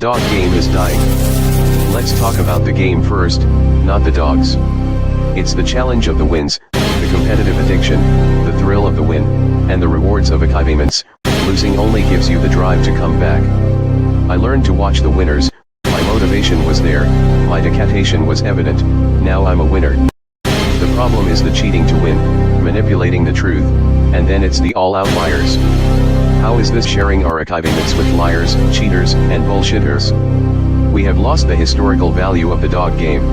dog game is dying. Let's talk about the game first, not the dogs. It's the challenge of the wins, the competitive addiction, the thrill of the win, and the rewards of achievements. Losing only gives you the drive to come back. I learned to watch the winners, my motivation was there, my dedication was evident, now I'm a winner. The problem is the cheating to win, manipulating the truth, and then it's the all outliers. How is this sharing our achievements with liars, cheaters, and bullshitters? We have lost the historical value of the dog game.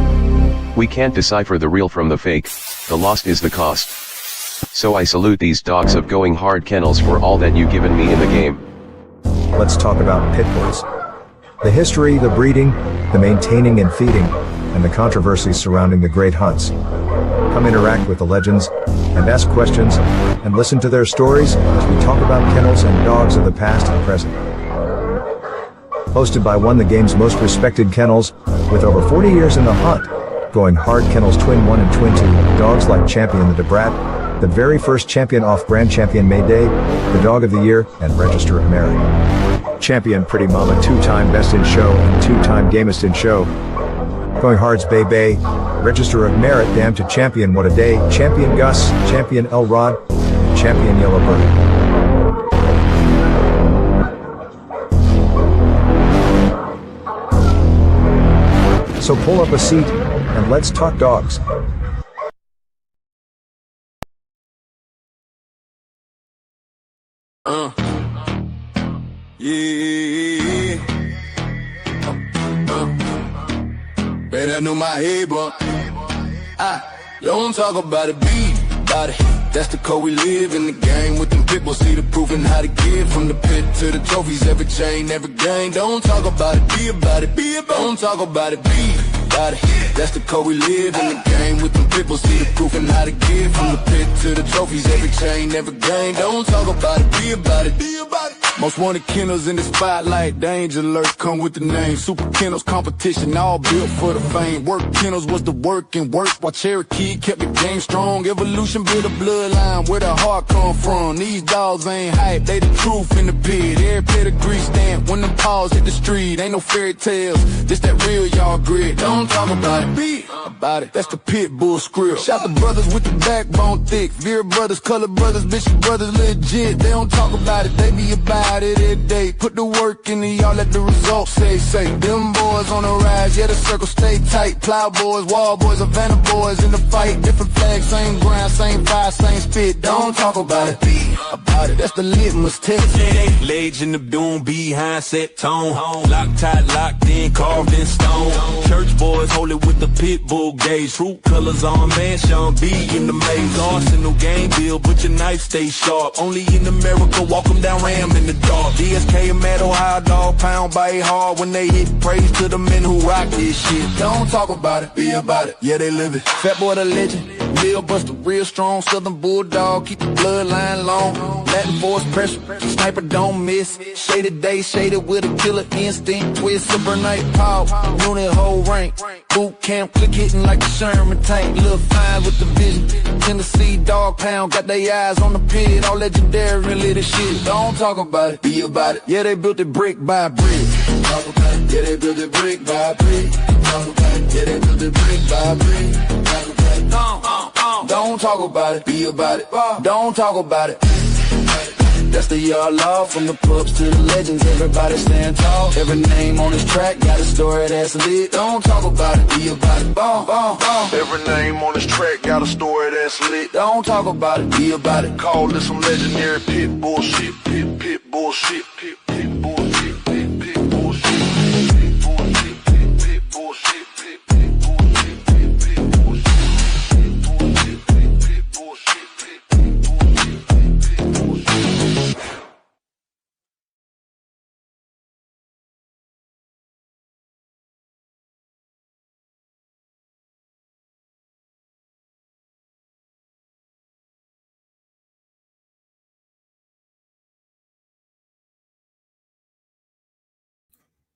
We can't decipher the real from the fake, the lost is the cost. So I salute these dogs of Going Hard Kennels for all that you've given me in the game. Let's talk about pit bulls. The history, the breeding, the maintaining and feeding, and the controversies surrounding the great hunts. Come interact with the legends, and ask questions, and listen to their stories as we talk about kennels and dogs of the past and present. Hosted by one of the game's most respected kennels, with over 40 years in the hunt, Going Hard Kennels Twin 1 and Twin 2, dogs like Champion the Debrat, the very first Champion off-brand Champion Mayday, the Dog of the Year, and Register of Merit. Champion Pretty Mama, 2-time Best in Show and 2-time Gamest in Show. Going Hard's Bay Bay, Register of Merit, Damn to Champion What a Day, Champion Gus, Champion Elrod, Champion Yellowbird. So pull up a seat, and let's talk dogs. Better know my head, but don't talk about it, be about it. That's the code we live in the game with them pit bulls. See the proof and how to give from the pit to the trophies. Every chain, every game. Don't talk about it, be about it, be about it. Don't talk about it, be about it. That's the code we live in the game with them pit bulls. See the proof and how to give from the pit to the trophies. Every chain, every game. Don't talk about it, be about it, be about it. Most wanted kennels in the spotlight, danger alert come with the name. Super kennels competition, all built for the fame. Work kennels was the work and work, while Cherokee kept the game strong. Evolution built a bloodline, where the heart come from. These dogs ain't hype, they the truth in the pit. Every pedigree stamp, when them paws hit the street. Ain't no fairy tales, this that real y'all grit. Don't talk about it, be about it. That's the pit bull script. Shout the brothers with the backbone thick. Veer brothers, color brothers, Bishop brothers legit. They don't talk about it, they be about it every day. Put the work in and y'all let the results say. Them boys on the rise, yeah the circle stay tight. Plow boys, wall boys, Havana boys in the fight. Different flags, same ground, same fire, same spit. Don't talk about it, be about it. That's the litmus test. Legs in the doom, behind set tone. Locked tight, locked in, carved in stone. Church boys hold it with the pit bull gauge. Fruit colors on man, Sean B in the maze. Arsenal game deal, but your knife stay sharp. Only in America, walk them down, ram in the dark. DSK and Metal High Dog, pound by hard when they hit. Praise to the men who rock this shit. Don't talk about it, be about it. Yeah, they live it. Fat boy the legend, Lil Buster, real strong, Southern Bulldog, keep the bloodline long. Latin force pressure, sniper don't miss. Shaded day, shaded with a killer instinct. Twist, super night power, unit whole rank. Boot camp, click hitting like a Sherman tank. Little fine with the vision. Tennessee dog pound, got their eyes on the pit. All legendary, really the shit. Don't talk about it, be about it. Yeah, they built it brick by brick. Talk about it, yeah, they built it brick by brick. Talk about it, yeah, they built it brick by brick. Talk about it, don't talk about it, be about it. Don't talk about it. That's the yard law, from the pups to the legends. Everybody stand tall. Every name on this track got a story that's lit. Don't talk about it, be about it. Every name on this track got a story that's lit. Don't talk about it, be about it. Call this some legendary pit bull shit, pit bull shit, pit bull shit, pit bull shit, pit bull shit, pit bull shit, pit bull shit, pit bull shit, pit bull shit.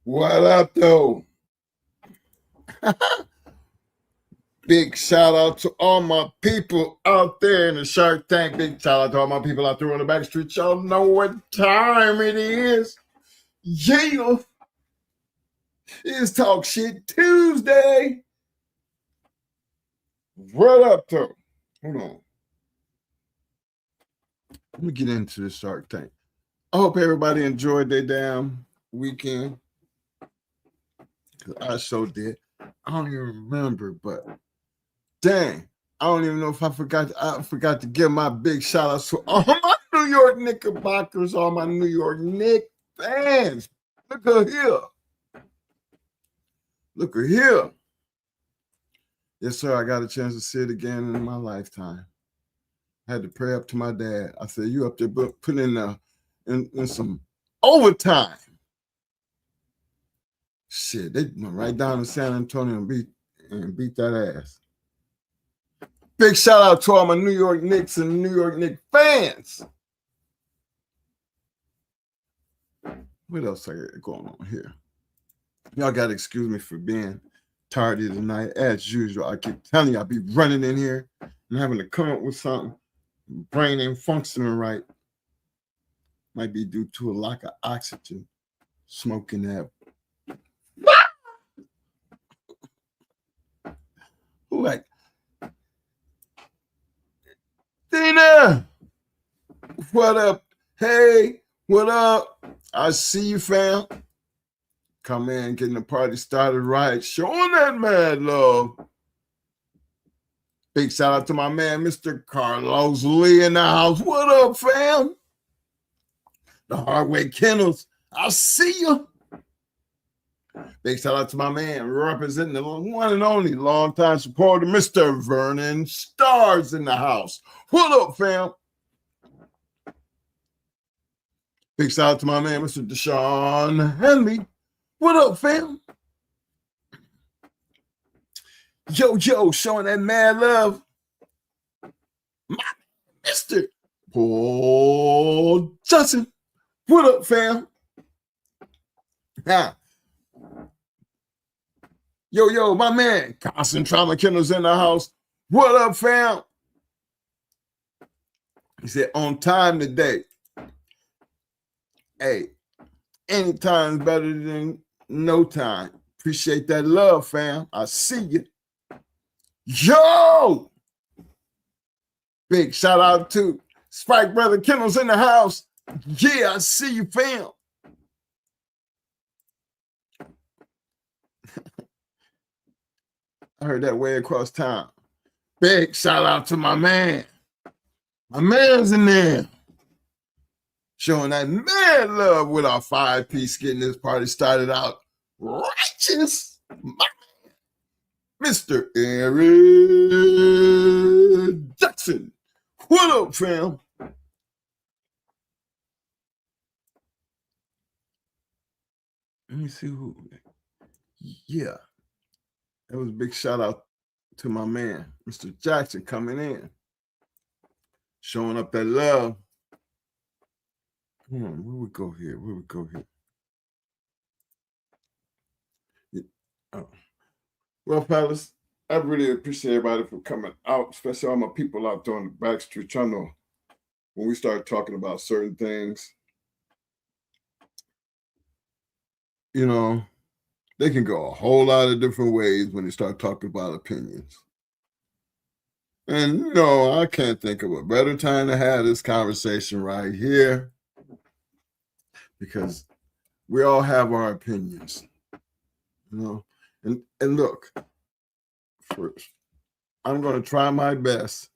What up, though? Big shout out to all my people out there in the Shark Tank. Big shout out to all my people out there on the back street. Y'all know what time it is. Yeah. It's Talk Shit Tuesday. What up, though? Hold on. Let me get into this Shark Tank. I hope everybody enjoyed their damn weekend. I sure did. I don't even remember, but dang, I don't even know if I forgot to give my big shout outs to all my New York Knickerbockers, all my New York Knicks fans. Look at here. Look at here. Yes, sir. I got a chance to see it again in my lifetime. I had to pray up to my dad. I said, "You up there putting in some overtime." Shit, they went right down to San Antonio and beat that ass. Big shout out to all my New York Knicks and New York Knicks fans. What else I got going on here? Y'all got to excuse me for being tardy tonight. As usual, I keep telling you, I'll be running in here and having to come up with something. Brain ain't functioning right. Might be due to a lack of oxygen. Smoking that. Who like? Dina! What up? Hey, what up? I see you, fam. Come in, getting the party started right. Showing that mad love. Big shout out to my man, Mr. Carlos Lee in the house. What up, fam? The Hardway Kennels. I see you. Big shout out to my man, representing the one and only longtime supporter, Mr. Vernon Stars in the house. What up, fam? Big shout out to my man, Mr. Deshaun Henley. What up, fam? Yo, showing that mad love. My Mr. Paul Johnson. What up, fam? Yo, my man, Constant Trauma Kennels in the house. What up, fam? He said, on time today. Hey, anytime's better than no time. Appreciate that love, fam. I see you. Yo! Big shout out to Spike Brother Kennels in the house. Yeah, I see you, fam. I heard that way across town. Big shout out to my man. My man's in there. Showing that mad love with our 5-piece, getting this party started out righteous. My man, Mr. Eric Jackson. What up, fam? Let me see who. Yeah. That was a big shout out to my man, Mr. Jackson, coming in. Showing up that love. Where we go here? Oh. Well, fellas, I really appreciate everybody for coming out, especially all my people out there on the back street. I know when we start talking about certain things, you know, they can go a whole lot of different ways when they start talking about opinions. And no, I can't think of a better time to have this conversation right here, because we all have our opinions, you know. And look, first, I'm going to try my best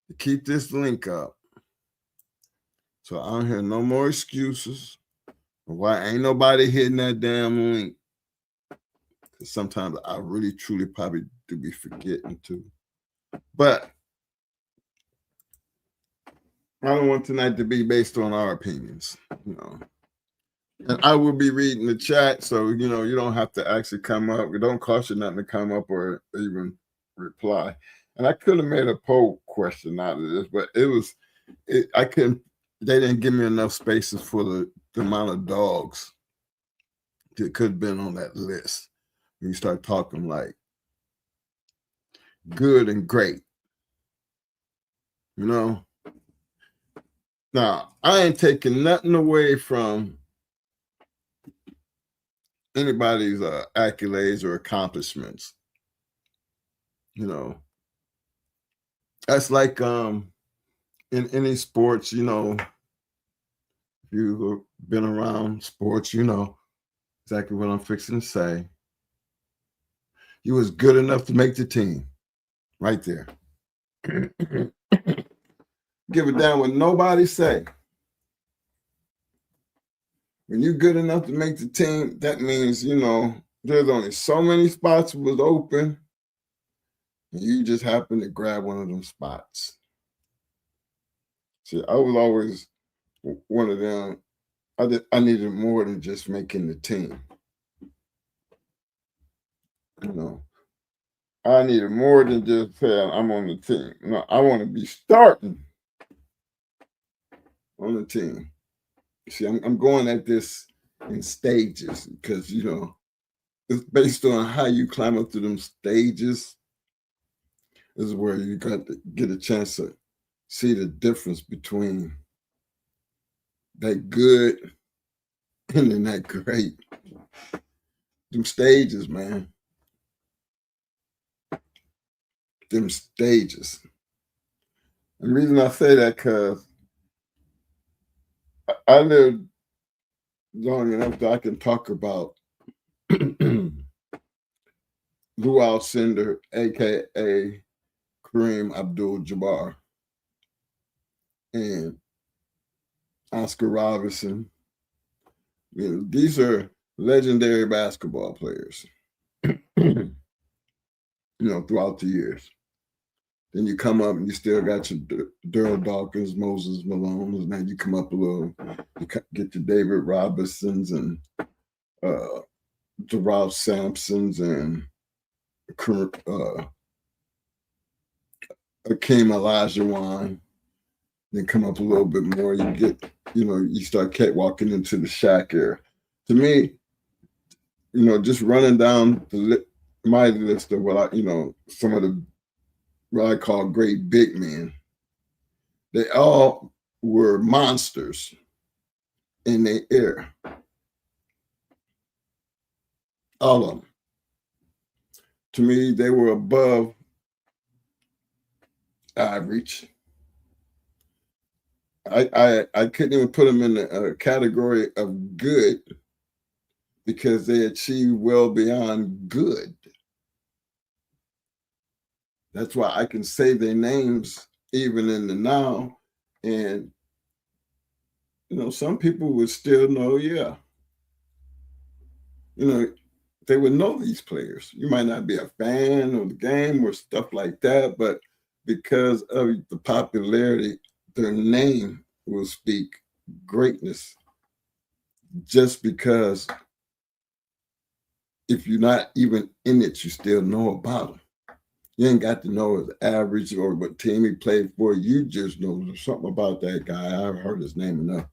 to keep this link up, so I don't hear no more excuses of why ain't nobody hitting that damn link. Because sometimes I really, truly probably do be forgetting to. But I don't want tonight to be based on our opinions, you know. And I will be reading the chat, so, you know, you don't have to actually come up. It don't cost you nothing to come up or even reply. And I could have made a poll question out of this, but I couldn't, they didn't give me enough spaces for the amount of dogs that could have been on that list. When you start talking like good and great, you know. Now, I ain't taking nothing away from anybody's accolades or accomplishments. You know, that's like in any sports, you know, if you've been around sports, you know exactly what I'm fixing to say. You was good enough to make the team right there. Give it down what nobody say. When you're good enough to make the team, that means, you know, there's only so many spots was open, and you just happen to grab one of them spots. See, I was always one of them. I needed more than just making the team. You know, I needed more than just saying I'm on the team. No, I want to be starting on the team. See, I'm going at this in stages because, you know, it's based on how you climb up through them stages is where you got to get a chance to see the difference between that good and then that great. Them stages, man. Them stages. And the reason I say that because I lived long enough that I can talk about Lou Alcindor, aka Kareem Abdul-Jabbar, and Oscar Robertson. You know, these are legendary basketball players, you know, throughout the years. Then you come up and you still got your Daryl Dawkins, Moses Malone, and then you come up a little, you get your David Robinsons and the Ralph Sampsons and Akeem Olajuwon. Then come up a little bit more, you get, you know, you start walking into the Shaq era. To me, you know, just running down my list of what I, you know, some of the what I call great big men, they all were monsters in their era. All of them. To me, they were above average. I couldn't even put them in the category of good because they achieved well beyond good. That's why I can say their names even in the now. And, you know, some people would still know, yeah. You know, they would know these players. You might not be a fan of the game or stuff like that, but because of the popularity, their name will speak greatness. Just because if you're not even in it, you still know about them. You ain't got to know his average or what team he played for. You just know there's something about that guy. I've heard his name enough.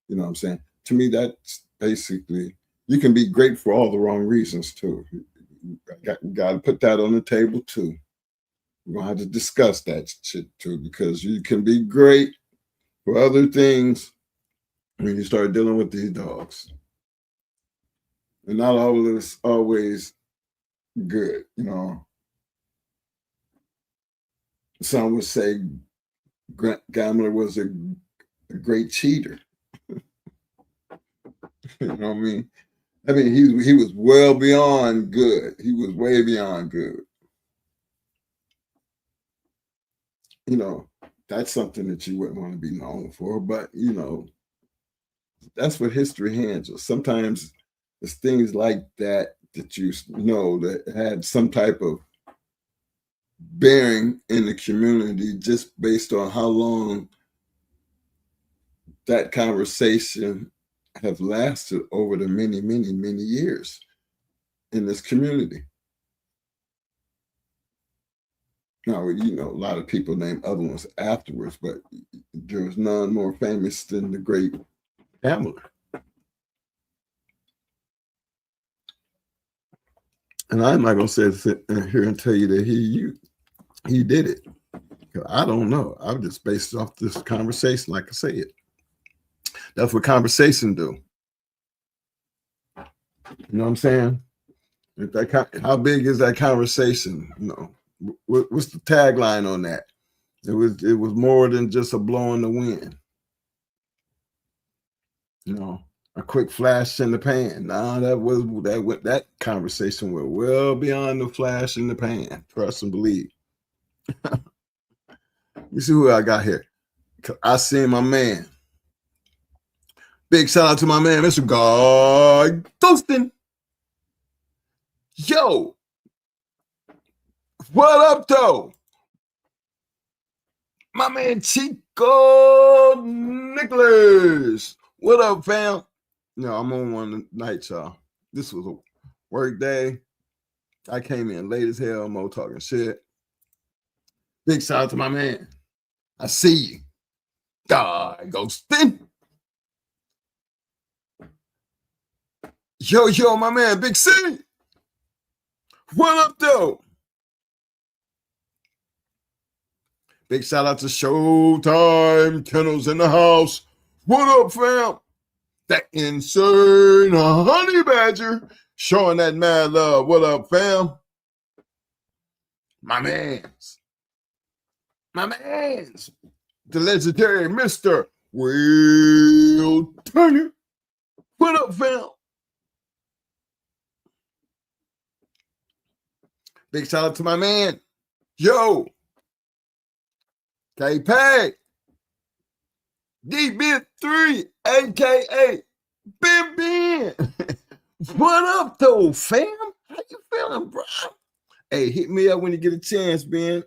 You know what I'm saying? To me, that's basically, you can be great for all the wrong reasons, too. You got to put that on the table, too. We're going to have to discuss that shit, too, because you can be great for other things when you start dealing with these dogs. And not all of this always good, you know. Some would say Gambler was a great cheater. You know what I mean? I mean, he was well beyond good. He was way beyond good. You know, that's something that you wouldn't want to be known for, but, you know, that's what history hands us. Sometimes it's things like that that you know that had some type of bearing in the community just based on how long that conversation have lasted over the many, many, many years in this community. Now, you know, a lot of people name other ones afterwards, but there's none more famous than the great Gambler. And I'm not going to sit here and tell you that he did it. I don't know. I'm just based off this conversation, like I say it. That's what conversation do. You know what I'm saying? If that, how big is that conversation? You know, what's the tagline on that? It was more than just a blow in the wind. You know, a quick flash in the pan. Nah, that conversation went well beyond the flash in the pan. Trust and believe. You see who I got here? I see my man. Big shout out to my man, Mr. God Ghostin. Yo, what up, though? My man Chico Nicholas. What up, fam? No, I'm on one night, y'all. This was a work day. I came in late as hell, Mo talking shit. Big shout out to my man. I see you. God Ghostin. Yo, my man, Big C. What up, though? Big shout out to Showtime Kennels in the house. What up, fam? That insane honey badger showing that mad love. What up, fam? My mans. The legendary Mr. Will Turner. What up, fam? Big shout out to my man. Yo. K-Pay. DB3, a.k.a. Ben. What up, though, fam? How you feeling, bro? Hey, hit me up when you get a chance, Ben.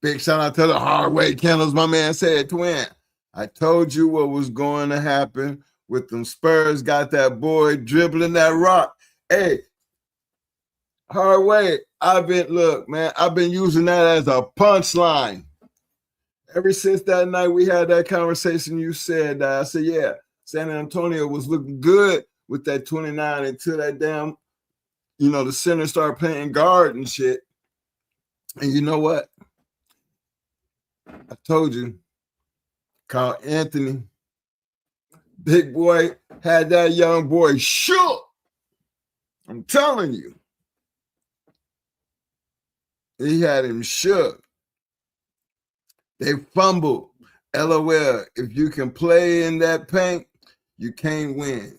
Big shout out to the hard way Kennels, my man said, twin. I told you what was going to happen with them Spurs. Got that boy dribbling that rock. Hey, hard way. I've been using that as a punchline. Ever since that night we had that conversation, you said that. I said, yeah, San Antonio was looking good with that 29 until that damn, the center started playing guard and shit. And you know what? I told you, Carl Anthony, big boy, had that young boy shook. I'm telling you. He had him shook. They fumbled. LOL. If you can play in that paint, you can't win.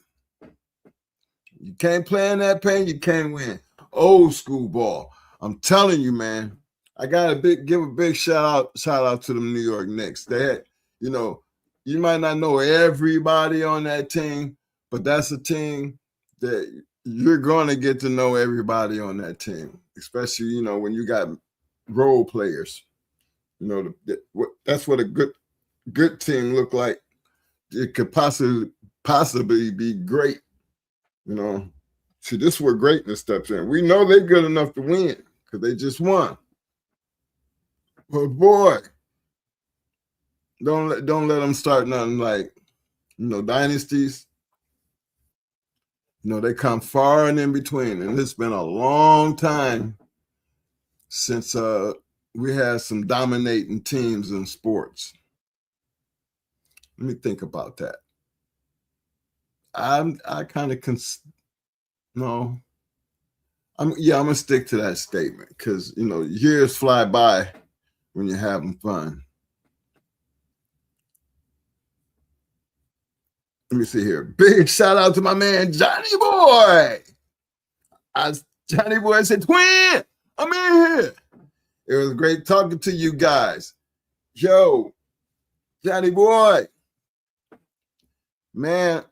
You can't play in that paint, you can't win. Old school ball. I'm telling you, man. I gotta give a big shout out to the New York Knicks. They had, you might not know everybody on that team, but that's a team that you're gonna get to know everybody on that team, especially when you got role players. That's what a good team look like. It could possibly be great. See, this is where greatness steps in. We know they're good enough to win because they just won. But boy, don't let them start nothing like, dynasties. They come far and in between, and it's been a long time since we had some dominating teams in sports. Let me think about that. I'm gonna stick to that statement because years fly by when you're having fun. Let me see here. Big shout out to my man Johnny Boy. Johnny Boy said, twin, I'm in here. It was great talking to you guys. Yo, Johnny Boy. Man,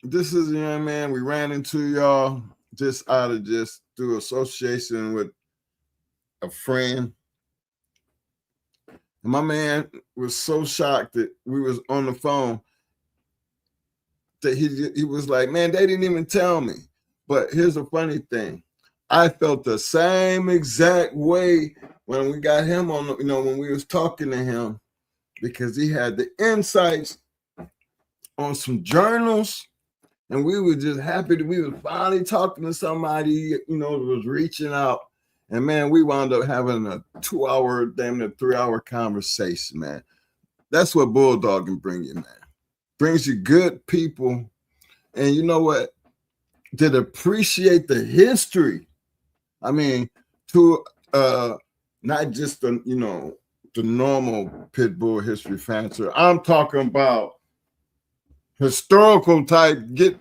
this is a young man we ran into, y'all, just through association with a friend. And my man was so shocked that we was on the phone that he was like, man, they didn't even tell me. But here's the funny thing. I felt the same exact way when we got him on, when we was talking to him, because he had the insights on some journals, and we were just happy that we were finally talking to somebody, that was reaching out. And man, we wound up having a 2-hour, damn near 3-hour conversation, man. That's what Bulldog can bring you, man. brings you good people, and you know what? That appreciate the history. I mean, to not just the the normal pit bull history fans. I'm talking about historical type. Get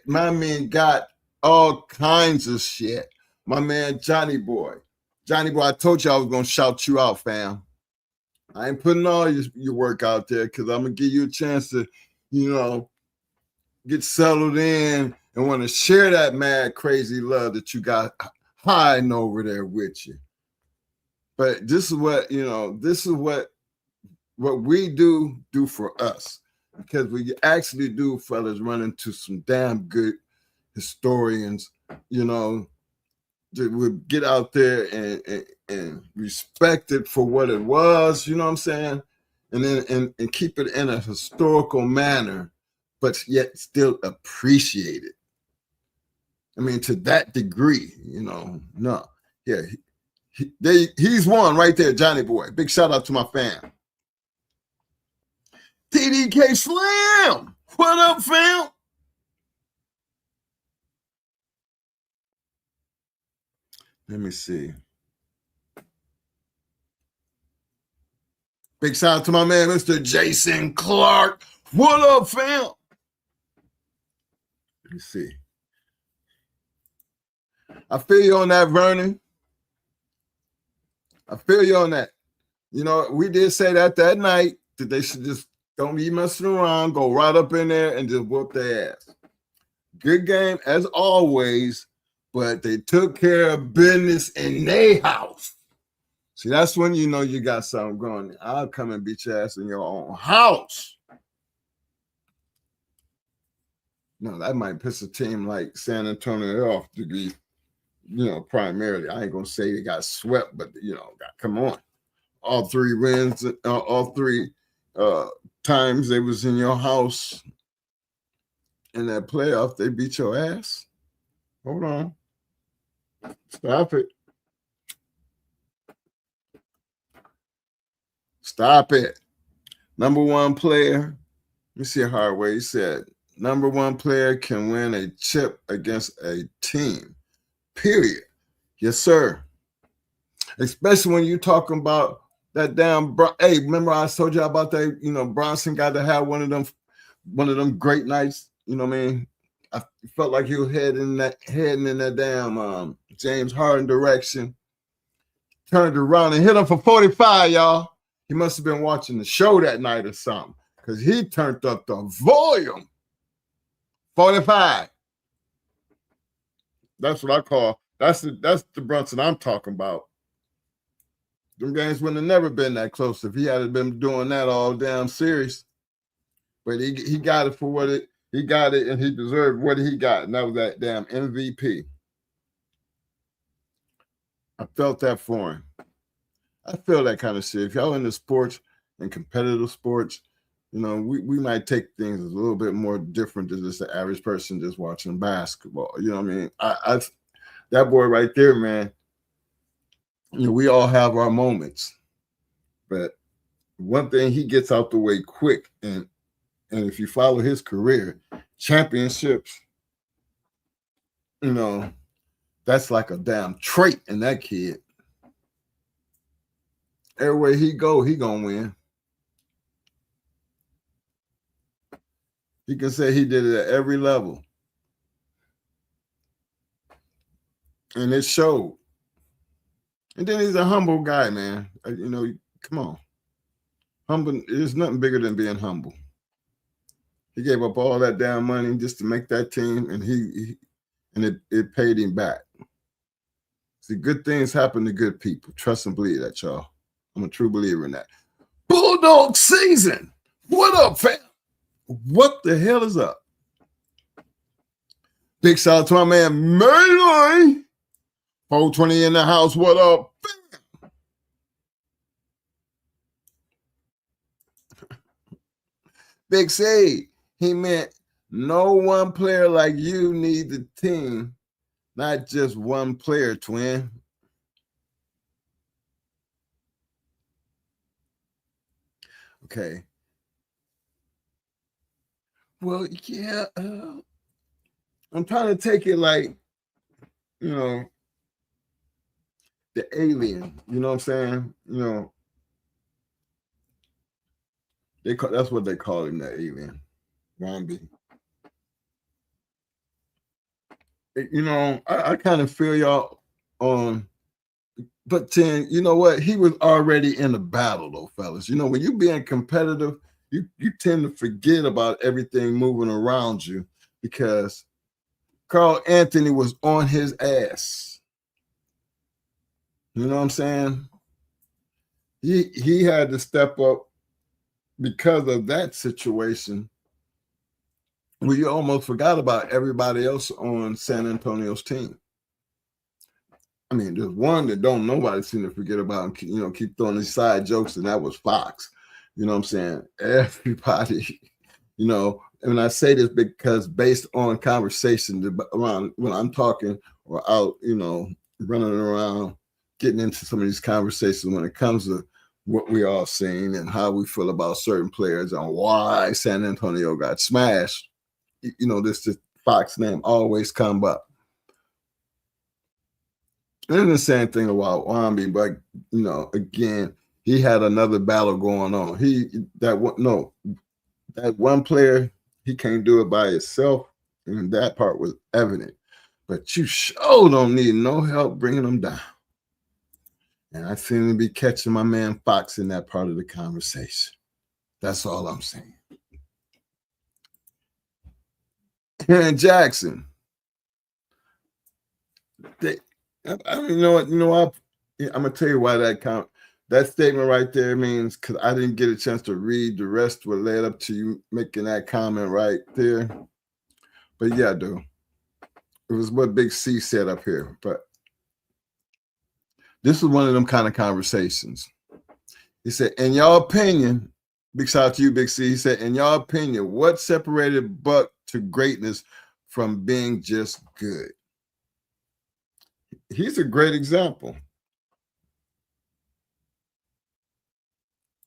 my man got all kinds of shit. My man Johnny Boy, I told you I was gonna shout you out, fam. I ain't putting all your work out there because I'm gonna give you a chance to, get settled in and want to share that mad crazy love that you got hiding over there with you. But this is what we do for us, because we actually do, fellas, run into some damn good historians, that would get out there and respect it for what it was, you know what I'm saying? And then and keep it in a historical manner, but yet still appreciate it. I mean, to that degree, no. Yeah, he's one right there, Johnny Boy. Big shout out to my fam. TDK Slam, what up, fam? Let me see. Big shout out to my man, Mr. Jason Clark. What up, fam? Let me see. I feel you on that, Vernon. I feel you on that. We did say that night, that they should just don't be messing around, go right up in there and just whoop their ass. Good game as always, but they took care of business in their house. See, that's when you got something going. I'll come and beat your ass in your own house. No, that might piss a team like San Antonio off to be, primarily. I ain't gonna say they got swept, but come on. All three wins, all three times they was in your house in that playoff, they beat your ass. Hold on. Stop it. Stop it. Number one player. Let me see Hardway. He said, number one player can win a chip against a team. Period. Yes, sir. Especially when you're talking about that damn. Hey, remember I told you about that? Bronson got to have one of them great nights. You know what I mean? I felt like he was heading in that damn James Harden direction. Turned around and hit him for 45, y'all. He must have been watching the show that night or something, because he turned up the volume. 45. That's what I call. That's the Brunson I'm talking about. Them games wouldn't have never been that close if he had been doing that all damn series. But he got it for what he got it, and he deserved what he got, and that was that damn MVP. I felt that for him. I feel that kind of shit. If y'all into sports and competitive sports, we might take things a little bit more different than just the average person just watching basketball. You know what I mean? I that boy right there, man. We all have our moments, but one thing, he gets out the way quick, and if you follow his career, championships, that's like a damn trait in that kid. Everywhere he go, he gonna win. He can say he did it at every level, and it showed. And then he's a humble guy, man. Come on. Humble. There's nothing bigger than being humble. He gave up all that damn money just to make that team, and it paid him back. See, good things happen to good people. Trust and believe that, y'all. I'm a true believer in that. Bulldog season. What up, fam? What the hell is up? Big shout out to my man, Murray. 420 in the house. What up? Big say, he meant no one player like you need the team, not just one player, twin. Okay. Well, yeah, I'm trying to take it like, you know, the alien. You know what I'm saying? You know, that's what they call him, the alien, Wombi. You know, I kind of feel y'all on, but then you know what? He was already in the battle, though, fellas. You know, when you being competitive, you tend to forget about everything moving around you because Carl Anthony was on his ass. You know what I'm saying? He had to step up because of that situation. We almost forgot about everybody else on San Antonio's team. I mean, there's one that don't nobody seem to forget about and you know, keep throwing these side jokes, and that was Fox. You know what I'm saying? Everybody, you know, and I say this because based on conversations around when I'm talking or out, you know, running around, getting into some of these conversations when it comes to what we all seen and how we feel about certain players and why San Antonio got smashed. You know, this Fox name always come up. And the same thing about Wombi, but you know, again, he had another battle going on. That one player, he can't do it by himself, and that part was evident. But you sure don't need no help bringing them down. And I seem to be catching my man Fox in that part of the conversation. That's all I'm saying. And Jackson, I don't know what, you know what? I'm gonna tell you why that statement right there means, because I didn't get a chance to read the rest what led up to you making that comment right there. But yeah, dude, it was what Big C said up here. But this was one of them kind of conversations. He said, in your opinion, big shout out to you, Big C. He said, in your opinion, what separated Buck to greatness from being just good? He's a great example,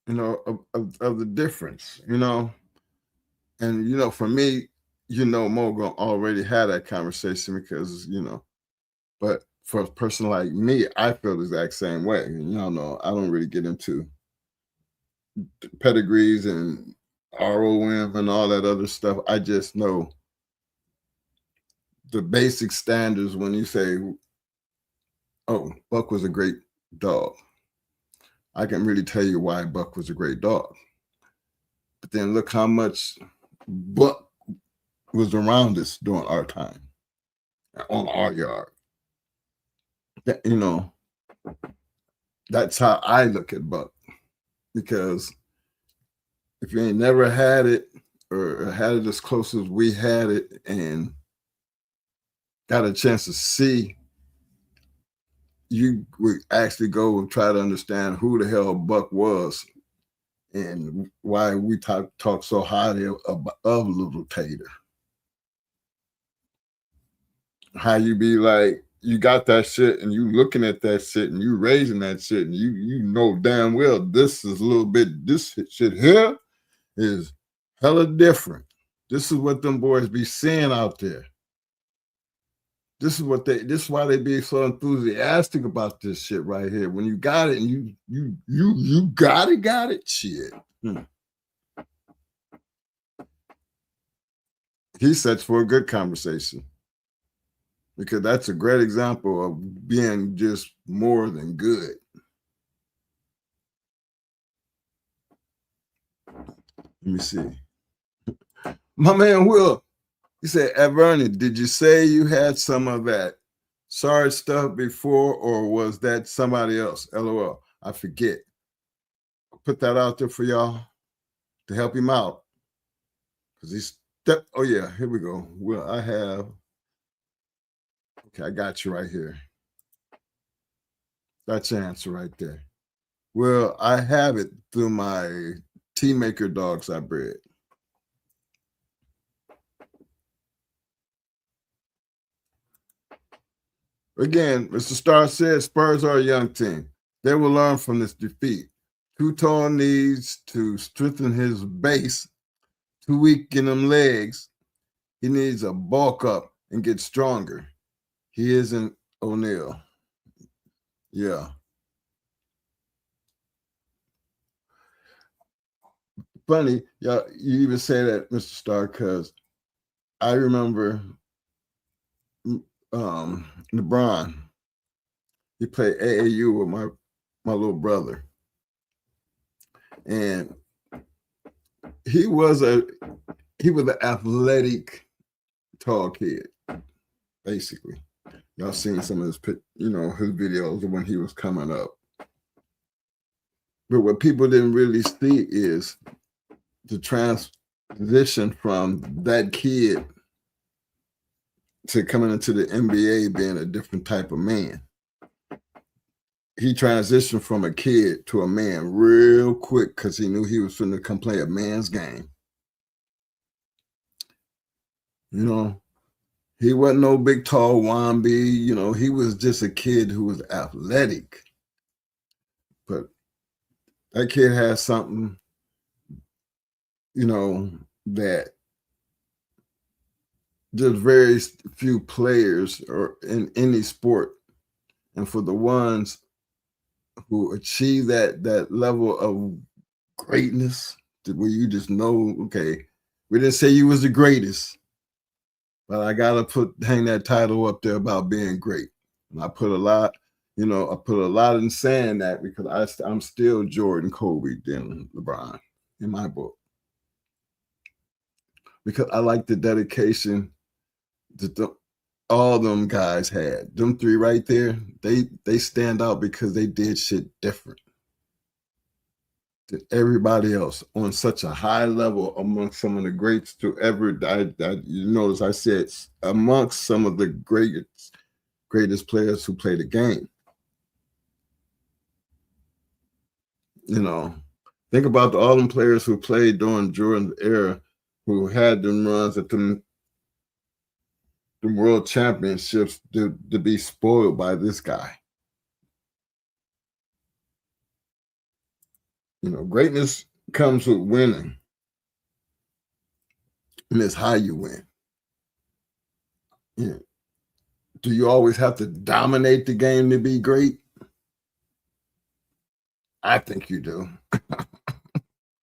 you know, of the difference, you know. And, you know, for me, you know, Mogo already had that conversation because, you know, but for a person like me, I feel the exact same way. And y'all know I don't really get into pedigrees and ROM and all that other stuff. I just know the basic standards when you say, oh, Buck was a great dog. I can really tell you why Buck was a great dog. But then look how much Buck was around us during our time, on our yard. That, you know, that's how I look at Buck. Because if you ain't never had it or had it as close as we had it and got a chance to see, you would actually go and try to understand who the hell Buck was and why we talk so highly of Little Tater. How you be like, you got that shit and you looking at that shit and you raising that shit and you know damn well this is a little bit, this shit here is hella different. This is what them boys be seeing out there. This is why they be so enthusiastic about this shit right here. When you got it and you got it, shit. He sets for a good conversation. Because that's a great example of being just more than good. Let me see. My man Will, he said, Vernon, did you say you had some of that Sarge stuff before, or was that somebody else? LOL. I forget. I'll put that out there for y'all to help him out. Because he's, oh yeah, here we go. Well, I have. Okay, I got you right here. That's your answer right there. Well, I have it through my tea maker dogs I bred. Again, Mr. Starr said Spurs are a young team. They will learn from this defeat. Couton needs to strengthen his base too weak in them legs. He needs a bulk up and get stronger. He isn't O'Neal. Yeah. Funny, yeah, you even say that, Mr. Starr, because I remember LeBron. He played AAU with my little brother, and he was an athletic tall kid, basically. Y'all seen some of his his videos of when he was coming up. But what people didn't really see is the transition from that kid to coming into the NBA being a different type of man. He transitioned from a kid to a man real quick because he knew he was going to come play a man's game. He wasn't no big, tall wombi. He was just a kid who was athletic. But that kid has something, that just very few players or in any sport. And for the ones who achieve that level of greatness, where you just know, okay, we didn't say you was the greatest, but I gotta hang that title up there about being great. And I put a lot in saying that because I'm still Jordan, Kobe, then LeBron in my book. Because I like the dedication that all them guys had. Them three right there, they stand out because they did shit different than everybody else on such a high level amongst some of the greats to ever. You notice I said amongst some of the greatest players who play the game. Think about all them players who played during Jordan's era, who had them runs at the world championships to be spoiled by this guy. Greatness comes with winning. And it's how you win. Do you always have to dominate the game to be great? I think you do.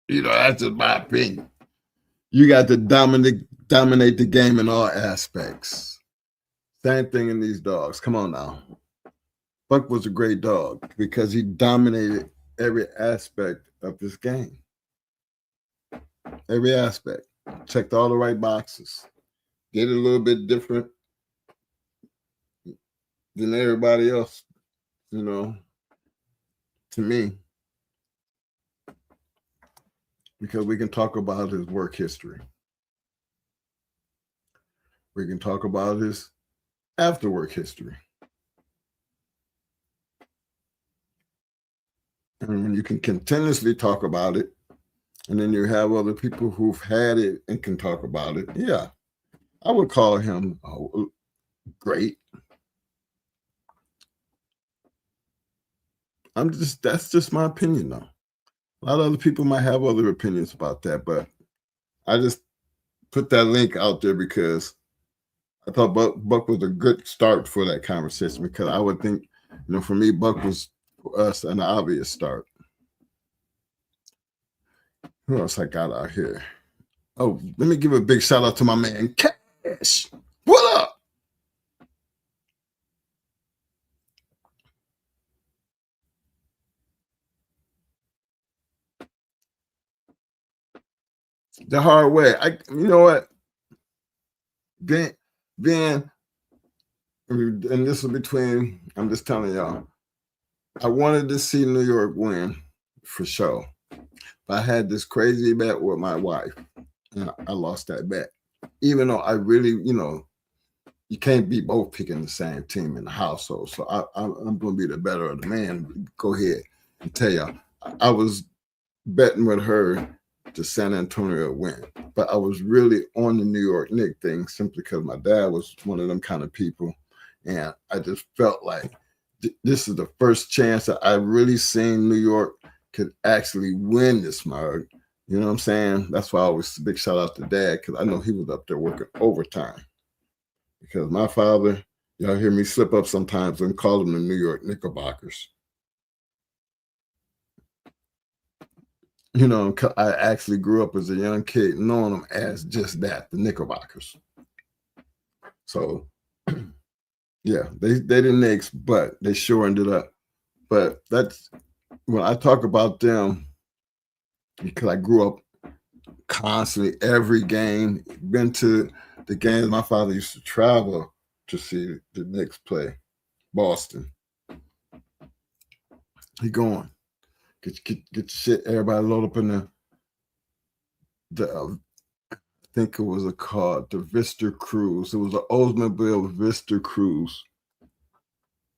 That's just my opinion. You got to dominate the game in all aspects. Same thing in these dogs. Come on now. Buck was a great dog because he dominated every aspect of this game. Every aspect. Checked all the right boxes. Did it a little bit different than everybody else, to me. Because we can talk about his work history. We can talk about his after work history. And when you can continuously talk about it, and then you have other people who've had it and can talk about it, yeah, I would call him great. That's just my opinion, though. A lot of other people might have other opinions about that, but I just put that link out there because I thought Buck was a good start for that conversation, because I would think, for me, Buck was for us an obvious start. Who else I got out here? Oh, let me give a big shout out to my man Cash. What up? The hard way. You know what? Ben, and this was between, I'm just telling y'all, I wanted to see New York win for sure. But I had this crazy bet with my wife, and I lost that bet. Even though I really, you can't be both picking the same team in the household. So I'm going to be the better of the man. Go ahead and tell y'all. I was betting with her to San Antonio win, but I was really on the New York Knicks thing simply because my dad was one of them kind of people, and I just felt like this is the first chance that I really seen New York could actually win this mug, You know what I'm saying? That's why I always big shout out to Dad, because I know he was up there working overtime. Because my father, y'all hear me slip up sometimes and call them the New York Knickerbockers. You know, I actually grew up as a young kid knowing them as just that, the Knickerbockers. So, yeah, they didn't Knicks, but they sure ended up. But that's when I talk about them, because I grew up constantly, every game, been to the games. My father used to travel to see the Knicks play Boston. He going, get your shit, everybody load up in the I think it was a car, the Vista Cruise. It was an Oldsmobile Vista Cruise.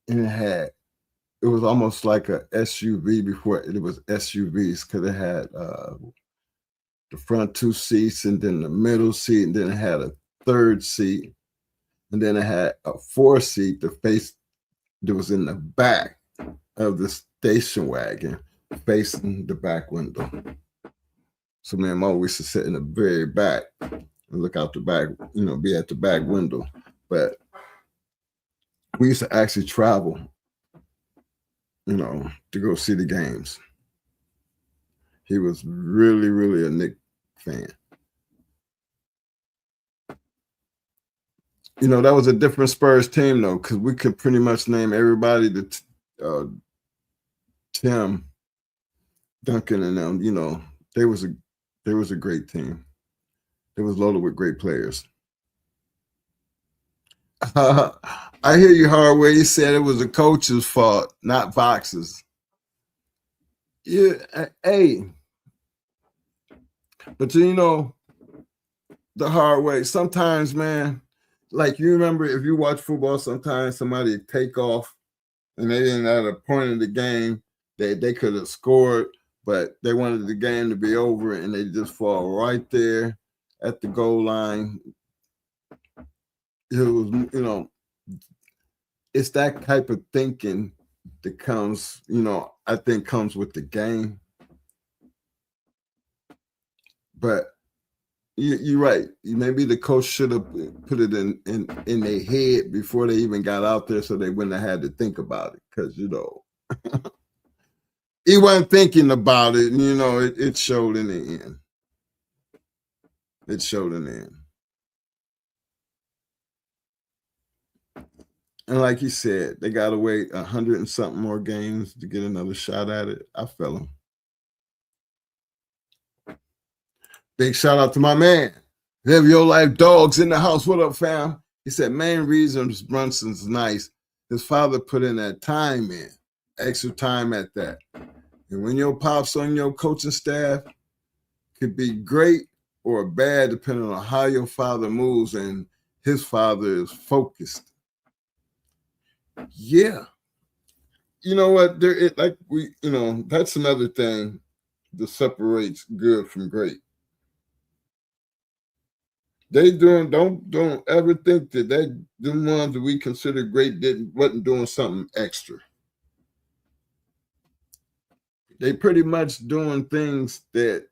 And it was almost like a SUV before it was SUVs, because it had the front two seats and then the middle seat, and then it had a third seat, and then it had a fourth seat that was in the back of the station wagon facing the back window. So me and Mo used to sit in the very back and look out the back, be at the back window. But we used to actually travel, to go see the games. He was really, really a Knicks fan. That was a different Spurs team, though, because we could pretty much name everybody that Tim, Duncan, and them. They was a great team. It was loaded with great players. I hear you, Hardway. You said it was the coach's fault, not Fox's. Yeah, hey. But the hard way. Sometimes, man, like you remember if you watch football, sometimes somebody take off and they didn't at a point in the game that they could have scored, but they wanted the game to be over and they just fall right there at the goal line. It was, it's that type of thinking that comes, I think comes with the game. But you're right. Maybe the coach should have put it in their head before they even got out there, so they wouldn't have had to think about it. Because he wasn't thinking about it, and it showed in the end. It showed in the end. And like he said, they got to wait 100 and something more games to get another shot at it. I feel him. Big shout out to my man. Live your life, dogs in the house. What up, fam? He said, main reason Brunson's nice. His father put in that time in, extra time at that. And when your pops on your coaching staff, could be great or bad depending on how your father moves, and his father is focused. Yeah. You know what? That's another thing that separates good from great. They don't ever think that the ones that we consider great wasn't doing something extra. They pretty much doing things that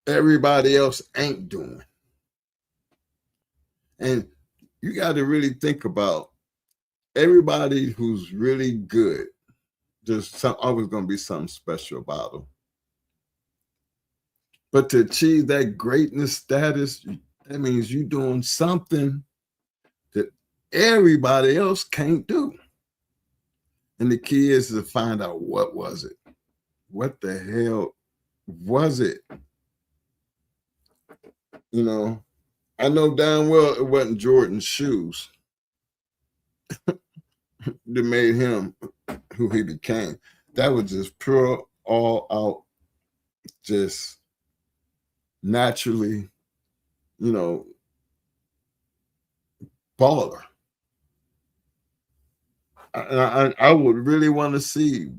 everybody else ain't doing. And you got to really think about everybody who's really good. There's always going to be something special about them. But to achieve that greatness status, that means you're doing something that everybody else can't do. And the key is to find out what was it. What the hell was it? I know damn well it wasn't Jordan's shoes that made him who he became. That was just pure, all out, just naturally, baller. I would really want to see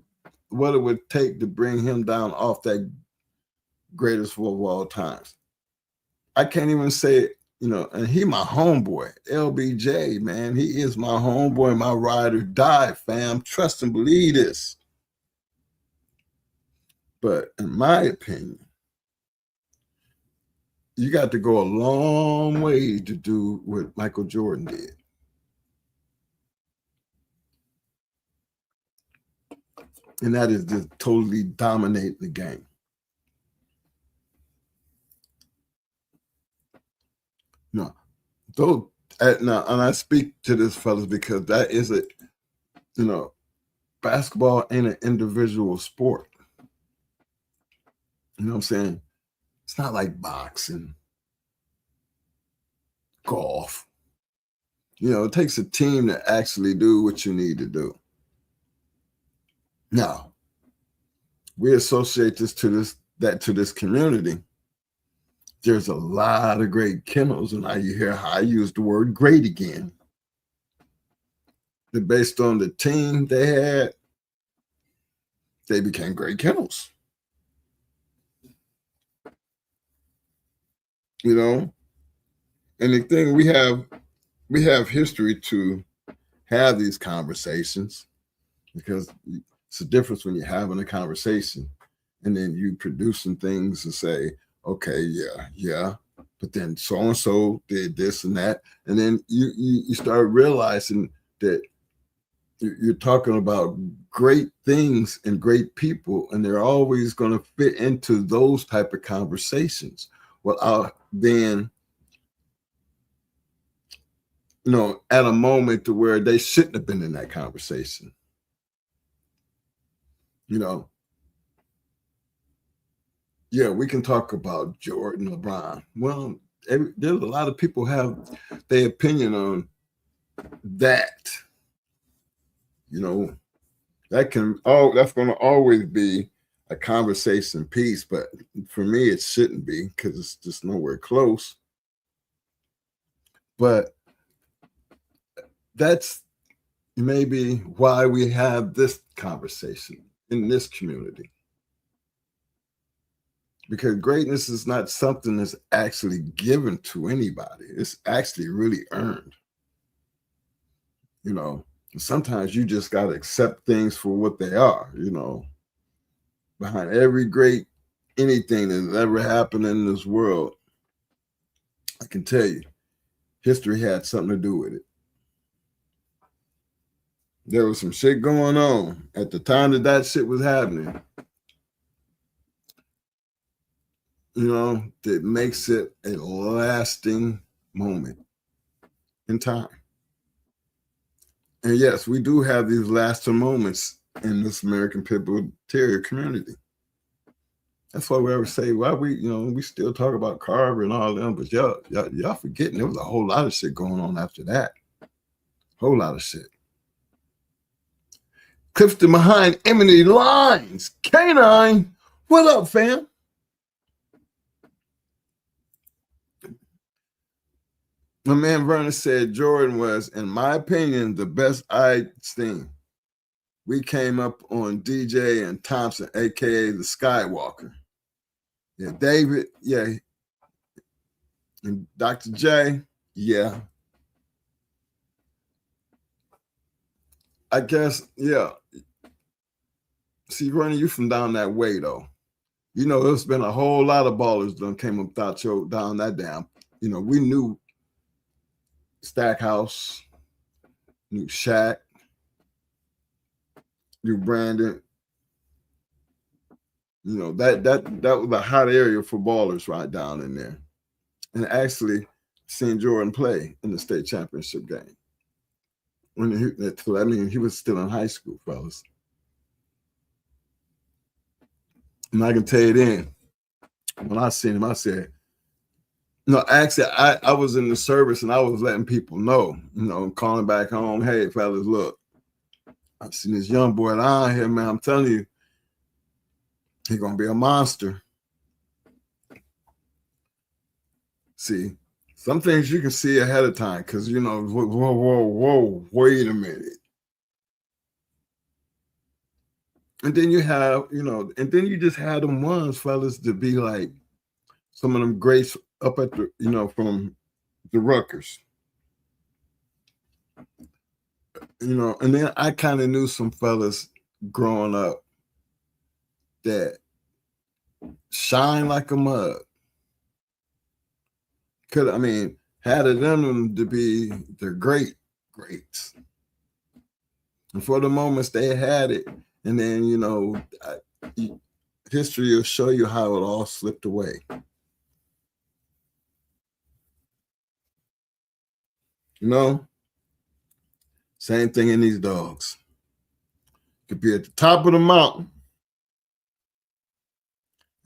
what it would take to bring him down off that greatest of all times. I can't even say it, and he my homeboy, LBJ, man. He is my homeboy, my ride or die, fam. Trust and believe this. But in my opinion, you got to go a long way to do what Michael Jordan did. And that is to totally dominate the game. No, though, now, and I speak to this, fellas, because that is a, basketball ain't an individual sport. You know what I'm saying? It's not like boxing, golf. It takes a team to actually do what you need to do. Now, we associate this to this community. There's a lot of great kennels, and now you hear how I use the word great again. That based on the team they had, they became great kennels. And the thing we have history to have these conversations, because it's a difference when you're having a conversation and then you producing things to say, okay, yeah, but then so and so did this and that, and then you start realizing that you're talking about great things and great people, and they're always going to fit into those type of conversations without then, at a moment to where they shouldn't have been in that conversation. Yeah, we can talk about Jordan, LeBron. Well, there's a lot of people have their opinion on that. That's going to always be a conversation piece, but for me, it shouldn't be, because it's just nowhere close. But that's maybe why we have this conversation in this community. Because greatness is not something that's actually given to anybody. It's actually really earned. Sometimes you just got to accept things for what they are. Behind every great anything that's ever happened in this world, I can tell you, history had something to do with it. There was some shit going on at the time that shit was happening. That makes it a lasting moment in time. And yes, we do have these lasting moments in this American Pit Bull Terrier community. That's why we ever say, why we still talk about Carver and all them, but y'all forgetting there was a whole lot of shit going on after that. Whole lot of shit. Clifton behind Emily Lines. Canine, what up, fam? My man Vernon said Jordan was, in my opinion, the best I'd seen. We came up on DJ and Thompson, aka the Skywalker. Yeah, David, yeah. And Dr. J, yeah. I guess, yeah. See, Vernon, you from down that way, though. There's been a whole lot of ballers done came up down that damn. We knew Stackhouse, knew Shaq, knew Brandon. That was a hot area for ballers right down in there. And actually seen Jordan play in the state championship game. He was still in high school, fellas. And I can tell you then, when I seen him, I said, actually, I was in the service and I was letting people know, calling back home, hey, fellas, look, I've seen this young boy down here, man. I'm telling you, he's going to be a monster. See, some things you can see ahead of time because, whoa, wait a minute. And then you have, and then you just had them ones, fellas, to be like some of them greats up at the, from the Rutgers. And then I kind of knew some fellas growing up that shine like a mug. Had it in them to be the greats. And for the moments they had it, and then, history will show you how it all slipped away. Same thing in these dogs. Could be at the top of the mountain,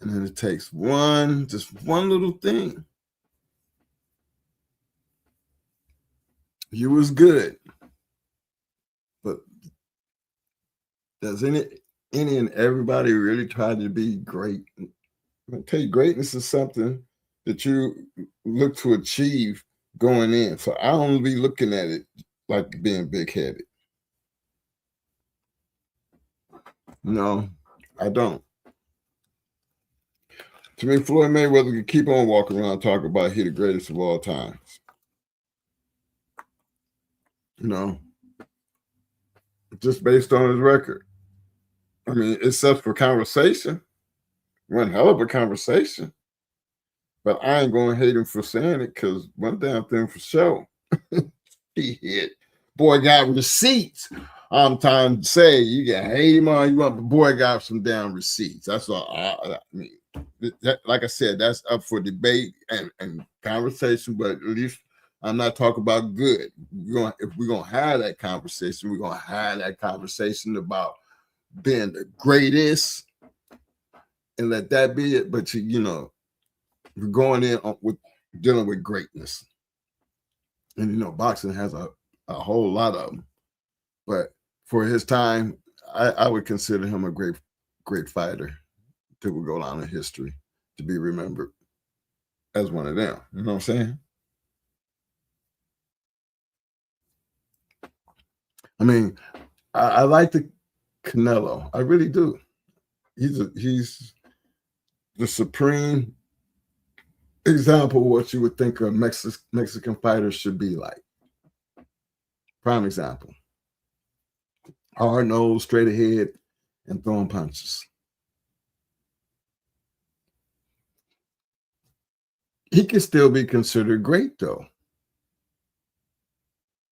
and then it takes just one little thing. You was good, but does any and everybody really try to be great? I tell you, greatness is something that you look to achieve going in. So I don't be looking at it like being big-headed. No, I don't. To me, Floyd Mayweather could keep on walking around talking about he the greatest of all times. Just based on his record. It's up for conversation. One hell of a conversation. But I ain't going to hate him for saying it, because one damn thing for sure. He hit. Boy got receipts. I'm trying to say, you can hate him on you want, but boy got some damn receipts. That's all. Like I said, that's up for debate and conversation, but at least I'm not talking about good. If we're going to have that conversation, we're going to have that conversation about being the greatest and let that be it. But, we're going in with dealing with greatness. And, boxing has a whole lot of them. But for his time, I would consider him a great fighter that will go down in history to be remembered as one of them. You know what I'm saying? I like the Canelo. I really do. He's the supreme example of what you would think a Mexican fighter should be like. Prime example. Hard nose, straight ahead, and throwing punches. He can still be considered great, though.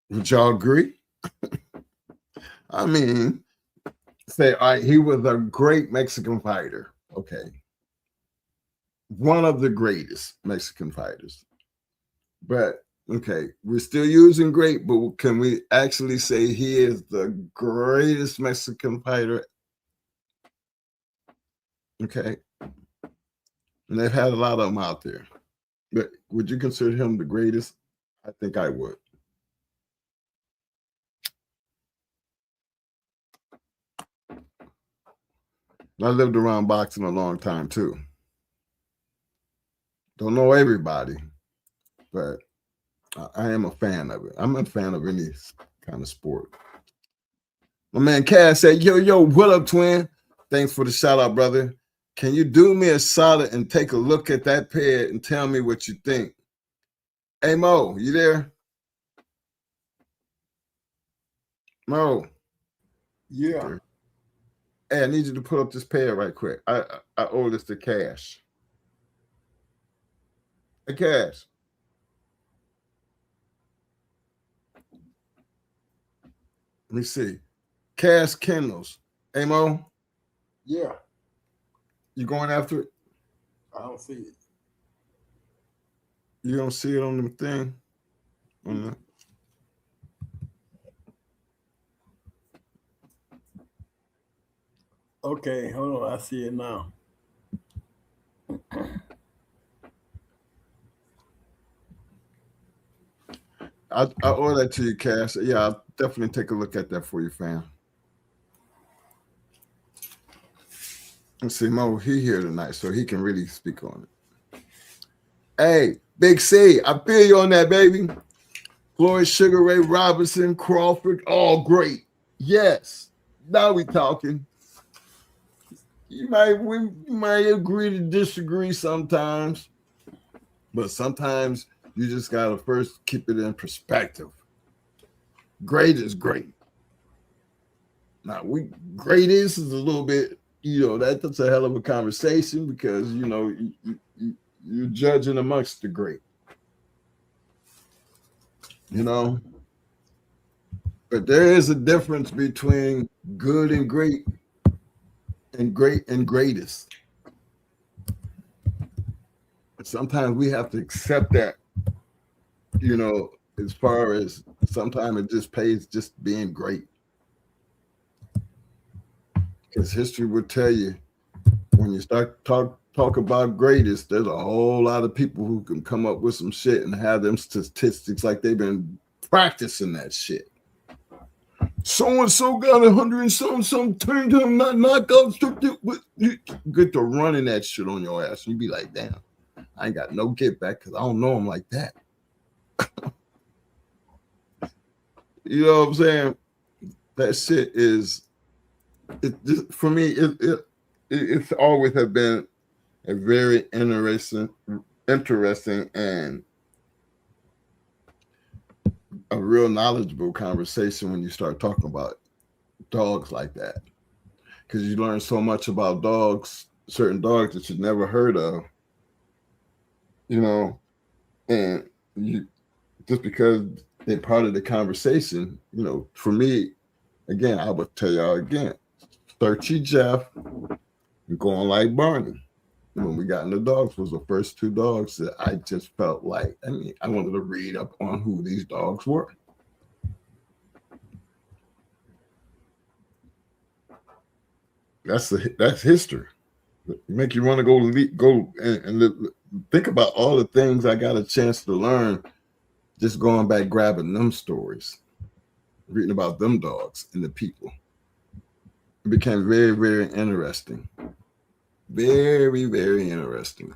Would y'all agree? Say, all right, he was a great Mexican fighter. Okay. One of the greatest Mexican fighters. But, okay, we're still using great, but can we actually say he is the greatest Mexican fighter? Okay. And they've had a lot of them out there. But would you consider him the greatest? I think I would. I lived around boxing a long time too. Don't know everybody, but I am a fan of it. I'm a fan of any kind of sport. My man Cass said, yo, what up, twin? Thanks for the shout out, brother. Can you do me a solid and take a look at that pair and tell me what you think? Hey, Mo, you there? Mo. Yeah. Hey, I need you to put up this pair right quick. I owe this to Cash. Hey, Cash. Let me see. Cash Kennels. Hey, Mo? Yeah. You going after it? I don't see it. You don't see it on the thing? Mm-hmm. Okay, hold on. I see it now. I owe that to you, Cash. Yeah, I'll definitely take a look at that for you, fam. Let's see, Mo, he here tonight, so he can really speak on it. Hey, Big C, I feel you on that, baby. Floyd, Sugar Ray Robinson, Crawford, all great. Yes. Now we talking. We might agree to disagree sometimes, but sometimes you just gotta first keep it in perspective. Great is great. Now, great is a little bit that's a hell of a conversation because you're judging amongst the great. But there is a difference between good and great and great and greatest. Sometimes we have to accept that, as far as sometimes it just pays just being great. Because history will tell you when you start talk about greatest, there's a whole lot of people who can come up with some shit and have them statistics like they've been practicing that shit. So and so got 100 and some turned him not knockout. You get to running that shit on your ass, and you be like, damn, I ain't got no get back because I don't know him like that. You know what I'm saying? That shit is for me. It's always have been a very interesting and a real knowledgeable conversation when you start talking about dogs like that, because you learn so much about dogs, certain dogs that you've never heard of, and you just because they're part of the conversation. For me, again, I would tell y'all again, Searchy Jeff and Going Like Barney. When we got into dogs was the first two dogs that I just felt like, I wanted to read up on who these dogs were. That's history. Make you want to go and think about all the things I got a chance to learn just going back grabbing them stories, reading about them dogs and the people. It became very, very interesting. Very, very interesting.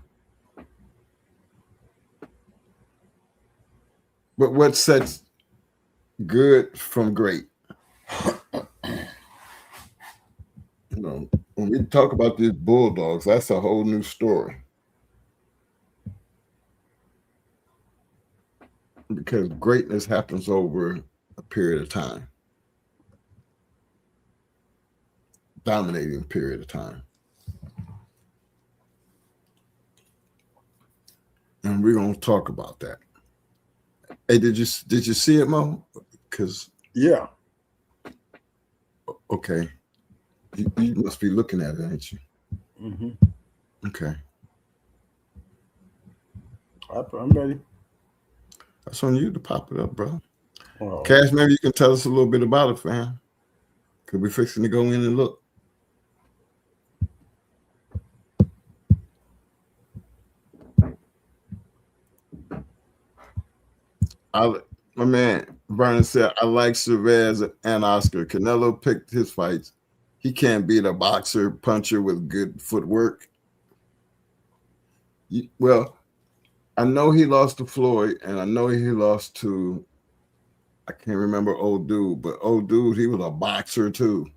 But what sets good from great? When we talk about these bulldogs, that's a whole new story. Because greatness happens over a period of time. Dominating period of time. And we're going to talk about that. Hey, did you see it, Mo? Because yeah. Okay. You must be looking at it, ain't you? Mm-hmm. Okay. I'm ready. That's on you to pop it up, bro. Oh. Cash, maybe you can tell us a little bit about it, fam. Because we're fixing to go in and look. My man Vernon said, I like Chavez and Oscar. Canelo picked his fights. He can't beat a boxer, puncher with good footwork. Well, I know he lost to Floyd, and I know he lost to, I can't remember old dude, but old dude, he was a boxer too.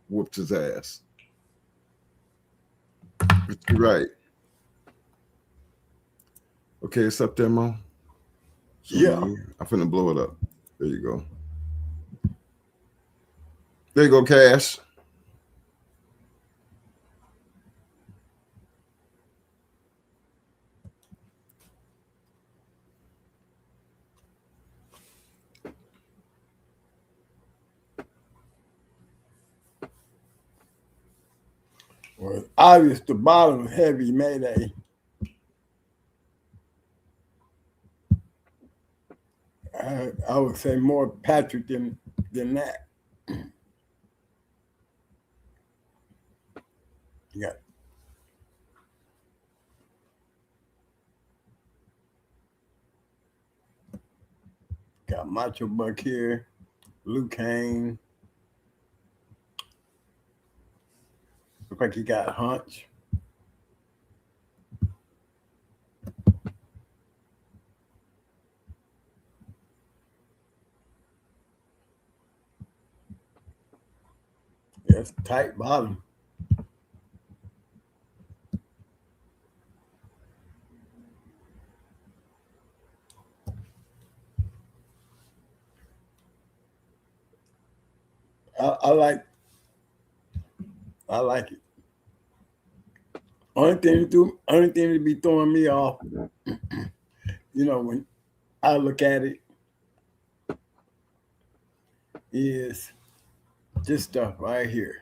Whooped his ass. But you're right. Okay, it's up there, Mo. Yeah. I'm finna blow it up. There you go. There you go, Cash. Well, obvious the bottom heavy Mayday. I would say more Patrick than that. Yeah. Got Macho Buck here, Luke Kane. Look like he got Hunch. Yes, tight bottom. I like it. Only thing to be throwing me off, when I look at it, is this stuff right here.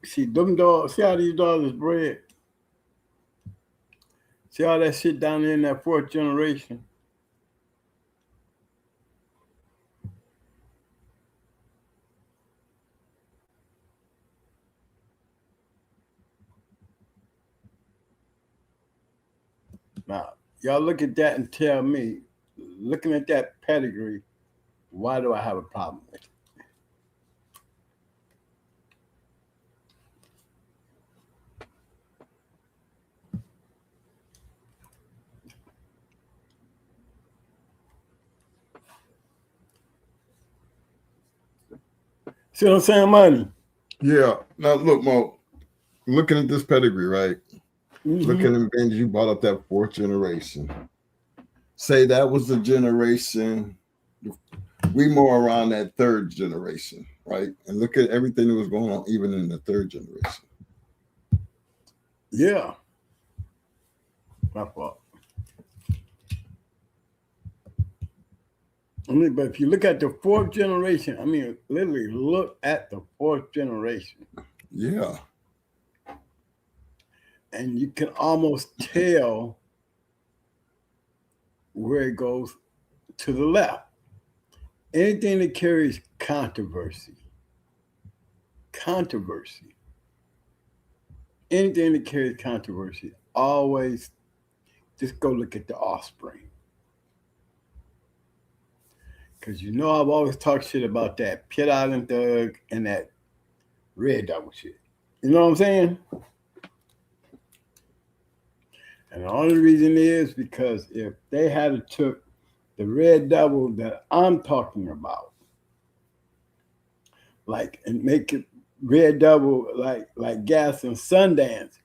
See them dogs. See how these dogs is bred. See all that shit down there in that fourth generation. Now, y'all look at that and tell me, looking at that pedigree, why do I have a problem with it? See what I'm saying, money? Yeah. Now look, Mo, looking at this pedigree, right? Looking at Benji, you brought up that fourth generation. Say that was the generation, we more around that third generation, right? And look at everything that was going on even in the third generation. Yeah. My fault. But if you look at the fourth generation, literally look at the fourth generation. Yeah. And you can almost tell where it goes to the left. Anything that carries controversy, anything that carries controversy, always just go look at the offspring. Because I've always talked shit about that Pitt Island Thug and that Red Devil shit. You know what I'm saying? And the only reason is because if they had took the Red Devil that I'm talking about, and make it Red Devil like Gas and Sundance,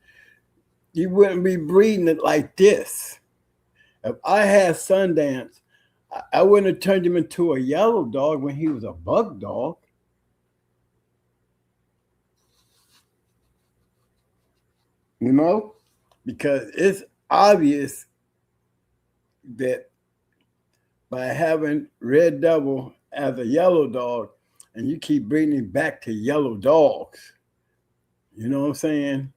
you wouldn't be breeding it like this. If I had Sundance, I wouldn't have turned him into a yellow dog when he was a buck dog. Because it's obvious that by having Red Devil as a yellow dog and you keep bringing him back to yellow dogs, you know what I'm saying?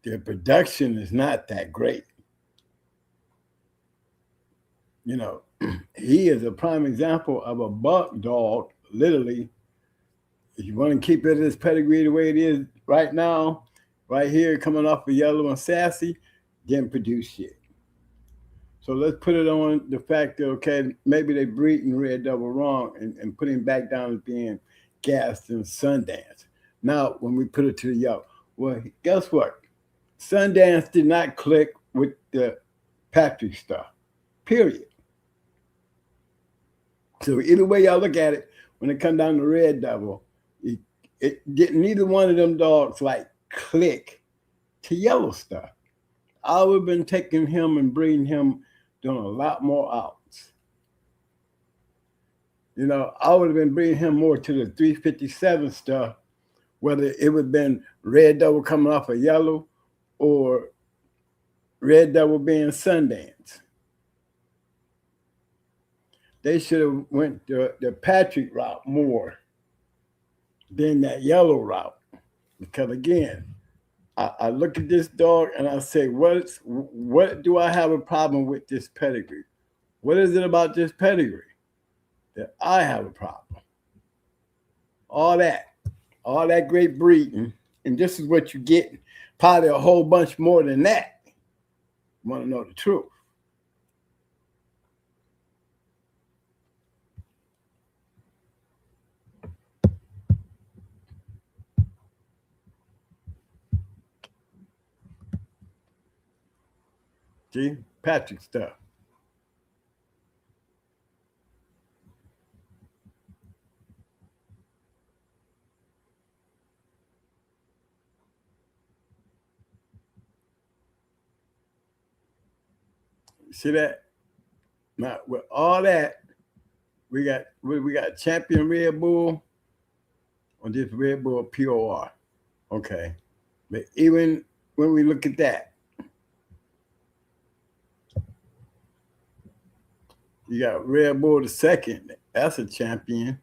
Their production is not that great. He is a prime example of a buck dog, literally. If you want to keep it as pedigree the way it is right now, right here, coming off of yellow and sassy, didn't produce shit. So let's put it on the fact that, okay, maybe they breeding Red Devil wrong and put him back down as being Gas and Sundance. Now, when we put it to the yellow, well, guess what? Sundance did not click with the Patrick stuff, period. So either way y'all look at it, when it come down to Red Devil, it didn't, neither one of them dogs click to yellow stuff. I would have been taking him and breeding him doing a lot more outs. I would have been breeding him more to the 357 stuff, whether it would have been Red Devil coming off of yellow or Red Devil being Sundance. They should have went the Patrick route more than that yellow route. Because again, I look at this dog and I say, what do I have a problem with this pedigree? What is it about this pedigree that I have a problem? All that great breeding, and this is what you get, probably a whole bunch more than that. You want to know the truth. See, Patrick stuff. See that? Now with all that, we got champion Red Bull or just Red Bull POR. Okay. But even when we look at that, you got Red Bull the second, that's a champion.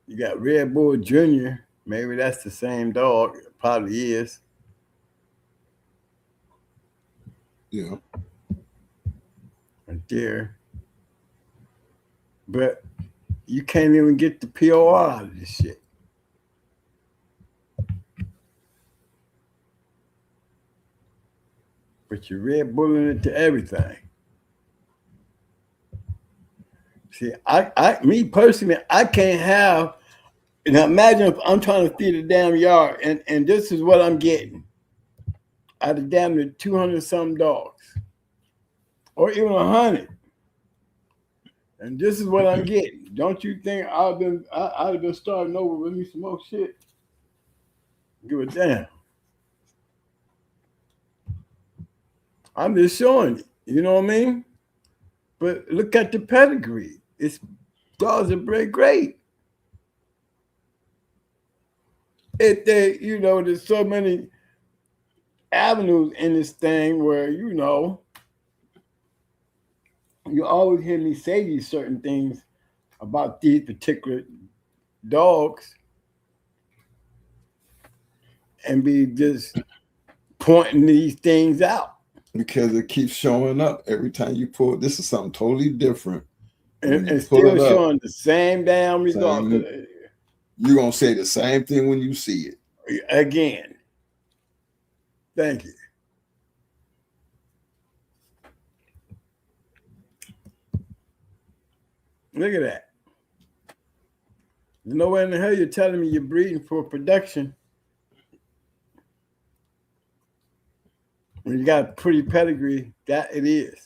You got Red Bull Jr., maybe that's the same dog, it probably is. Yeah. Right there. But you can't even get the POR out of this shit. But you're Red Bulling it to everything. See, me personally, I can't have. Now imagine if I'm trying to feed a damn yard, and this is what I'm getting out of damn near 200 some dogs, or even 100, and this is what I'm getting. Don't you think I'd have been starting over with me some more shit? Give a damn. I'm just showing you. You know what I mean? But look at the pedigree. It's dogs are bred great. There's so many avenues in this thing where, you always hear me say these certain things about these particular dogs and be just pointing these things out. Because it keeps showing up every time you pull. This is something totally different. And still showing the same damn results. You're going to say the same thing when you see it. Again. Thank you. Look at that. There's nowhere in the hell you're telling me you're breeding for production when you got a pretty pedigree. That it is.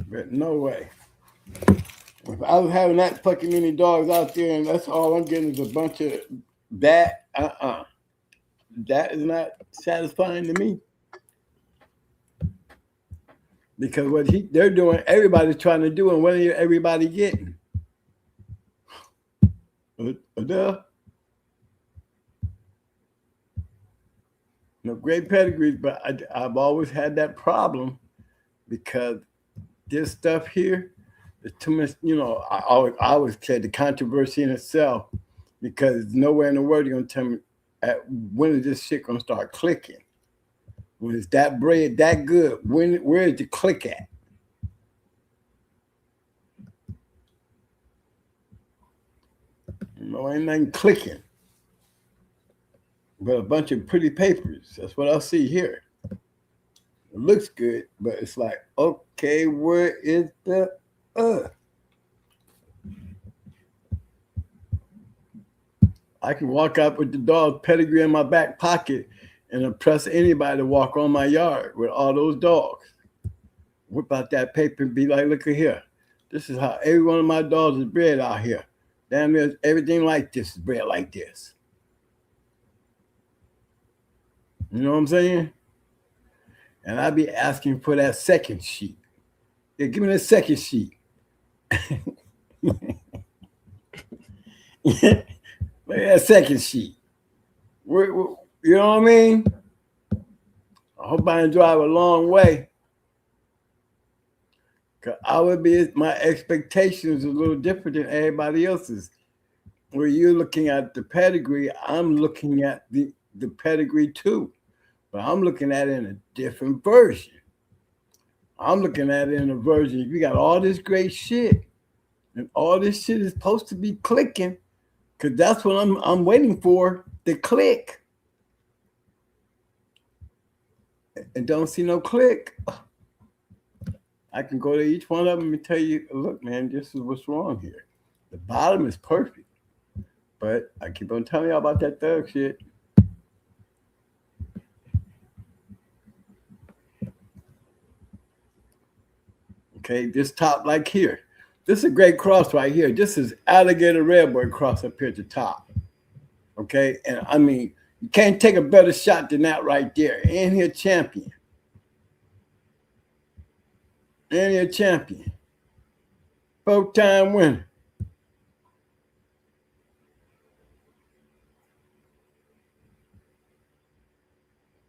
But no way. If I was having that fucking many dogs out there and that's all I'm getting is a bunch of that, that is not satisfying to me. Because what they're doing, everybody's trying to do, and what are everybody getting? No great pedigrees, but I've always had that problem because this stuff here, there's too much, I always said the controversy in itself, because nowhere in the world you're going to tell me when is this shit going to start clicking? When is that bread that good? Where is the click at? Ain't nothing clicking. But a bunch of pretty papers. That's what I see here. It looks good, but it's like, okay, where is the I can walk out with the dog pedigree in my back pocket and impress anybody to walk on my yard with all those dogs. Whip out that paper and be like, look at here. This is how every one of my dogs is bred out here. Damn near everything like this is bred like this. You know what I'm saying? And I'd be asking for that second sheet. Yeah, give me that second sheet. Look at that second sheet. You know what I mean? I hope I didn't drive a long way. Because my expectations are a little different than everybody else's. Where you're looking at the pedigree, I'm looking at the pedigree too. But I'm looking at it in a different version. I'm looking at it in a version. You got all this great shit, and all this shit is supposed to be clicking, because that's what I'm waiting for, the click. And don't see no click. I can go to each one of them and tell you, look, man, this is what's wrong here. The bottom is perfect. But I keep on telling y'all about that thug shit. Okay, this top like here. This is a great cross right here. This is alligator redbird cross up here at the top. Okay, and I mean, You can't take a better shot than that right there. And he a champion. And he a champion. 4-time winner.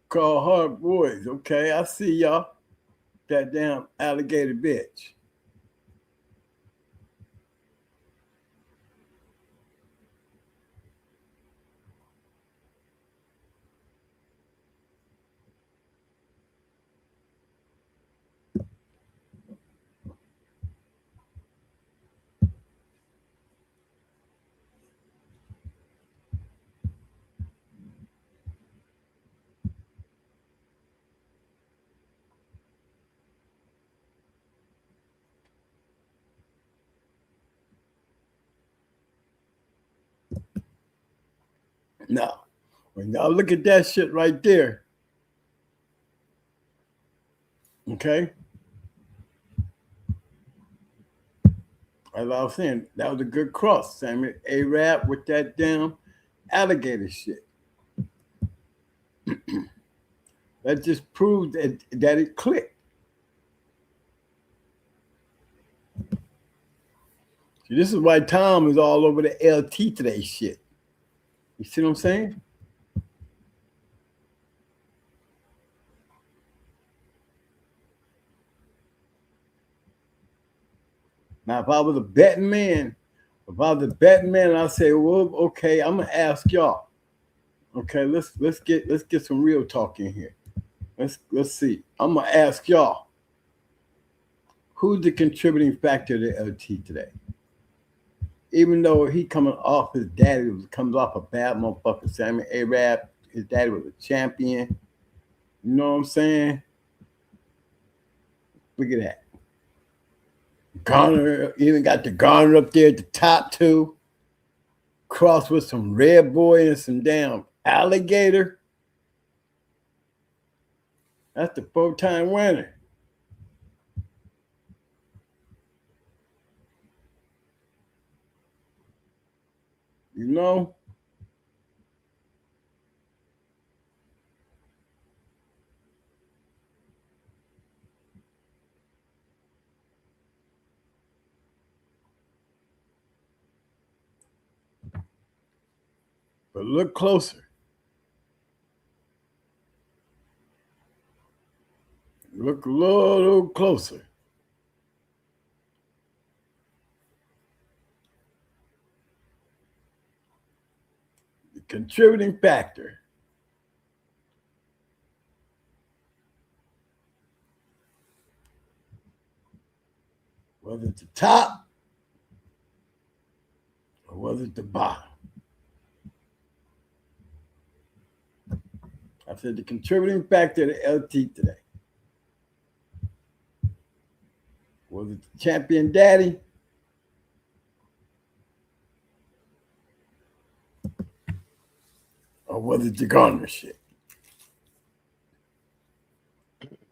Call hard boys. Okay, I see y'all. That damn alligator bitch. Now, when y'all look at that shit right there, okay? As I was saying, that was a good cross. Sammy Arab with that damn alligator shit. That just proves that it clicked. See, this is why Tom is all over the LT today shit. You see what I'm saying? Now, if I was a betting man, I'd say, well, okay, I'm gonna ask y'all. Okay, let's get some real talk in here. Let's see. I'm gonna ask y'all, who's the contributing factor to LT today? Even though he coming off his daddy comes off a bad motherfucker, Sammy Arab, his daddy was a champion. You know what I'm saying? Look at that. Garner, even got the Garner up there at the top too. Cross with some red boy and some damn alligator. That's the 4-time winner. You know? But look closer. Look a little closer. The contributing factor. Was it the top or was it the bottom? I said the contributing factor to LT today. Was it the champion daddy? Or was it the Garner shit?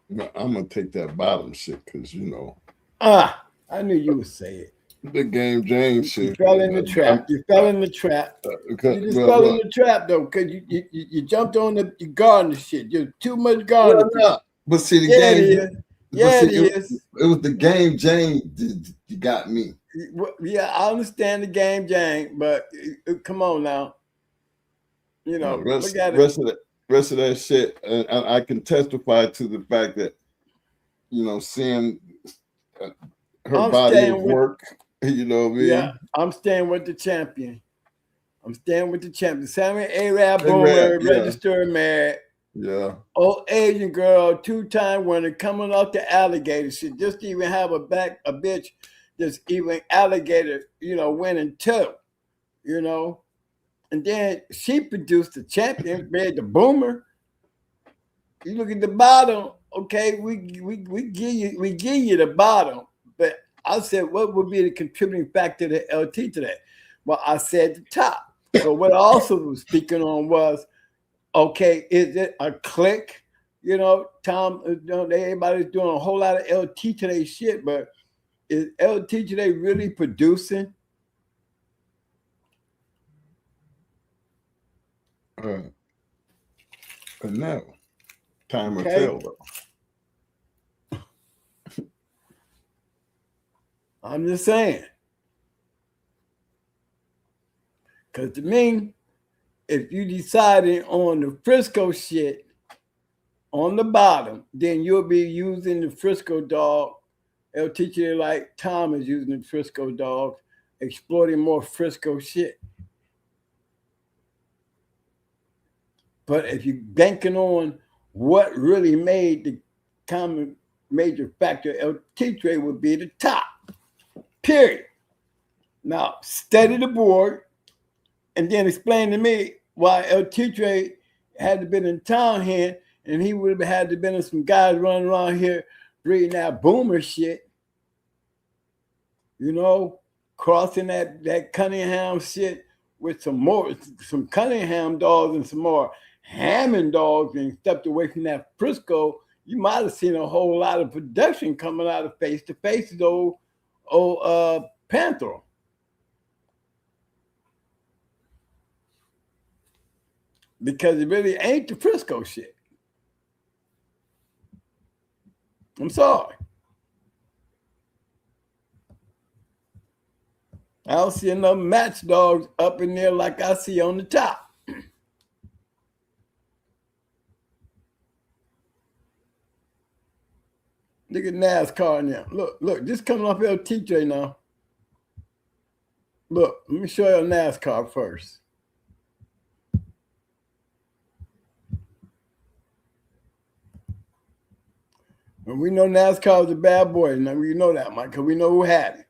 No, I'm gonna take that bottom shit because I knew you would say it. the game James shit. You fell in the trap. You fell in the trap. You just fell in the trap though, because you jumped on the Garner shit. You're too much Garner. But see the game. It is. It was the game James you got me. Yeah, I understand the game James, but come on now. You know, rest of that shit, and I can testify to the fact that seeing her body of work. You know what I mean? Yeah, I'm staying with the champion. Sammy Arab Boomer, registered married. Yeah. Old Asian girl, 2-time winner, coming off the alligator shit. Just to even have a bitch that's even alligator, winning too. And then she produced the champion, married the Boomer. You look at the bottom, okay, we give you the bottom, but I said, what would be the contributing factor to LT today? Well, I said the top. So what I also was speaking on was, okay, is it a click? Tom, everybody's doing a whole lot of LT today shit, but is LT today really producing? But no, time will Okay. tell, though. I'm just saying. Because to me, if you decided on the Frisco shit on the bottom, then you'll be using the Frisco dog. It'll teach you like Tom is using the Frisco dog, exploiting more Frisco shit. But if you're banking on what really made the common major factor, El Tigre would be the top. Period. Now, study the board and then explain to me why El Tigre had to been in town here and he would have had to been in some guys running around here breeding that boomer shit. You know, crossing that Cunningham shit with some Cunningham dogs and some more Hammond dogs and stepped away from that Frisco. You might have seen a whole lot of production coming out of face to face with old Panther. Because it really ain't the Frisco shit. I'm sorry. I don't see enough match dogs up in there like I see on the top. Look at NASCAR now. Look, just coming off LTJ now. Look, let me show you NASCAR first. And we know NASCAR was a bad boy. Now we know that, Mike, because we know who had it.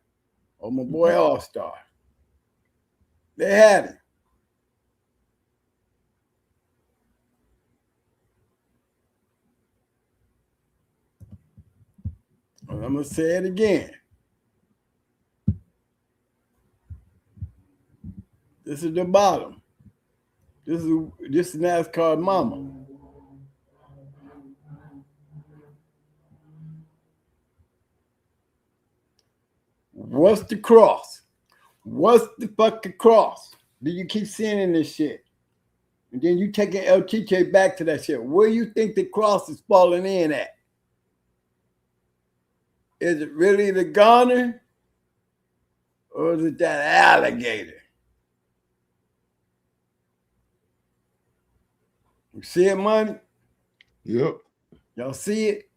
Oh, my boy All-Star. They had it. And I'm going to say it again. This is the bottom. This is NASCAR mama. What's the cross? What's the fucking cross? Do you keep seeing in this shit? And then you taking LTK back to that shit. Where do you think the cross is falling in at? Is it really the Garner? Or is it that alligator? You see it, money? Yep. Y'all see it?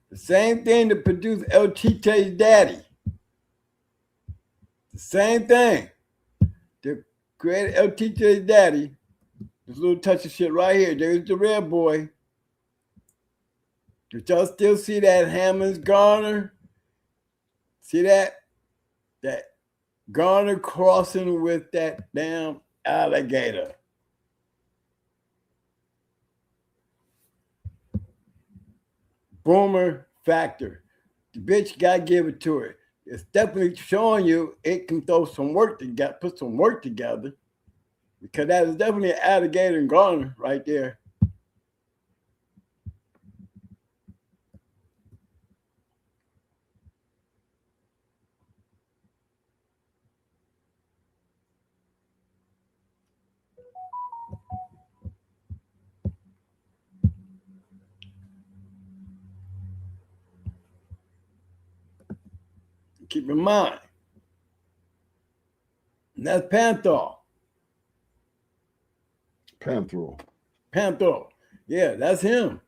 The same thing that produced LTK's daddy. The same thing that created LTK's daddy. This little touch of shit right here. There's the red boy. Did y'all still see that Hammond's Garner? See that? That Garner crossing with that damn alligator. Boomer factor. The bitch gotta give it to her. It's definitely showing you it can throw some work together, put some work together. Because that is definitely an alligator and Garner right there. Keep in mind. And that's Panther. Panther. Yeah, that's him.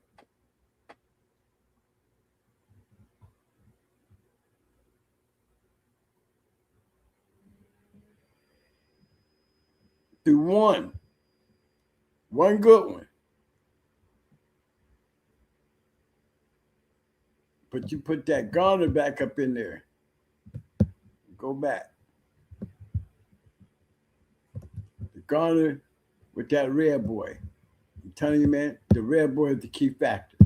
Through one good one. But you put that Garner back up in there. Go back. The Garner with that red boy. I'm telling you, man, the red boy is the key factor.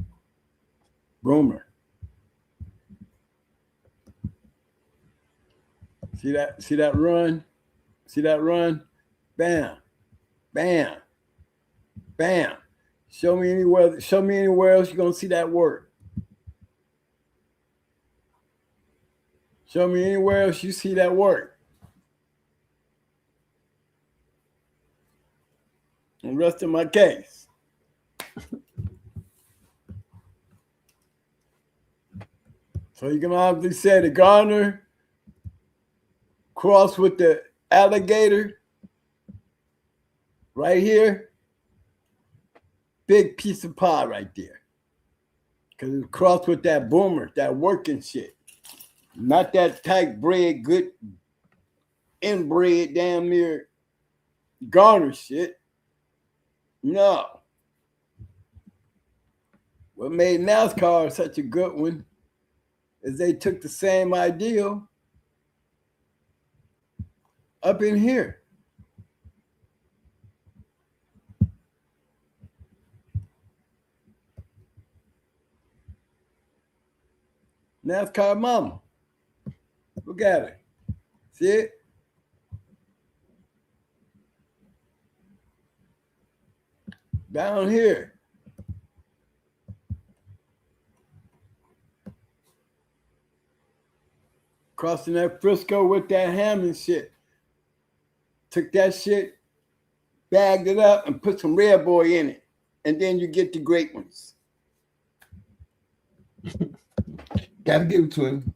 Boomer. See that? See that run? See that run? Bam. Bam. Bam. Show me anywhere else you're gonna see that work. Show me anywhere else you see that work. And rest of my case. So you can obviously say the Gardner cross with the alligator right here. Big piece of pie right there. Because it's crossed with that boomer, that working shit. Not that tight bred, good inbred, damn near Garner shit. No. What made NASCAR such a good one is they took the same ideal up in here. NASCAR mama. Look at her. See it? Down here. Crossing that Frisco with that ham and shit. Took that shit, bagged it up, and put some Red Boy in it. And then you get the great ones. Gotta give it to him.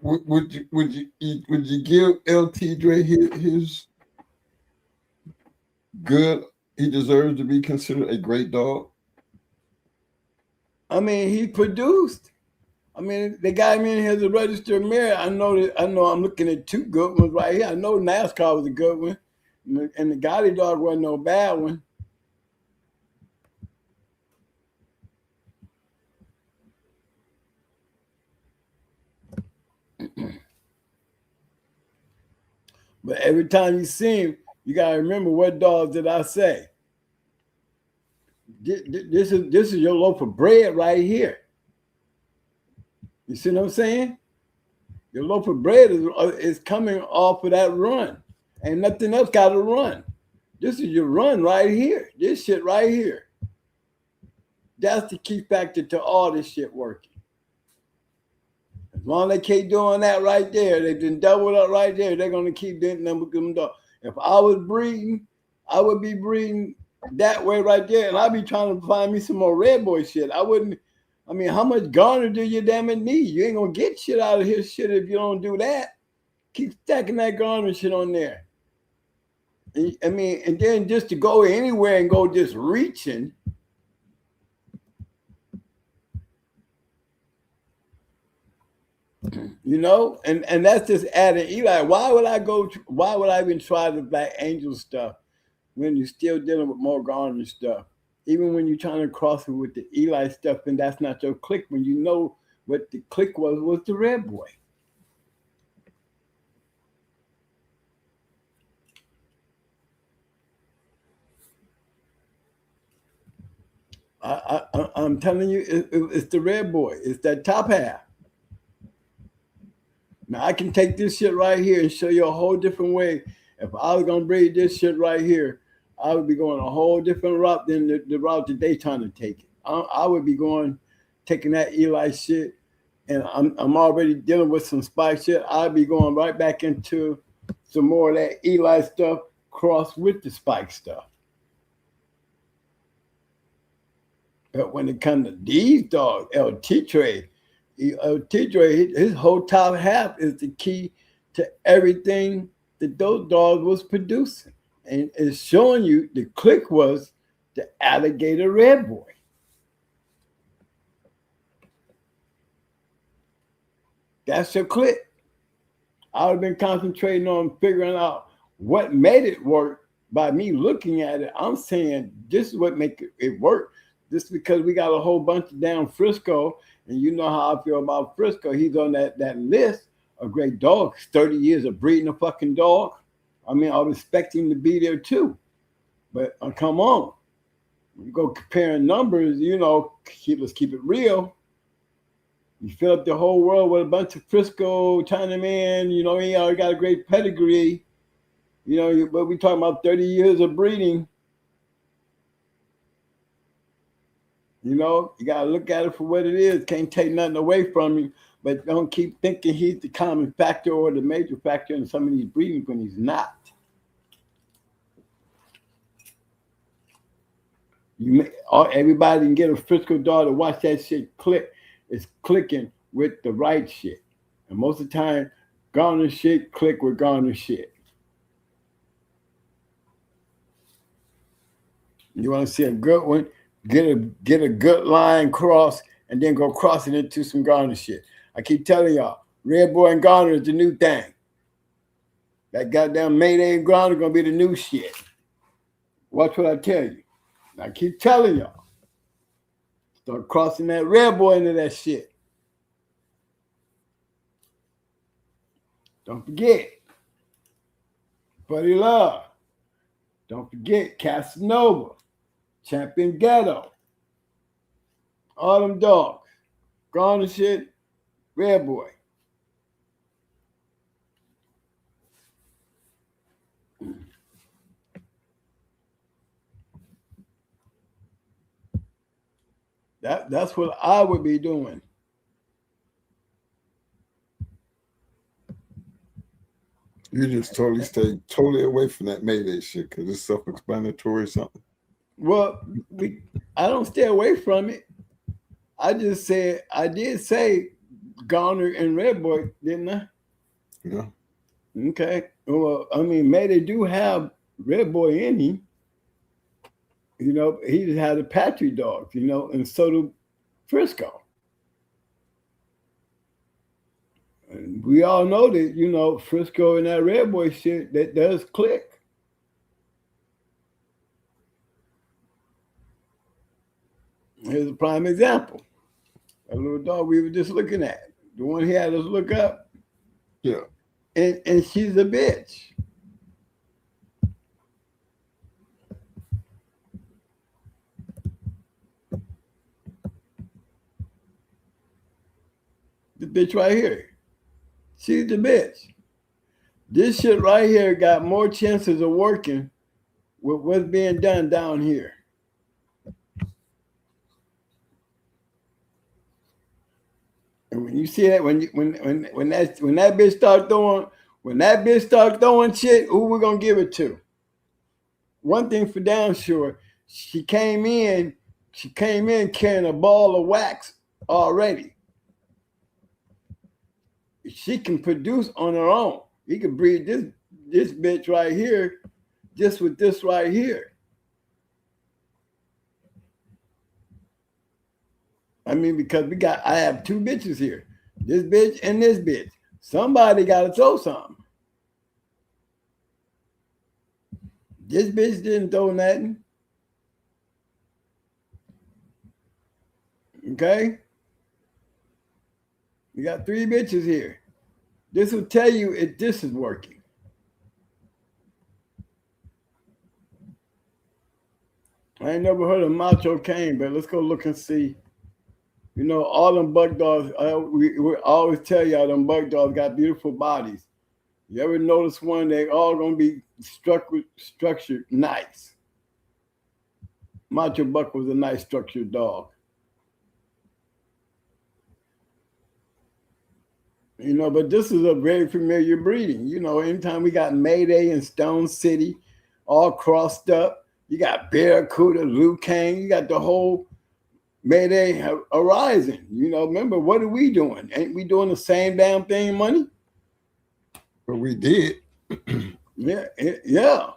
Would you give LT Dre his good? He deserves to be considered a great dog. I mean, he produced. I mean, they got him in here as a registered mare. I know I'm looking at two good ones right here. I know NASCAR was a good one, and the Gotti dog wasn't no bad one. But every time you see him, you gotta remember, what dogs did I say? This is your loaf of bread right here. You see what I'm saying? Your loaf of bread is coming off of that run. Ain't nothing else got to run. This is your run right here. This shit right here. That's the key factor to all this shit working. As long as they keep doing that right there, they've been doubled up right there, they're going to keep doing them dogs. If I was breeding, I would be breeding that way right there, and I'd be trying to find me some more Red Boy shit. I wouldn't. I mean, how much Garner do you damn it need? You ain't gonna get shit out of his shit if you don't do that. Keep stacking that Garner shit on there. I mean, and then just to go anywhere and go just reaching. You know, and that's just adding Eli. Why would I even try the Black Angel stuff when you're still dealing with more Garner stuff? Even when you're trying to cross it with the Eli stuff, and that's not your click, when you know what the click was the Red Boy. I'm telling you, it's the Red Boy. It's that top half. Now, I can take this shit right here and show you a whole different way. If I was going to breed this shit right here, I would be going a whole different route than the route that they trying to take it. I would be taking that Eli shit, and I'm already dealing with some spike shit. I'd be going right back into some more of that Eli stuff crossed with the spike stuff. But when it comes to these dogs, LT Dre, his whole top half is the key to everything that those dogs was producing. And it's showing you the click was the alligator Red Boy. That's your click. I would have been concentrating on figuring out what made it work by me looking at it. I'm saying this is what make it work. This is because we got a whole bunch of down Frisco, and you know how I feel about Frisco. He's on that list of great dogs, 30 years of breeding a fucking dog. I mean, I was expecting to be there too. But come on. When you go comparing numbers, you know, let's keep it real. You fill up the whole world with a bunch of Frisco Chinaman, you know, he already got a great pedigree. You know, but we talking about 30 years of breeding. You know, you got to look at it for what it is. Can't take nothing away from him, but don't keep thinking he's the common factor or the major factor in some of these breedings when he's not. Everybody can get a Frisco dog to watch that shit click. It's clicking with the right shit. And most of the time, Garner shit click with Garner shit. You want to see a good one, get a good line cross, and then go cross it into some Garner shit. I keep telling y'all, Red Boy and Garner is the new thing. That goddamn Mayday and Garner gonna be the new shit. Watch what I tell you. I keep telling y'all. Start crossing that Red Boy into that shit. Don't forget. Buddy Love. Don't forget Casanova. Champion Ghetto. All them dogs. Garner shit. Red Boy. That's what I would be doing. You just totally stay totally away from that Mayday shit because it's self-explanatory or something. Well, I don't stay away from it. I just said I did say Garner and Red Boy, didn't I? Yeah. Okay. Well, I mean, Mayday do have Red Boy in him. You know, he just had the Patrick dogs, you know, and so do Frisco. And we all know that, you know, Frisco and that Red Boy shit, that does click. Here's a prime example. A little dog we were just looking at. The one he had us look up. Yeah. And she's a bitch. The bitch right here. She's the bitch. This shit right here got more chances of working with what's being done down here. And when you see that, when that bitch start throwing shit, who we gonna give it to? One thing for damn sure, she came in carrying a ball of wax already. She can produce on her own. You can breed this bitch right here, just with this right here. I mean, because I have two bitches here. This bitch and this bitch. Somebody gotta throw something. This bitch didn't throw nothing. Okay? You got three bitches here. This will tell you if this is working. I ain't never heard of Macho Cane, but let's go look and see. You know, all them buck dogs, we always tell y'all them buck dogs got beautiful bodies. You ever notice one, they all gonna be structured nice. Macho Buck was a nice structured dog. You know, but this is a very familiar breeding. You know, anytime we got Mayday and Stone City all crossed up, you got Barracuda, Lucane, you got the whole Mayday horizon. You know, remember, what are we doing? Ain't we doing the same damn thing, Money? But we did. Yeah.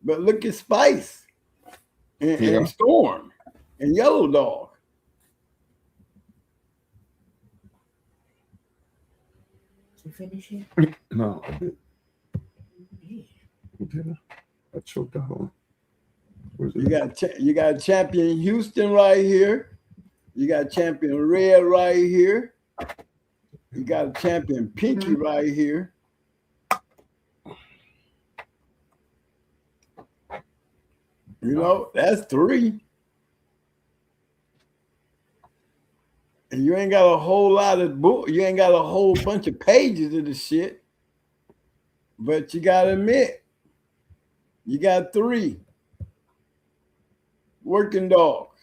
But look at Spice and Storm and Yellow Dog. You finish it? No. I choked out on. You got Champion Houston right here. You got Champion Red right here. You got Champion Pinky right here. You know, that's three. And you ain't got a whole lot of you ain't got a whole bunch of pages of the shit. But you gotta admit, you got three working dogs.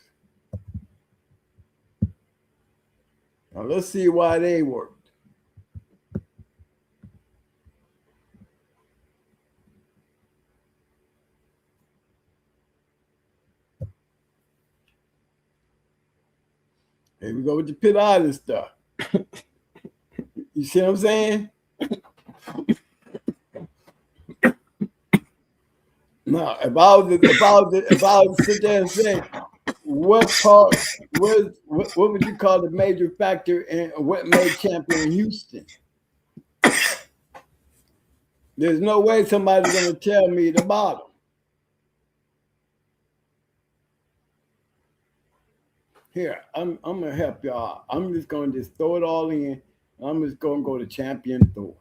Now let's see why they worked. Here we go with the Pit Island stuff. You see what I'm saying? Now, if I was to sit there and say, what would you call the major factor in what made champion Houston? There's no way somebody's going to tell me the bottom. Here, I'm going to help y'all. I'm just going to just throw it all in. I'm just going to go to Champion Thor.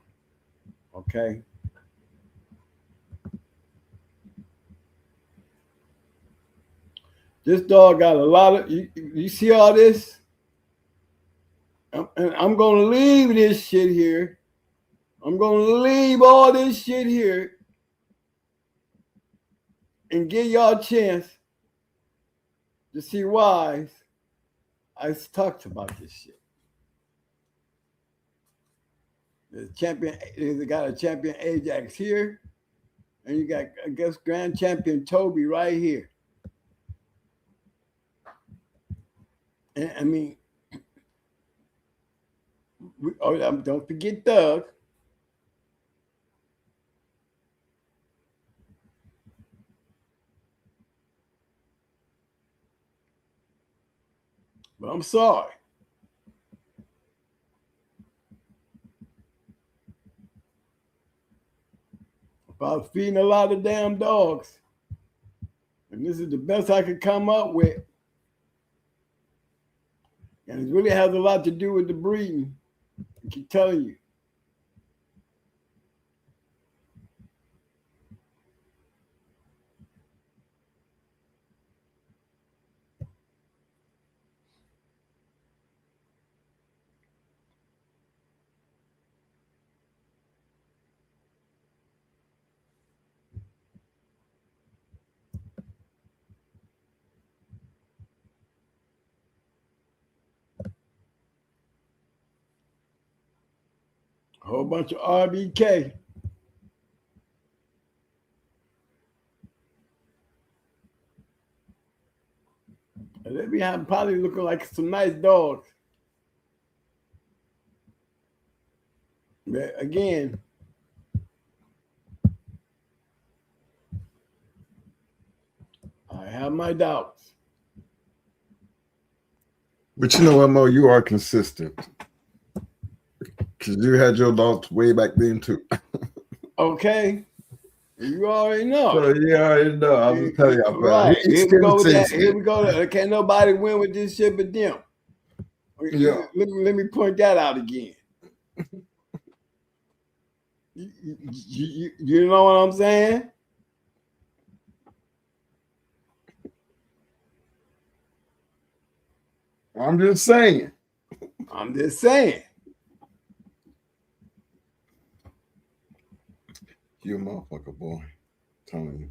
Okay? This dog got a lot of, you see all this? And I'm going to leave this shit here. I'm going to leave all this shit here and give y'all a chance to see why I talked about this shit. There's got a champion Ajax here, and you got, I guess, grand champion Toby right here. And I mean, don't forget Doug. But I'm sorry. If I was feeding a lot of damn dogs, and this is the best I could come up with, and it really has a lot to do with the breeding, I keep telling you. A whole bunch of RBK. And they be probably looking like some nice dogs. But again, I have my doubts. But you know what, Mo? You are consistent. Because you had your dogs way back then, too. Okay. You already know. So you already know. I was telling y'all. Right. Here we go with that. Here we go. Can't nobody win with this shit but them. Yeah. Let me point that out again. You know what I'm saying? I'm just saying. I'm just saying. You a motherfucker, boy. I'm telling you.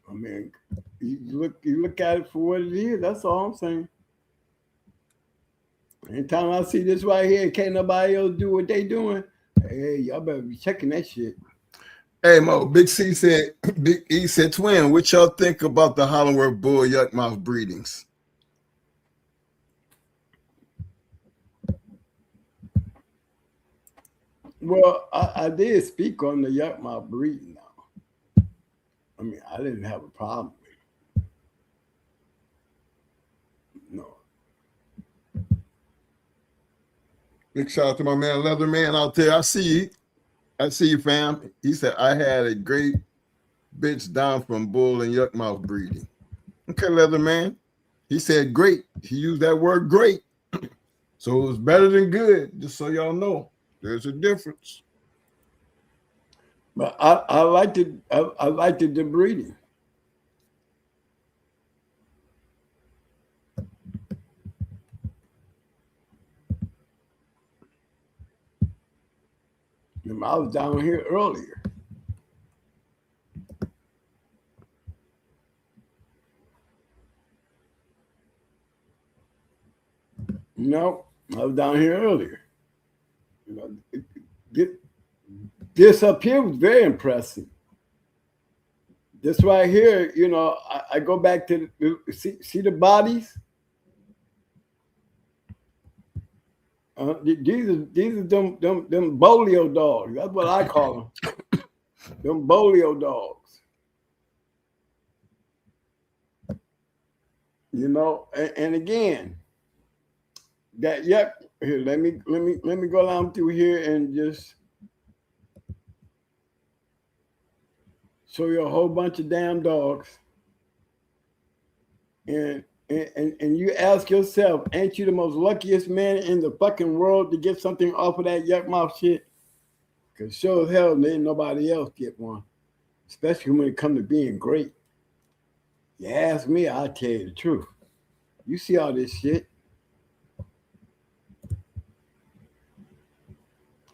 I mean, you look at it for what it is. That's all I'm saying. Anytime I see this right here, can't nobody else do what they doing. Hey, y'all better be checking that shit. Hey, Mo, Big E said, twin, what y'all think about the Hollingworth Bull Yuckmouth breedings? Well, I did speak on the Yuckmouth breeding now. I mean, I didn't have a problem with it. No. Big shout out to my man Leatherman out there. I see you, fam. He said, I had a great bitch down from bull and yuckmouth breeding. Okay, Leatherman. He said great. He used that word great. So it was better than good, just so y'all know. There's a difference. But I liked the breeding. I was down here earlier. No, I was down here earlier. You know, this up here was very impressive. this right here, you know, I go back to see the bodies. These are them bolio dogs. That's what I call them. Them bolio dogs. You know, and again, that here, let me go down through here and just show you a whole bunch of damn dogs. And you ask yourself, ain't you the most luckiest man in the fucking world to get something off of that yuck mouth shit? Because sure as hell, ain't nobody else get one. Especially when it comes to being great. You ask me, I'll tell you the truth. You see all this shit.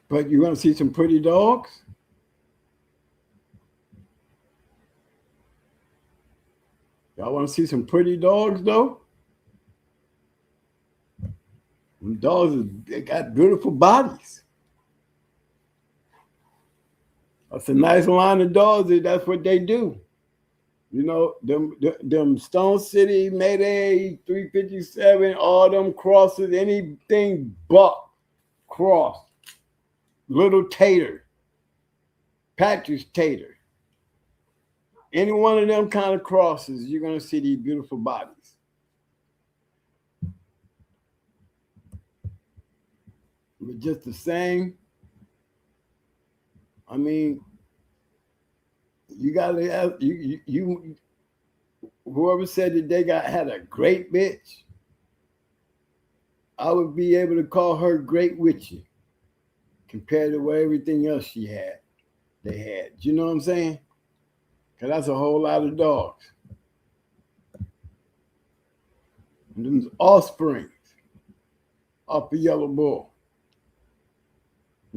But you want to see some pretty dogs? Y'all want to see some pretty dogs, though? Them dogs, they got beautiful bodies. That's a nice line of dogs. That's what they do. You know, them Stone City, Mayday, 357, all them crosses, anything but cross. Little Tater, Patrick's Tater. Any one of them kind of crosses, you're going to see these beautiful bodies. But just the same, I mean, you got to have, you whoever said that they had a great bitch, I would be able to call her great with you compared to what everything else they had. You know what I'm saying? Because that's a whole lot of dogs. And them offsprings off the yellow bull.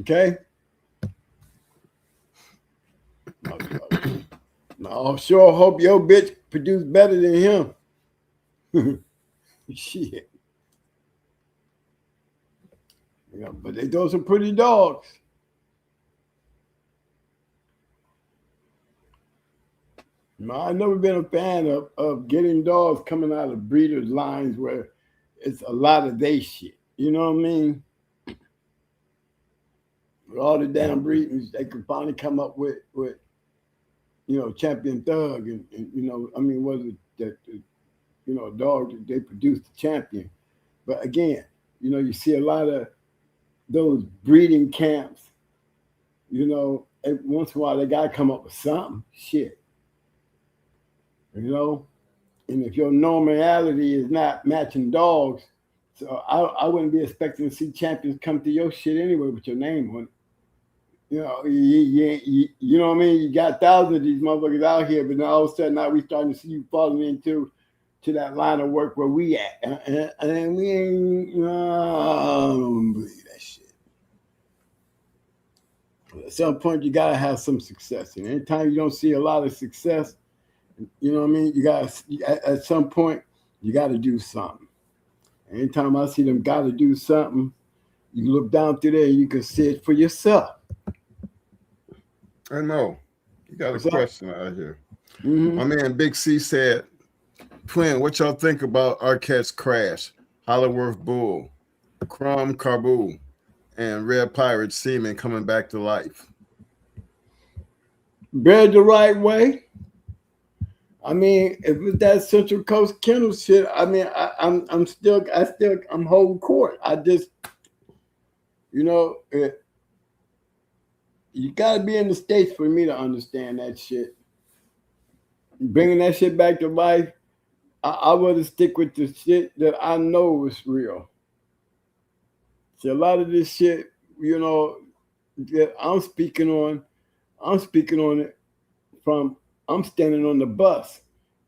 Okay? Now, I sure hope your bitch produce better than him. Shit. Yeah, but they throw some pretty dogs. No, I've never been a fan of getting dogs coming out of breeders' lines where it's a lot of they shit. You know what I mean? With all the damn breedings, they could finally come up with you know, Champion Thug and you know, I mean, was it that, you know, a dog that they produced the champion. But again, you know, you see a lot of those breeding camps, you know, every once in a while they got to come up with something. Shit. You know? And if your normality is not matching dogs, so I wouldn't be expecting to see champions come to your shit anyway with your name on it. You know, you know what I mean? You got thousands of these motherfuckers out here, but now all of a sudden now we starting to see you falling into that line of work where we at. And we ain't, I don't believe that shit. At some point, you got to have some success. And anytime you don't see a lot of success, you know what I mean? You got at some point, you got to do something. Anytime I see them got to do something, you look down through there and you can see it for yourself. I know. You got a question out here. Mm-hmm. My man Big C said, Twin, what y'all think about Arquette's crash, Hollyworth Bull, Crom Carbu, and Red Pirate Seaman coming back to life? Bred the right way. I mean, if it's that Central Coast Kennel shit, I mean, I'm holding court. I just, you know, you gotta be in the States for me to understand that shit. Bringing that shit back to life, I would stick with the shit that I know is real. See, a lot of this shit, you know, that I'm speaking on it from, I'm standing on the bus.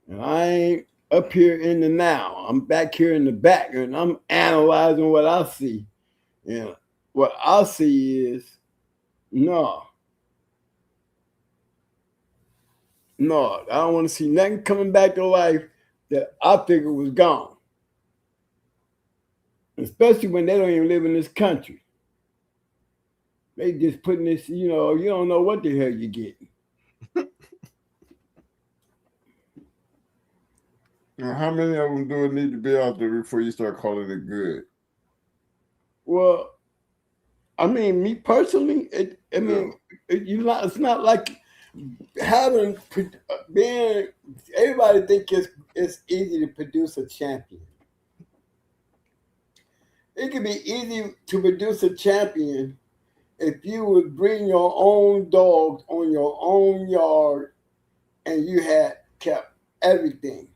And I ain't up here in the now. I'm back here in the back, and I'm analyzing what I see. And what I see is, no, I don't want to see nothing coming back to life that I figured was gone. Especially when they don't even live in this country. They just putting this, you know, you don't know what the hell you're getting. Now, how many of them do it need to be out there before you start calling it good? Well, I mean, me personally, it's not like being. Everybody think it's easy to produce a champion. It can be easy to produce a champion if you would bring your own dogs on your own yard and you had kept everything.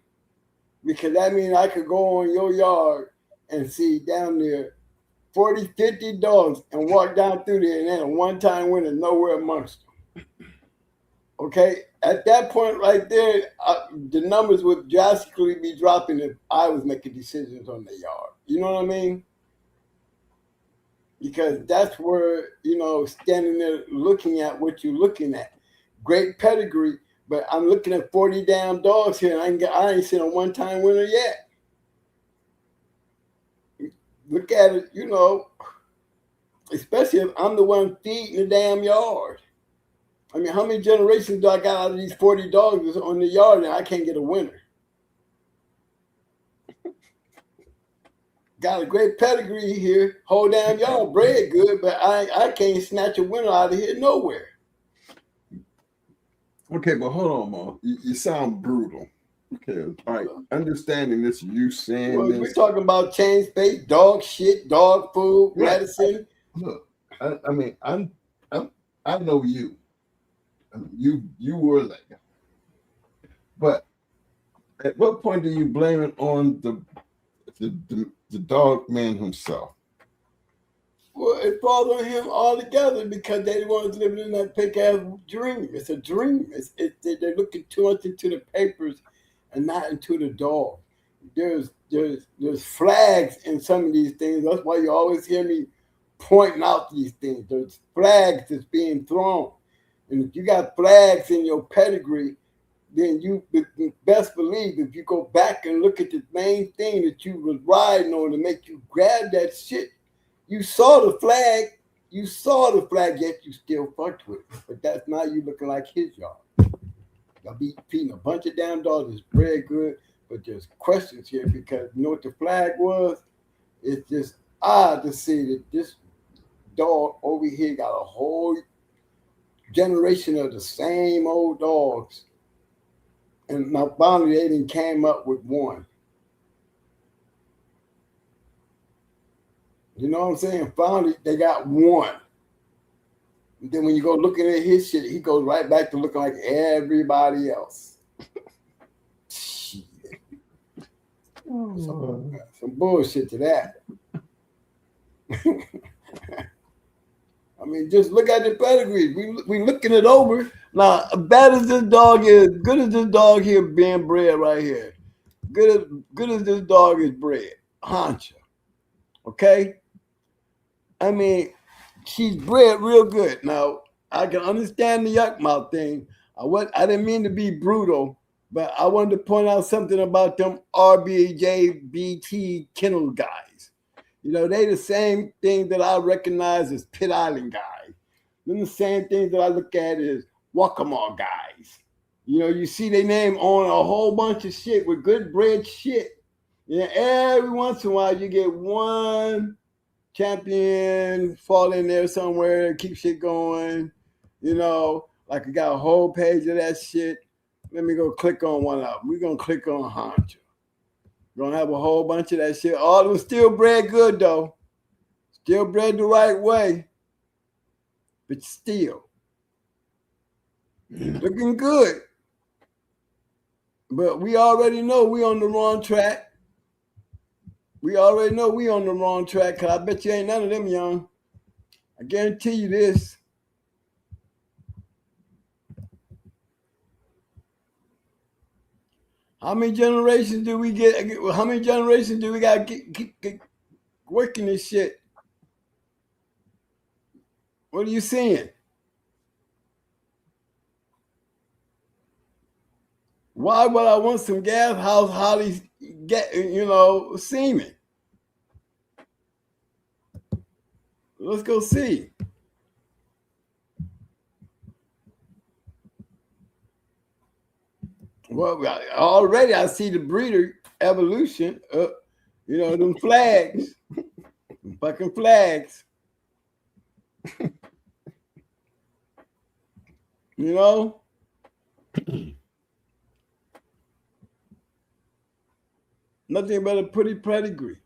Because that means I could go on your yard and see down there 40, 50 dogs and walk down through there and then a one-time winner nowhere amongst them. Okay? At that point right there, the numbers would drastically be dropping if I was making decisions on the yard. You know what I mean? Because that's where, standing there looking at what you're looking at. Great pedigree, but I'm looking at 40 damn dogs here and I ain't seen a one-time winner yet. Look at it, especially if I'm the one feeding the damn yard. I mean, how many generations do I got out of these 40 dogs on the yard and I can't get a winner? Got a great pedigree here, whole damn yard, bred good, but I can't snatch a winner out of here nowhere. Okay, but hold on, Mo. You sound brutal. Okay, all right. Understanding this, you saying Well, this. we're talking about chain space, dog shit, dog food, medicine. Look, I mean, I know you. You were that guy. But at what point do you blame it on the dog man himself? Well, it falls on him altogether because they the ones living in that fake ass dream. It's a dream. They're looking too much into the papers and not into the dog. There's flags in some of these things. That's why you always hear me pointing out these things. There's flags that's being thrown. And if you got flags in your pedigree, then you best believe if you go back and look at the main thing that you was riding on to make you grab that shit, you saw the flag, yet you still fucked with it. But that's not you looking like his yard. Y'all be feeding a bunch of damn dogs that's bred good, but there's questions here because you know what the flag was? It's just odd to see that this dog over here got a whole generation of the same old dogs. And now finally they didn't came up with one. You know what I'm saying? Finally they got one. And then when you go looking at his shit, he goes right back to looking like everybody else. Shit. Some bullshit to that. I mean, just look at the pedigree. We looking it over. Now, bad as this dog is, good as this dog here being bred right here. Good as this dog is bred. Honcha. Okay? I mean, she's bred real good. Now, I can understand the yuck mouth thing. I didn't mean to be brutal, but I wanted to point out something about them RBJBT Kennel guys. They the same thing that I recognize as Pit Island guys. Then the same thing that I look at is Waccamaw guys. You see their name on a whole bunch of shit with good bred shit. Every once in a while you get one champion fall in there somewhere and keep shit going. Like I got a whole page of that shit. Let me go click on one of them. We're going to click on Honcha. We're going to have a whole bunch of that shit. All of them still bred good, though. Still bred the right way. But still. Looking good. But we already know we on the wrong track. Because I bet you ain't none of them young. I guarantee you this. How many generations do we get? How many generations do we got to keep working this shit? What are you seeing? Why would I want some gas house hollies semen? Let's go see. Well, already I see the breeder evolution. You know, them flags, them fucking flags. You know? Nothing but a pretty pedigree.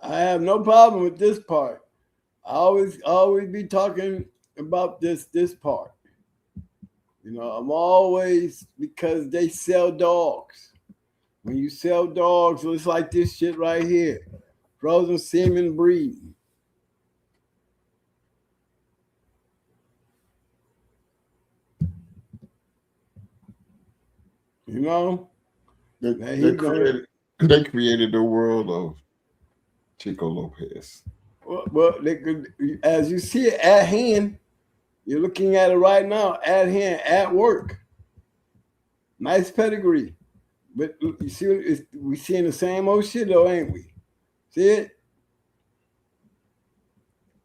I have no problem with this part. I always be talking about this part. You know, I'm always, because they sell dogs. When you sell dogs, it's like this shit right here. Frozen semen breeding. You know? They created the world of Chico Lopez. Well, they could, as you see it at hand, you're looking at it right now, at hand, at work. Nice pedigree. But you see, we seeing the same old shit though, ain't we? See it?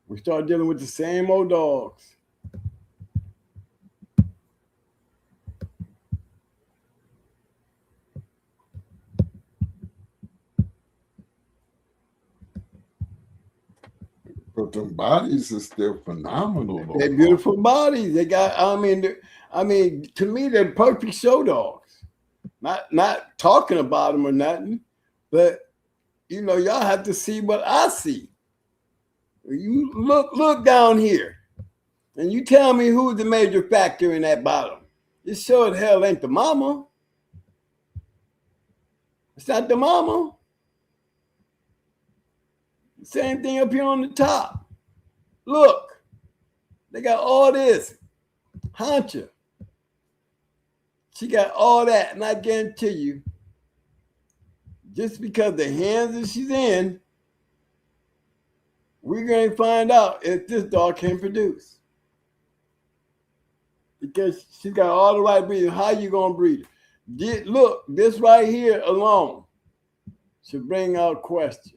We start dealing with the same old dogs. But them bodies are still phenomenal. They're beautiful bodies. They got, I mean, to me, they're perfect show dogs. Not talking about them or nothing, but you know, y'all have to see what I see. You look down here, and you tell me who's the major factor in that bottom. It sure as hell ain't the mama. It's not the mama. Same thing up here on the top. Look, they got all this. Hunter. She got all that, and I guarantee you, just because the hands that she's in, we're going to find out if this dog can produce. Because she's got all the right breeding. How you going to breed it? Look, this right here alone should bring out question.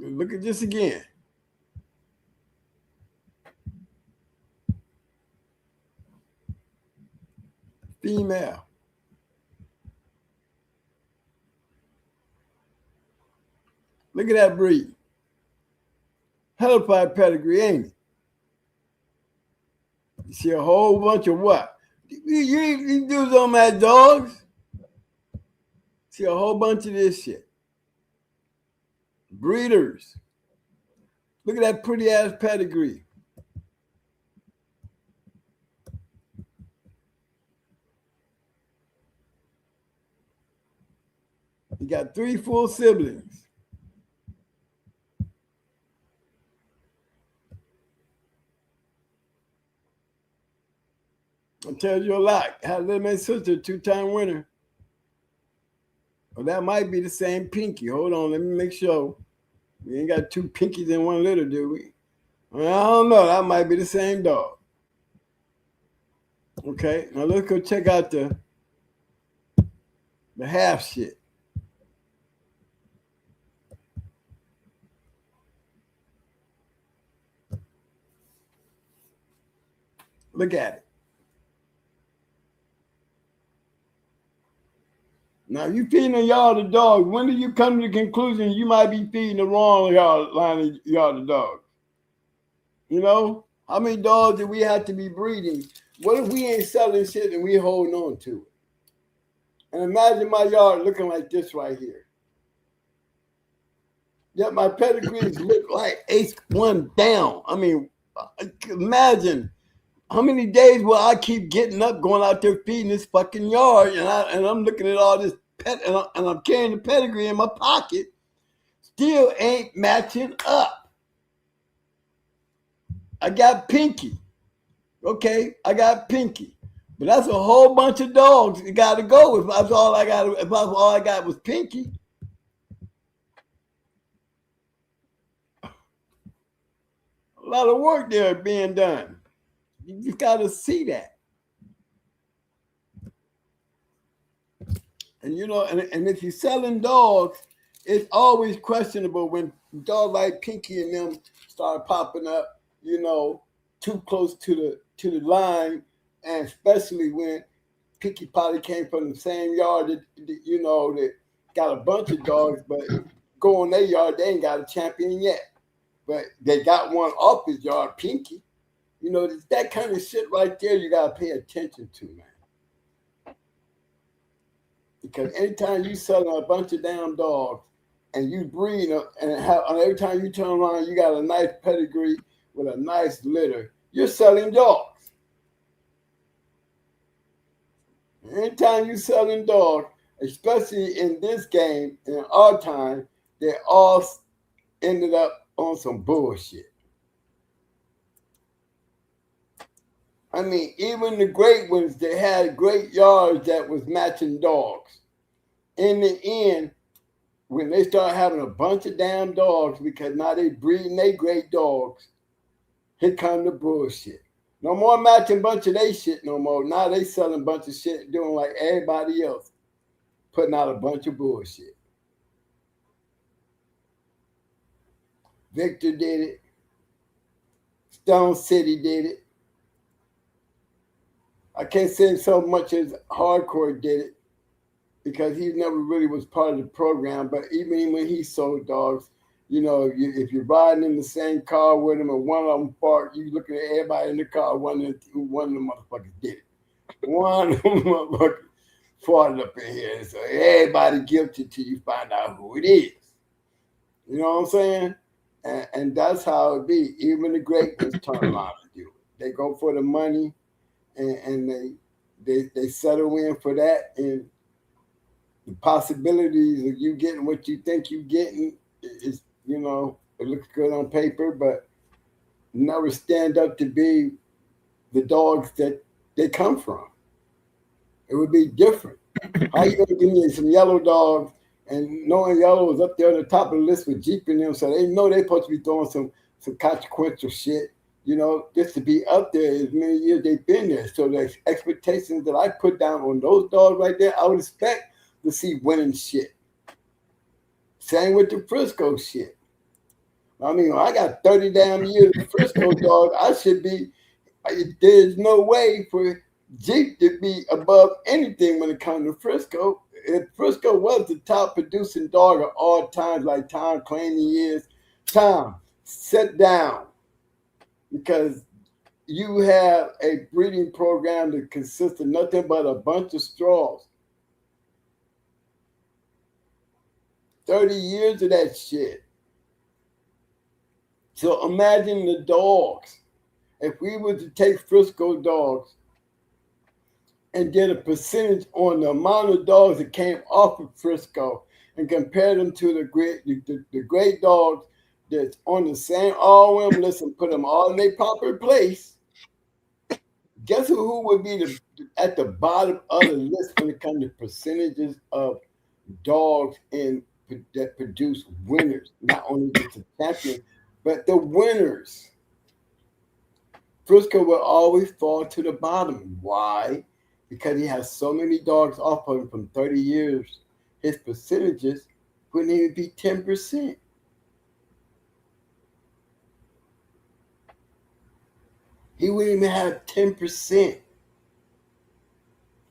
Look at this again. Female. Look at that breed. Hellified pedigree, ain't it? You see a whole bunch of what? You do some at dogs. See a whole bunch of this shit. Breeders. Look at that pretty ass pedigree. You got 3 full siblings. I'll tell you a lot. Had little my sister, 2-time winner. Well, that might be the same pinky. Hold on, let me make sure. We ain't got 2 pinkies in one litter, do we? Well, I don't know. That might be the same dog. Okay, now let's go check out the half shit. Look at it. Now, if you feeding a yard of dogs, when do you come to the conclusion you might be feeding the wrong yard of dogs? You know, how many dogs do we have to be breeding? What if we ain't selling shit and we holding on to it? And imagine my yard looking like this right here. Yet my pedigrees look like H1 down. I mean, imagine how many days will I keep getting up, going out there feeding this fucking yard, and I'm looking at all this pet, and I'm carrying the pedigree in my pocket, still ain't matching up. I got Pinky. Okay, I got Pinky. But that's a whole bunch of dogs you got to go. If that's all I got, if that's all I got was Pinky, a lot of work there being done. You just got to see that. And you know, and if you're selling dogs, it's always questionable when dogs like Pinky and them start popping up. You know, too close to the line, and especially when Pinky probably came from the same yard that you know that got a bunch of dogs, but go on their yard, they ain't got a champion yet. But they got one off his yard, Pinky. You know, that kind of shit right there you gotta pay attention to, man. Because anytime you selling a bunch of damn dogs and you breed them and every time you turn around, you got a nice pedigree with a nice litter, you're selling dogs. Anytime you selling dogs, especially in this game, in our time, they all ended up on some bullshit. I mean, even the great ones, they had great yards that was matching dogs. In the end, when they start having a bunch of damn dogs, because now they breeding they great dogs, here come the bullshit. No more matching bunch of they shit no more. Now they selling a bunch of shit, doing like everybody else, putting out a bunch of bullshit. Victor did it. Stone City did it. I can't say so much as Hardcore did it because he never really was part of the program. But even when he sold dogs, you know, if you're riding in the same car with him and one of them fart, you looking at everybody in the car, one of them motherfuckers did it. One of them motherfuckers farted up in here. So everybody guilty till you find out who it is. You know what I'm saying? And that's how it be. Even the great ones turn around and do it. They go for the money and they settle in for that. And the possibilities of you getting what you think you're getting is, you know, it looks good on paper, but never stand up to be the dogs that they come from. It would be different. How you gonna give me some yellow dogs and knowing yellow was up there on the top of the list with Jeep in them, so they know they're supposed to be throwing some consequential shit, you know, just to be up there as many years they've been there. So the expectations that I put down on those dogs right there, I would expect to see winning shit. Same with the Frisco shit. I mean, I got 30 damn years of Frisco dog. I should be, there's no way for Jeep to be above anything when it comes to Frisco. If Frisco was the top producing dog of all times, like Tom claiming he is, Tom, sit down. Because you have a breeding program that consists of nothing but a bunch of straws. 30 years of that shit. So imagine the dogs. If we were to take Frisco dogs and get a percentage on the amount of dogs that came off of Frisco and compare them to the great dogs that's on the same ROM list and put them all in their proper place, guess who would be at the bottom of the list when it comes to percentages of dogs that produce winners, not only just the champion, but the winners. Frisco will always fall to the bottom. Why? Because he has so many dogs off of him from 30 years. His percentages wouldn't even be 10%. He wouldn't even have 10%.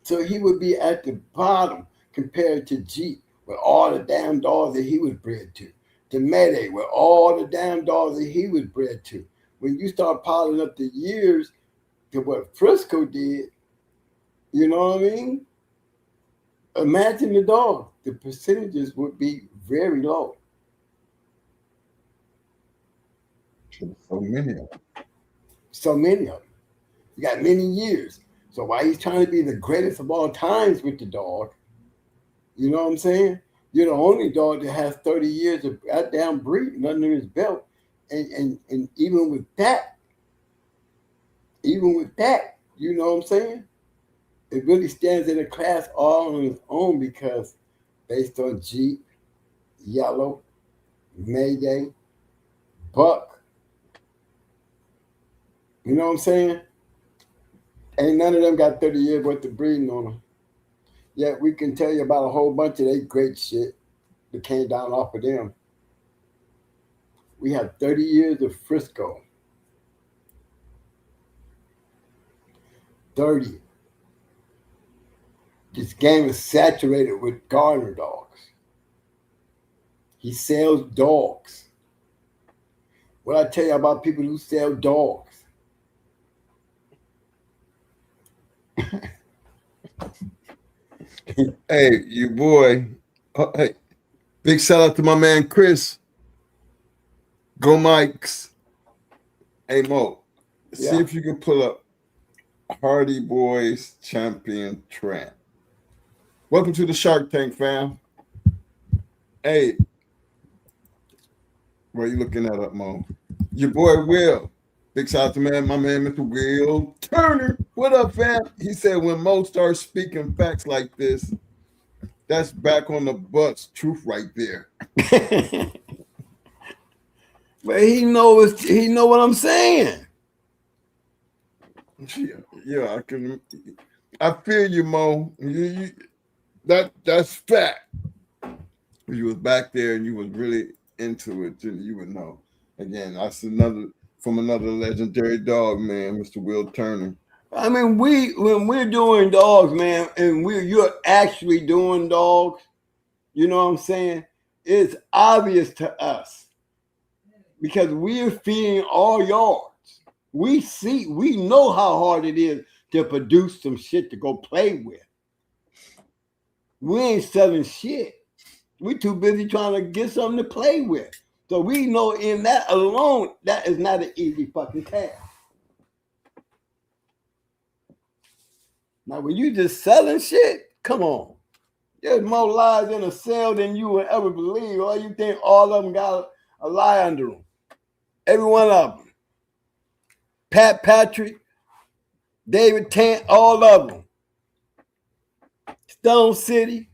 So he would be at the bottom compared to Jeep with all the damn dogs that he was bred to Mayday with all the damn dogs that he was bred to. When you start piling up the years to what Frisco did, you know what I mean? Imagine the dog. The percentages would be very low. So many of them. So many of them. You got many years. So why he's trying to be the greatest of all times with the dog, you know what I'm saying? You're the only dog that has 30 years of goddamn breeding under his belt. And even with that, you know what I'm saying? it really stands in a class all on its own because based on Jeep, Yellow, Mayday, Buck, you know what I'm saying? Ain't none of them got 30 years worth of breeding on them. Yet we can tell you about a whole bunch of they great shit that came down off of them. We have 30 years of Frisco. 30. This game is saturated with Gardner dogs. He sells dogs. What I tell you about people who sell dogs? Hey, you boy. Hey, big shout out to my man Chris. Go Mikes. Hey Mo, see if you can pull up Hardy Boys Champion Trap. Welcome to the Shark Tank, fam. Hey, where you looking that up, Mo? Your boy Will. Big shout out to my man, Mr. Will Turner. What up, fam? He said when Mo starts speaking facts like this, that's back on the Bucks truth right there. But he know what I'm saying. Yeah, I feel you, Mo. That's fact. You was back there and you was really into it, you would know. Again, that's another legendary dog, man, Mr. Will Turner. I mean, when we're doing dogs, man, and you're actually doing dogs, you know what I'm saying? It's obvious to us because we're feeding all yards. We know how hard it is to produce some shit to go play with. We ain't selling shit. We too busy trying to get something to play with. So we know in that alone, that is not an easy fucking task. Now, when you just selling shit, come on. There's more lies in a cell than you would ever believe. Or you think all of them got a lie under them. Every one of them. Pat Patrick, David Tant, all of them. Stone City.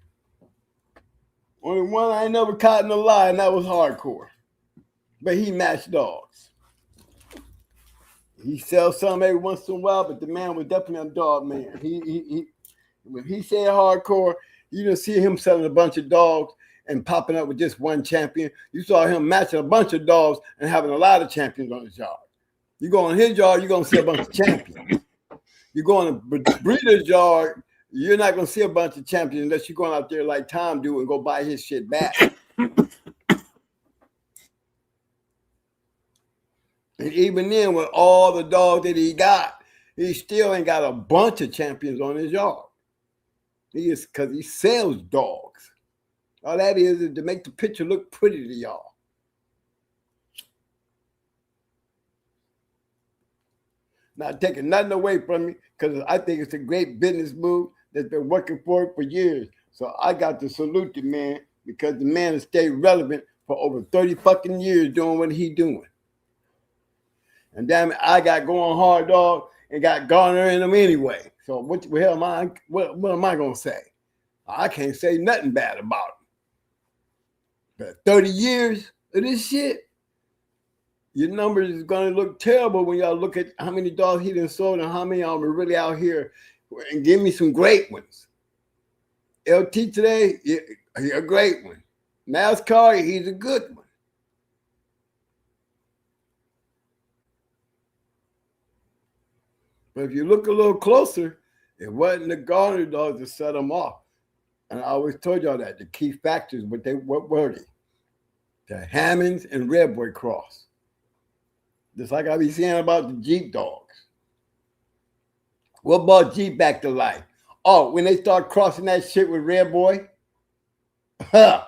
Only one I ain't never caught in a lie, and that was Hardcore. But he matched dogs. He sells some every once in a while, but the man was definitely a dog man. He when he said Hardcore, you didn't see him selling a bunch of dogs and popping up with just one champion. You saw him matching a bunch of dogs and having a lot of champions on his yard. You go on his yard, you're going to see a bunch of champions. You go on a breeder's yard, you're not going to see a bunch of champions unless you're going out there like Tom do and go buy his shit back. And even then, with all the dogs that he got, he still ain't got a bunch of champions on his yard. Because he sells dogs. All that is to make the picture look pretty to y'all. Not taking nothing away from me, because I think it's a great business move that's been working for it for years. So I got to salute the man, because the man has stayed relevant for over 30 fucking years doing what he doing. And damn it, I got Going Hard Dog and got Garner in them anyway. So what the hell what am I going to say? I can't say nothing bad about him. But 30 years of this shit, your numbers is going to look terrible when y'all look at how many dogs he done sold and how many of them are really out here. And give me some great ones. LT today, he's a great one. NASCAR, he's a good one. But if you look a little closer, it wasn't the Garner dogs that set them off. And I always told y'all that. The key factors, what were they? The Hammonds and Red Boy cross. Just like I be saying about the Jeep dogs. What brought Jeep back to life? Oh, when they start crossing that shit with Red Boy? Huh.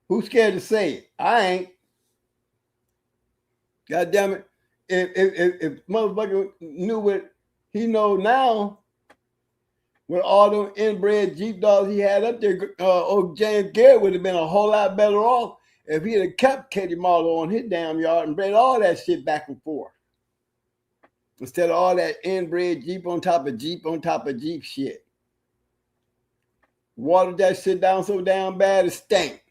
Who's scared to say it? I ain't. God damn it. If motherfucker knew what he know now, with all them inbred Jeep dogs he had up there, old James Garrett would have been a whole lot better off if he had kept Katie Marlowe on his damn yard and bred all that shit back and forth. Instead of all that inbred Jeep on top of Jeep on top of Jeep shit. Watered that shit down so damn bad it stank.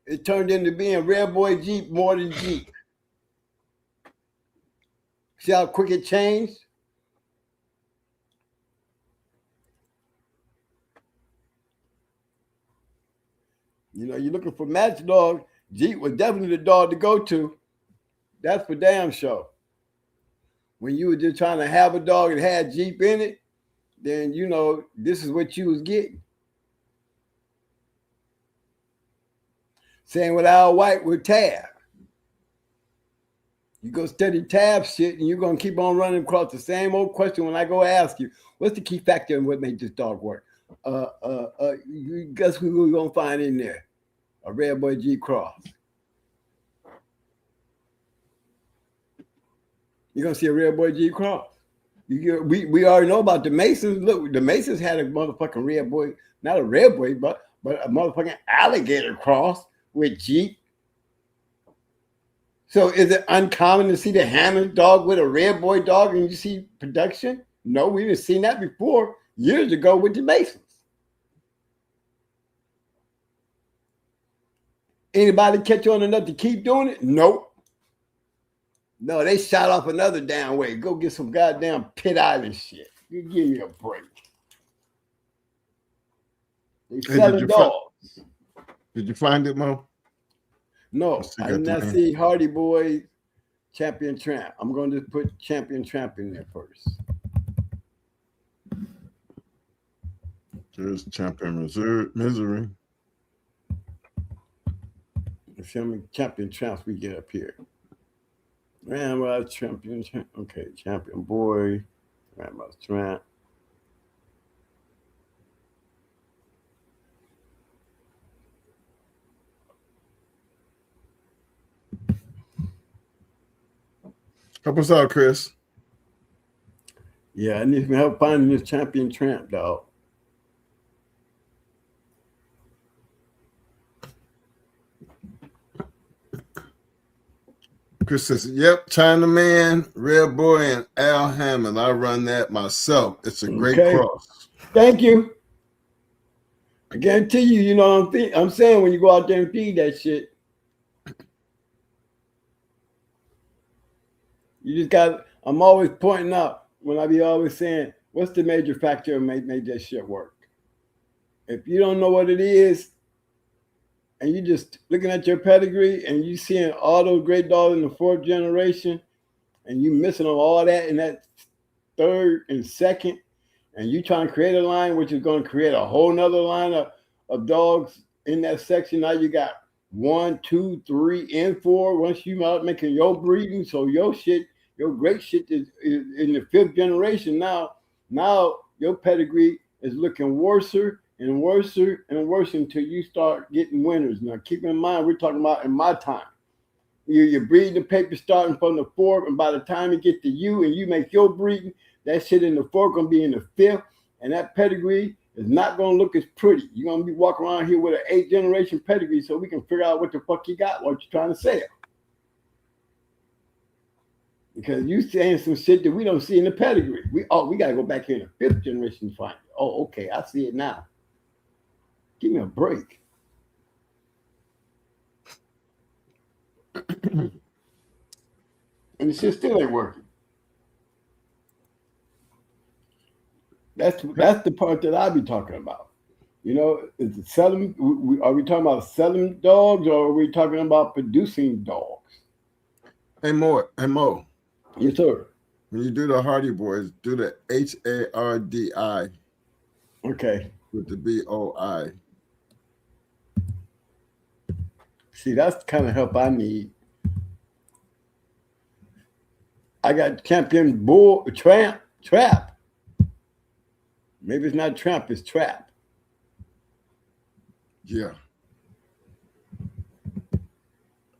It turned into being Red Boy Jeep more than Jeep. See how quick it changed? You know, you're looking for matchdog. Jeep was definitely the dog to go to. That's for damn sure. When you were just trying to have a dog that had Jeep in it, then you know this is what you was getting. Same with Al White with Tab. You go study Tab shit, and you're gonna keep on running across the same old question when I go ask you, what's the key factor in what made this dog work? Guess who we're gonna find in there? A Red Boy G cross. You're gonna see a Red Boy G cross. We already know about the Masons. Look, the Masons had a motherfucking Red Boy, not a Red Boy, but a motherfucking alligator cross with Jeep. So is it uncommon to see the Hammond dog with a Red Boy dog and you see production? No, we didn't seen that before years ago with the Masons. Anybody catch on enough to keep doing it? Nope. No, they shot off another damn way. Go get some goddamn Pit Island shit. You give me a break. They selling dogs. Did you find it, Mo? No, I did not see Hardy Boy Champion Tramp. I'm going to put Champion Tramp in there first. There's Champion Misery. Show me Champion Tramps we get up here. Ramrod Champion. Okay, Champion Boy. Ramrod Tramp. Help us out, Chris. Yeah, I need some help finding this Champion Tramp, dog. Chris says, yep, China Man, Red Boy, and Al Hammond. I run that myself. It's a great cross. Thank you. I guarantee you, you know what I'm saying when you go out there and feed that shit. You just got, I'm always pointing out when I be always saying, what's the major factor that made that shit work? If you don't know what it is, and you just looking at your pedigree and you seeing all those great dogs in the fourth generation, and you missing on all that in that third and second, and you trying to create a line which is going to create a whole nother line of dogs in that section. Now you got 1, 2, 3, and 4. Once you out making your breeding, so your shit, your great shit is in the fifth generation. Now your pedigree is looking worser and worse and worse until you start getting winners. Now, keep in mind, we're talking about in my time. You're breeding the paper starting from the fourth, and by the time you get to you and you make your breeding, that shit in the fourth going to be in the fifth, and that pedigree is not going to look as pretty. You're going to be walking around here with an 8th generation pedigree so we can figure out what the fuck you got, what you're trying to sell. Because you saying some shit that we don't see in the pedigree. We got to go back here in the 5th generation to find it. Oh, okay, I see it now. Give me a break. And the shit still ain't working. That's the part that I be talking about. You know, is it selling? Are we talking about selling dogs, or are we talking about producing dogs? Hey Mo. Yes, sir. When you do the Hardy Boys, do the HARDI. Okay. With the BOI. See, that's the kind of help I need. I got Champion Bull Trap. Maybe it's not Tramp, it's Trap. Yeah.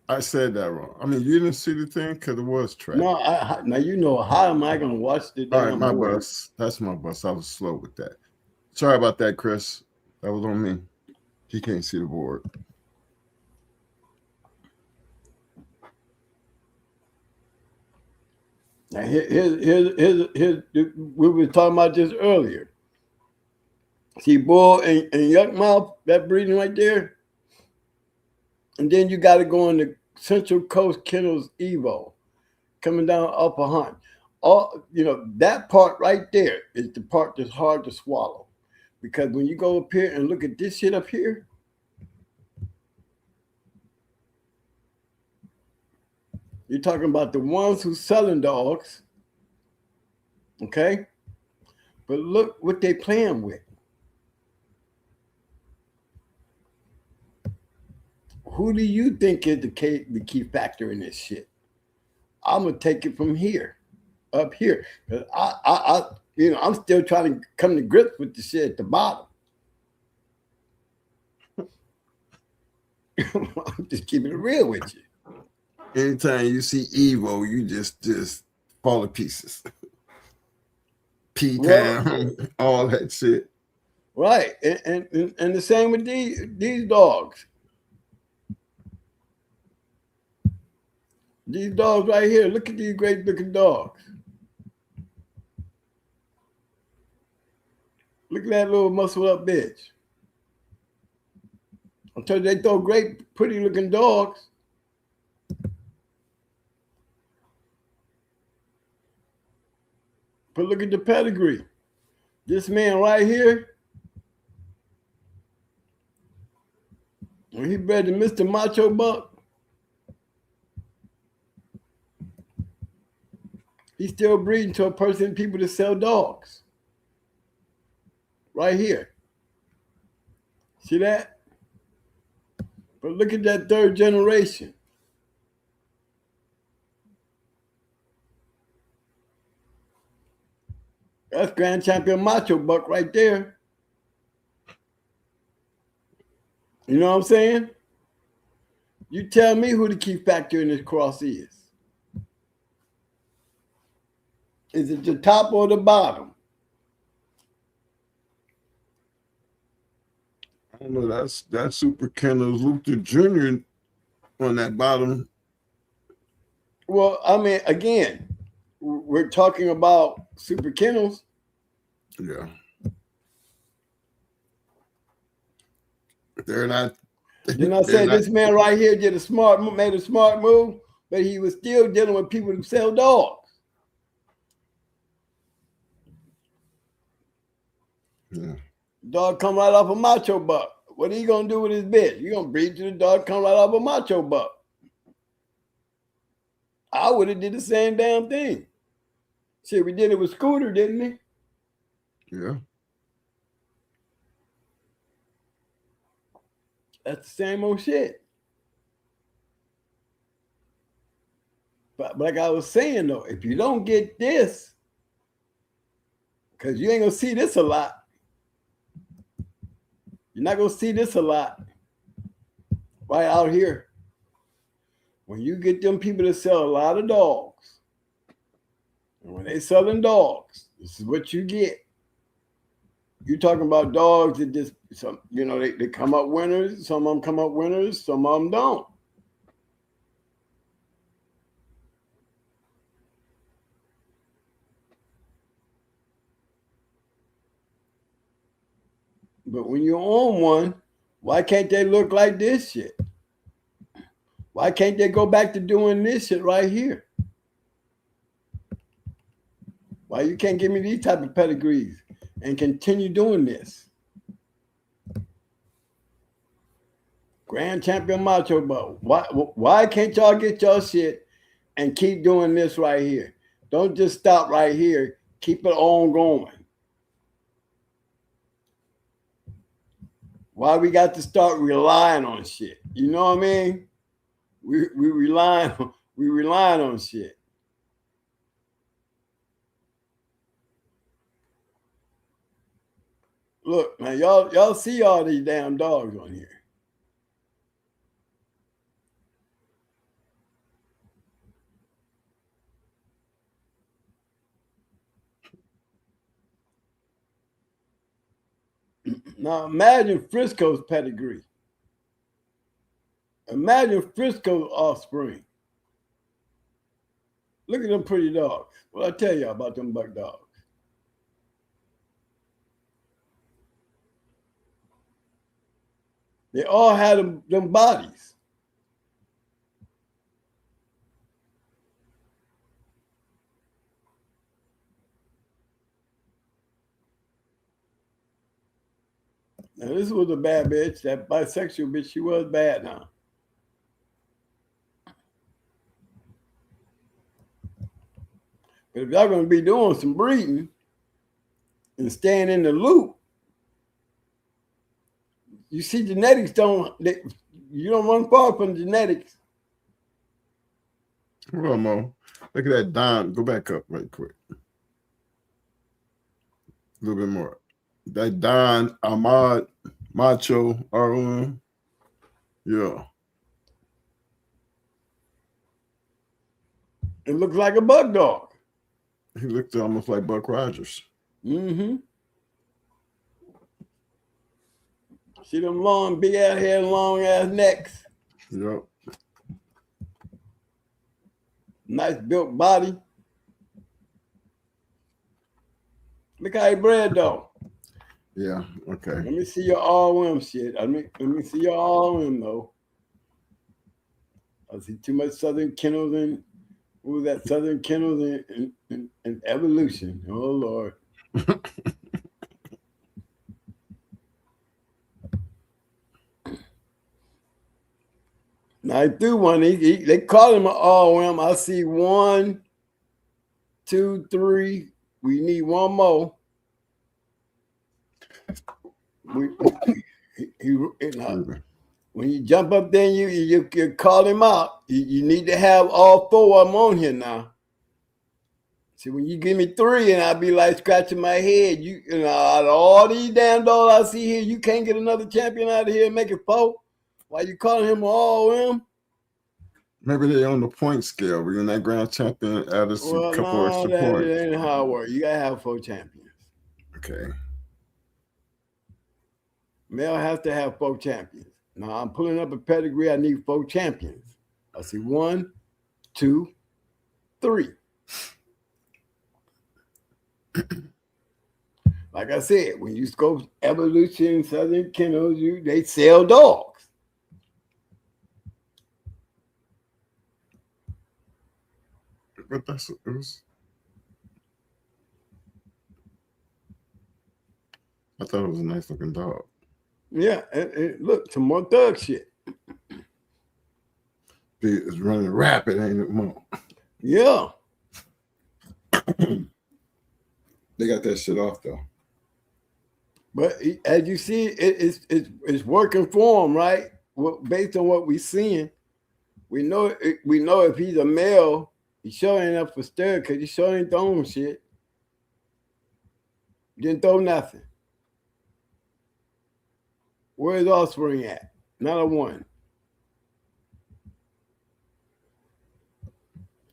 I said that wrong. I mean, you didn't see the thing because it was Trap. No, now you know, how am I going to watch the damn my board? Bus. That's my bus. I was slow with that. Sorry about that, Chris. That was on me. He can't see the board. Now here's we were talking about this earlier. See, bull and yuck mouth, that breeding right there. And then you got to go on the Central Coast Kennels Evo, coming down Upper Hunt. All that part right there is the part that's hard to swallow, because when you go up here and look at this shit up here, you're talking about the ones who selling dogs, okay? But look what they playing with. Who do you think is the key factor in this shit? I'm gonna take it from here, up here. I'm still trying to come to grips with the shit at the bottom. I'm just keeping it real with you. Anytime you see Evo, you just fall to pieces. P-Town, all that shit. Right, and the same with these dogs. These dogs right here, look at these great looking dogs. Look at that little muscle up bitch. I told you they throw great, pretty looking dogs. But look at the pedigree. This man right here, when he bred the Mr. Macho Buck, he's still breeding to a person, people that sell dogs. Right here. See that? But look at that third generation. That's Grand Champion Macho Buck right there. You know what I'm saying? You tell me who the key factor in this cross is. Is it the top or the bottom? I don't know. That's Super Kennels Luther Jr. on that bottom. Well, I mean, again, we're talking about Super Kennels. Yeah. They're not. Then I said this man right here made a smart move, but he was still dealing with people who sell dogs. Yeah. Dog come right off a Macho Buck. What are you gonna do with his bitch? You gonna breed to the dog come right off a Macho Buck? I would have did the same damn thing. Shit, we did it with Scooter, didn't we? Yeah. That's the same old shit. But like I was saying though, if you don't get this, because you ain't gonna see this a lot. You're not gonna see this a lot right out here. When you get them people that sell a lot of dogs, and when they selling dogs, this is what you get. You're talking about dogs that just they come up winners. Some of them come up winners. Some of them don't. But when you own one, why can't they look like this shit? Why can't they go back to doing this shit right here? Why you can't give me these type of pedigrees and continue doing this? Grand Champion Macho Buck. Why can't y'all get your shit and keep doing this right here? Don't just stop right here. Keep it on going. Why we got to start relying on shit? You know what I mean? We relying on shit. Look, man, y'all see all these damn dogs on here. Now imagine Frisco's pedigree. Imagine Frisco's offspring. Look at them pretty dogs. What I tell you about them buck dogs? They all had them bodies. Now, this was a bad bitch. That bisexual bitch, she was bad now. But if y'all going to be doing some breeding and staying in the loop, you see genetics you don't run far from genetics. Well, Mo, look at that Don. Go back up right quick. A little bit more. That Don Ahmad Macho R1. Yeah. It looks like a buck dog. He looked almost like Buck Rogers. Mm-hmm. See them long, big ass head, long ass necks. Yep. Nice built body. Look how he bred though. Yeah. Okay. Let me see your ROM shit. Let me see your ROM though. I see too much Southern Kennels and what was that? Southern Kennels and Evolution. Oh Lord. Now I threw one. They call him an ROM. I see 1, 2, 3. We need one more. When you jump up there, you call him out. You need to have all 4 of them on here now. See, when you give me 3 and I'll be like scratching my head, you know, out of all these damn dogs I see here, you can't get another champion out of here and make it 4. Why you calling him all him? Maybe they're on the point scale. We're in that grand champion added a couple extra points. That ain't how it works. You gotta have 4 champions. Okay. Male has to have 4 champions. Now I'm pulling up a pedigree. I need 4 champions. I see 1, 2, 3. Like I said, when you scope Evolution, Southern Kennels, they sell dogs. But it was. I thought it was a nice looking dog. Yeah, look, some more thug shit. It's running rapid, ain't it, Mo? Yeah. They got that shit off though. But as you see, it's working for him, right? Well, based on what we're seeing, we know if he's a male, he sure ain't up for stir because he sure ain't throwing shit. Didn't throw nothing. Where's offspring at? Not a 1.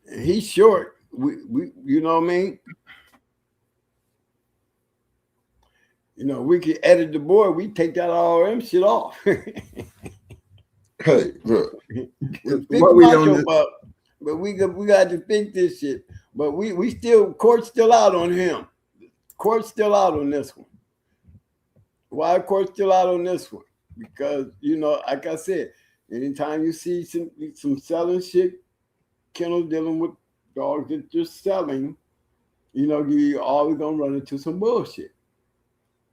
And he's short. We you know what I mean? You know, we could edit the board. We take that RM shit off. Hey, look. What we on this? But we got to fix this shit. But we still, court's still out on him. Court's still out on this one. Why court's still out on this one? Because, you know, like I said, anytime you see some selling shit, kennels dealing with dogs that you're selling, you know, you always gonna run into some bullshit.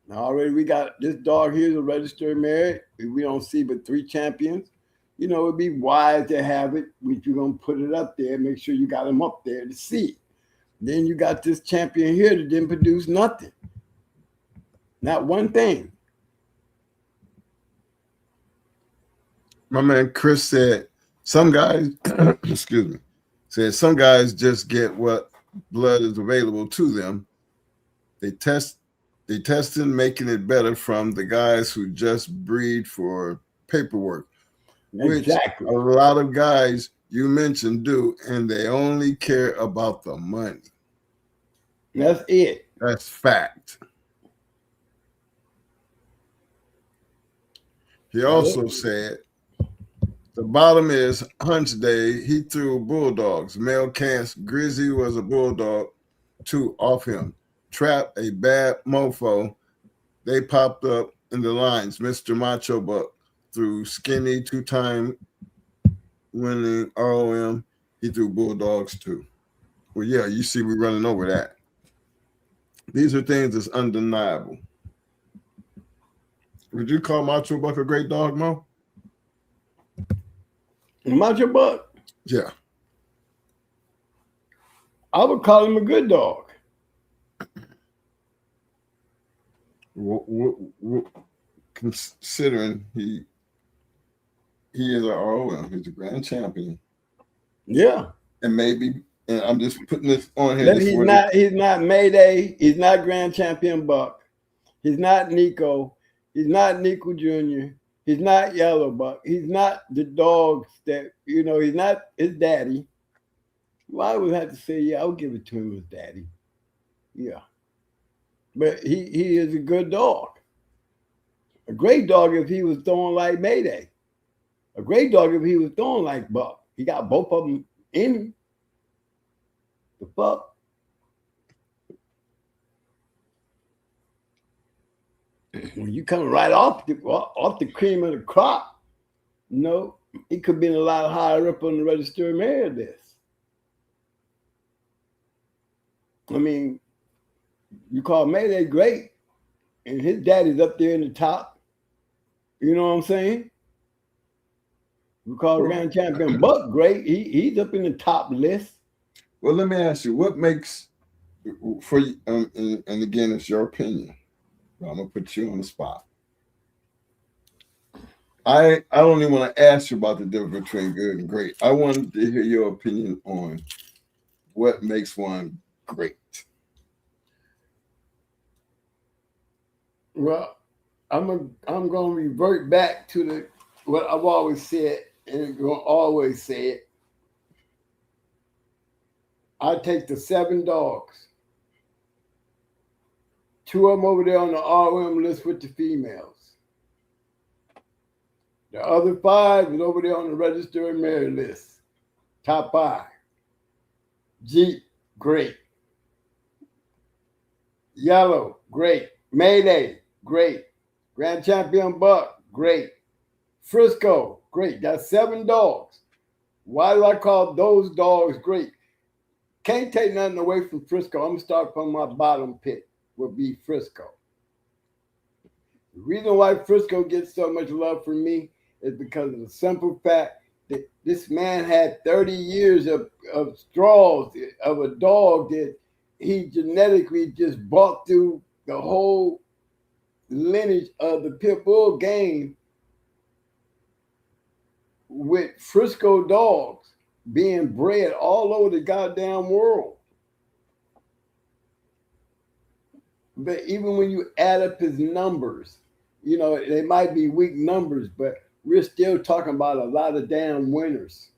Now already we got this dog here is a registered mare. We don't see but 3 champions. You know, it'd be wise to have it. You're gonna put it up there, make sure you got them up there to see it. Then you got this champion here that didn't produce nothing. Not one thing. My man Chris said some guys, excuse me, said some guys just get what blood is available to them. They testing making it better from the guys who just breed for paperwork, which Exactly. a lot of guys you mentioned do, and they only care about the money. That's it. That's fact. He also said The bottom is Hunch Day. He threw Bulldogs. Male Cance. Grizzly was a Bulldog. 2 off him. Trap, a bad mofo. They popped up in the lines. Mr. Macho Buck threw Skinny 2-time winning ROM. He threw Bulldogs too. Well, yeah, you see we're running over that. These are things that's undeniable. Would you call Macho Buck a great dog, Mo? Macho Buck? Yeah. I would call him a good dog. Considering he is an ROM, he's a grand champion. Yeah. And maybe, and I'm just putting this on here. He's not Mayday. He's not Grand Champion Buck. He's not Nico. He's not Nico Jr. He's not Yellow Buck. He's not the dogs that, you know, he's not his daddy. Well, I would have to say, yeah, I'll give it to him as daddy. Yeah. But he is a good dog. A great dog if he was throwing like Mayday. A great dog if he was throwing like Buck. He got both of them in him. The fuck? When you come right off the cream of the crop, no, it could be a lot higher up on the register of merit list. I mean, you call Mayday great, and his daddy's up there in the top. You know what I'm saying? You call Grand Champion Buck great, he's up in the top list. Well, let me ask you, what makes for you? And again, it's your opinion. I'm gonna put you on the spot. I don't even want to ask you about the difference between good and great. I wanted to hear your opinion on what makes one great. Well, I'm gonna revert back to what I've always said, and I'm gonna always say it. I take the 7 dogs. 2 of them over there on the RM list with the females. The other 5 is over there on the register of merit list. Top 5. Jeep, great. Yellow, great. Mayday, great. Grand Champion Buck, great. Frisco, great. That's 7 dogs. Why do I call those dogs great? Can't take nothing away from Frisco. I'm going to start from my bottom pick. Would be Frisco. The reason why Frisco gets so much love from me is because of the simple fact that this man had 30 years of straws of a dog that he genetically just brought through the whole lineage of the Pit Bull game with Frisco dogs being bred all over the goddamn world. But even when you add up his numbers, you know, they might be weak numbers, but we're still talking about a lot of damn winners.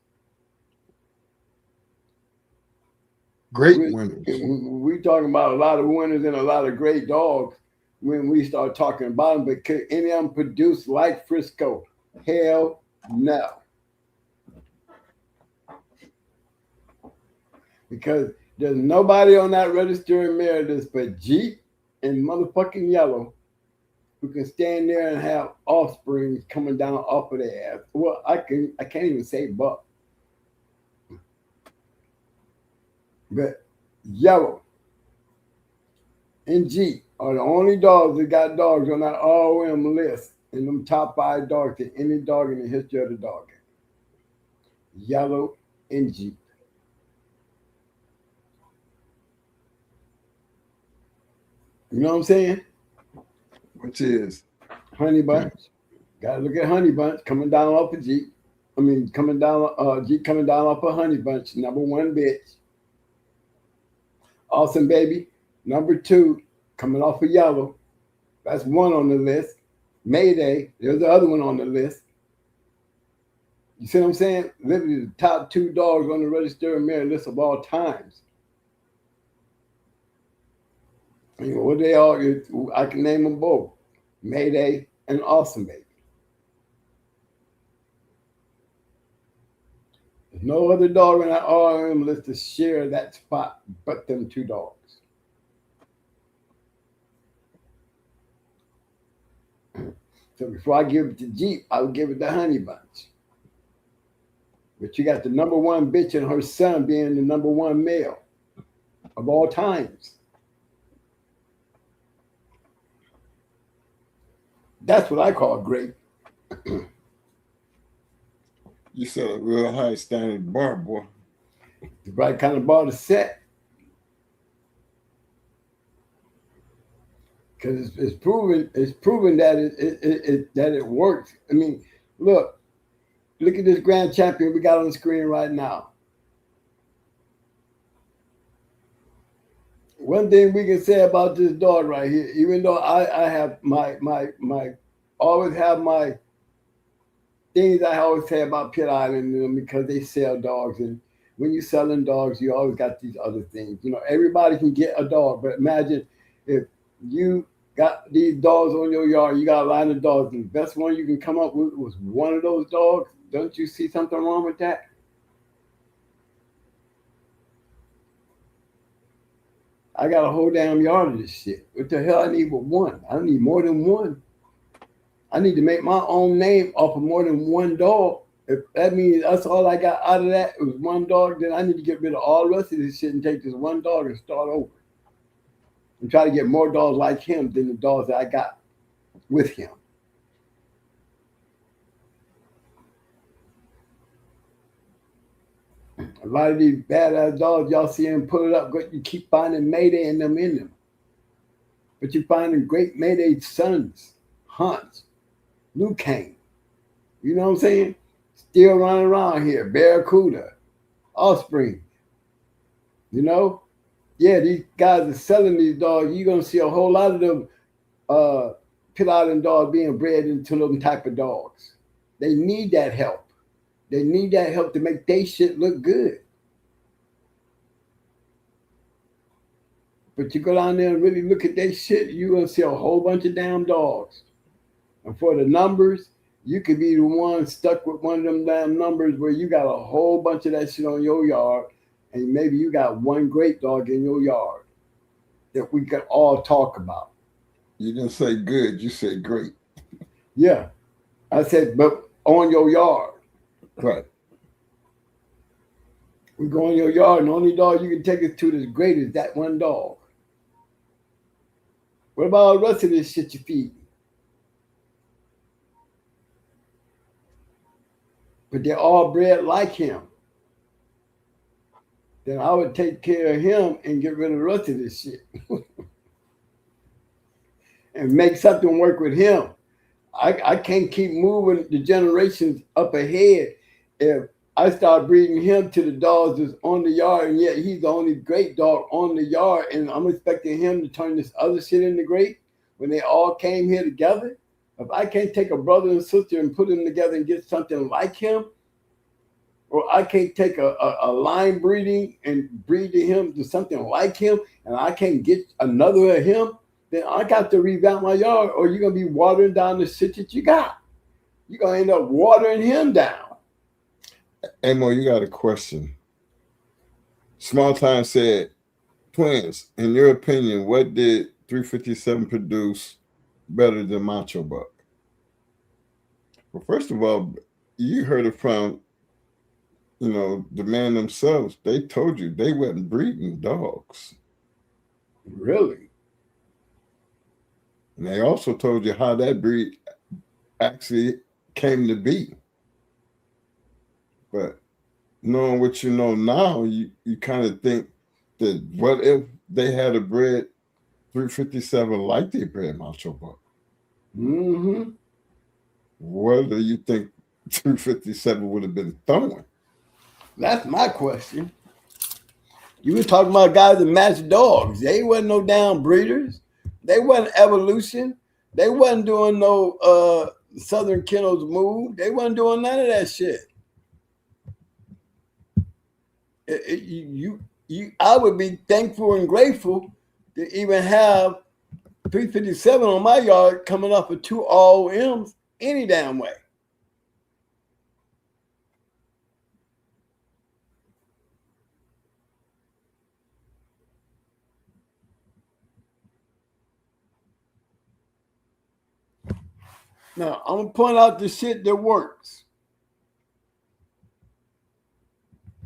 Great winners. We're talking about a lot of winners and a lot of great dogs when we start talking about them. But could any of them produce like Frisco? Hell no. Because there's nobody on that register of merit list but Jeep and motherfucking Yellow who can stand there and have offspring coming down off of their ass. Well, I can't even say Buck. But Yellow and Jeep are the only dogs that got dogs on that ROM list in them top 5 dogs to any dog in the history of the dog game. Yellow and Jeep. You know what I'm saying? Which is Honey Bunch. Gotta look at Honey Bunch coming down off of Jeep. I mean, coming down, Jeep coming down off of Honey Bunch, number 1 bitch. Awesome Baby, number 2, coming off of Yellow. That's 1 on the list. Mayday, there's the other one on the list. You see what I'm saying? Literally the top 2 dogs on the register of merit list of all times. You know, what they all, I can name them both. Mayday and Awesome Baby. There's no other dog in our RM list to share that spot but them two dogs. So before I give it to Jeep, I would give it to Honey Bunch. But you got the number one bitch and her son being the number one male of all times. That's what I call great. You set a real high standard bar, boy. The right kind of bar to set. Because it's proven that it works. I mean, look at this grand champion we got on the screen right now. One thing we can say about this dog right here, even though I have my always have my things I always say about Pit Island, you know, because they sell dogs, and when you're selling dogs, you always got these other things. You know, everybody can get a dog, but imagine if you got these dogs on your yard, you got a line of dogs, and the best one you can come up with was one of those dogs. Don't you see something wrong with that? I got a whole damn yard of this shit. What the hell I need with one? I need more than one. I need to make my own name off of more than one dog. If that means that's all I got out of that, it was one dog, then I need to get rid of all the rest of this shit and take this one dog and start over. And try to get more dogs like him than the dogs that I got with him. A lot of these badass dogs, y'all see them pull it up, you keep finding Mayday in them. But you're finding great Mayday sons, Hunts, Luke Kane. You know what I'm saying? Still running around here, Barracuda, Offspring. You know? Yeah, these guys are selling these dogs. You're going to see a whole lot of them Pit Island dogs being bred into them type of dogs. They need that help. They need that help to make their shit look good. But you go down there and really look at their shit, you're going to see a whole bunch of damn dogs. And for the numbers, you could be the one stuck with one of them damn numbers where you got a whole bunch of that shit on your yard, and maybe you got one great dog in your yard that we could all talk about. You didn't say good, you said great. Yeah. I said, but on your yard. Right. We go in your yard, and the only dog you can take us to that's great is that one dog. What about all the rest of this shit you feed? But they're all bred like him. Then I would take care of him and get rid of the rest of this shit. And make something work with him. I can't keep moving the generations up ahead if I start breeding him to the dogs that's on the yard, and yet he's the only great dog on the yard, and I'm expecting him to turn this other shit into great when they all came here together. If I can't take a brother and sister and put them together and get something like him, or I can't take a line breeding and breed to him to something like him, and I can't get another of him, then I got to revamp my yard, or you're going to be watering down the shit that you got. You're going to end up watering him down. Amo, you got a question. Small Time said, twins, in your opinion, what did 357 produce better than Macho Buck? Well, first of all, you heard it from, you know, the man themselves. They told you they wasn't breeding dogs. Really? And they also told you how that breed actually came to be. But knowing what you know now, you kind of think that what if they had a bred 357 like they bred Macho Buck? Mm-hmm. What do you think 257 would have been throwing? That's my question. You were talking about guys that match dogs. They wasn't no damn breeders. They wasn't evolution. They wasn't doing no Southern Kennels move. They wasn't doing none of that shit. I would be thankful and grateful to even have 357 on my yard coming off of 2 all M's any damn way. Now, I'm going to point out the shit that works.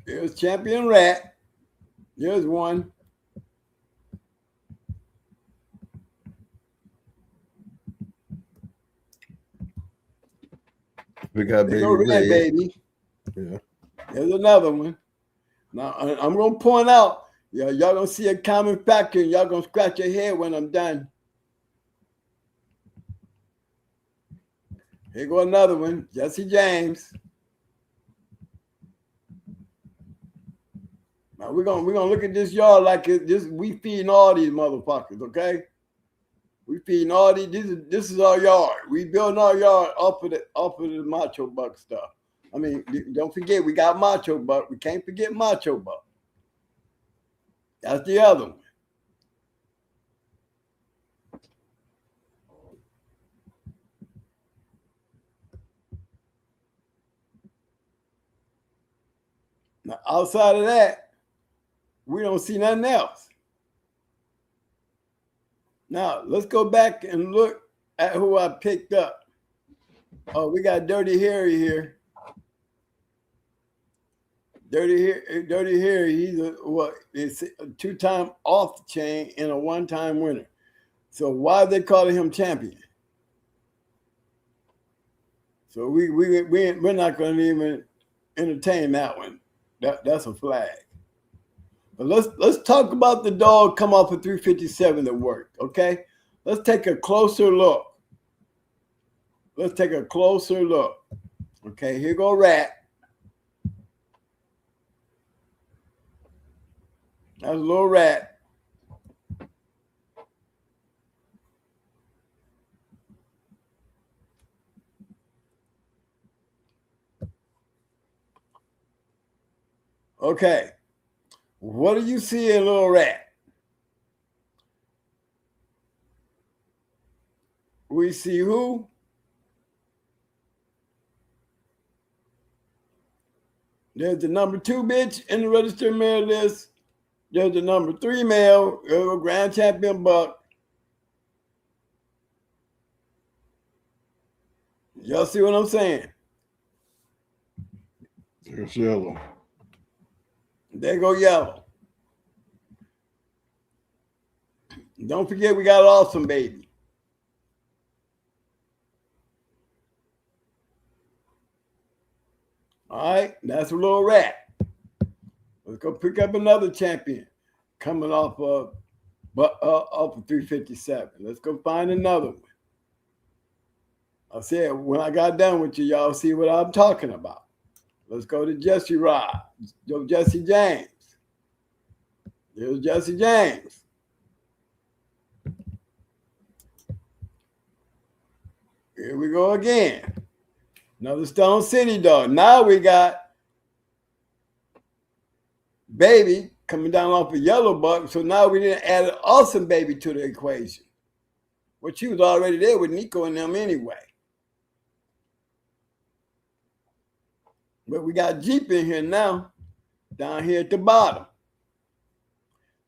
Here's Champion Rat. Here's one. We got There baby go Red Red. Baby. Yeah. There's another one. Now, I'm going to point out, y'all going to see a common factor, and y'all going to scratch your head when I'm done. Here go another one, Jesse James. Now we're gonna look at this yard like we feeding all these motherfuckers, okay? We feeding all these. This is our yard. We building our yard off of the Macho Buck stuff. I mean, don't forget we got Macho Buck. We can't forget Macho Buck. That's the other one. Now, outside of that, we don't see nothing else. Now, let's go back and look at who I picked up. Oh, we got Dirty Harry here. Dirty Harry, he's it's a two-time off the chain and a one-time winner. So why are they calling him champion? So we're not going to even entertain that one. That's a flag. But let's talk about the dog come off of 357 that worked, okay? Let's take a closer look. Let's take a closer look. Okay, here go Rat. That's a little Rat. Okay. What do you see in Little Rat? We see who? There's the number 2 bitch in the registered male list. There's the number 3 male, Grand Champion Buck. Y'all see what I'm saying? There's Yellow. There go Yellow. Don't forget we got Awesome Baby. All right, that's a Little Rat. Let's go pick up another champion coming off of 357. Let's go find another one. I said when I got done with you, y'all see what I'm talking about. Let's go to Jesse Rod. Go Jesse James. There's Jesse James. Here we go again. Another Stone City dog. Now we got Baby coming down off a Yellow Buck. So now we didn't add an Awesome Baby to the equation. Well, she was already there with Nico and them anyway. But we got Jeep in here now, down here at the bottom.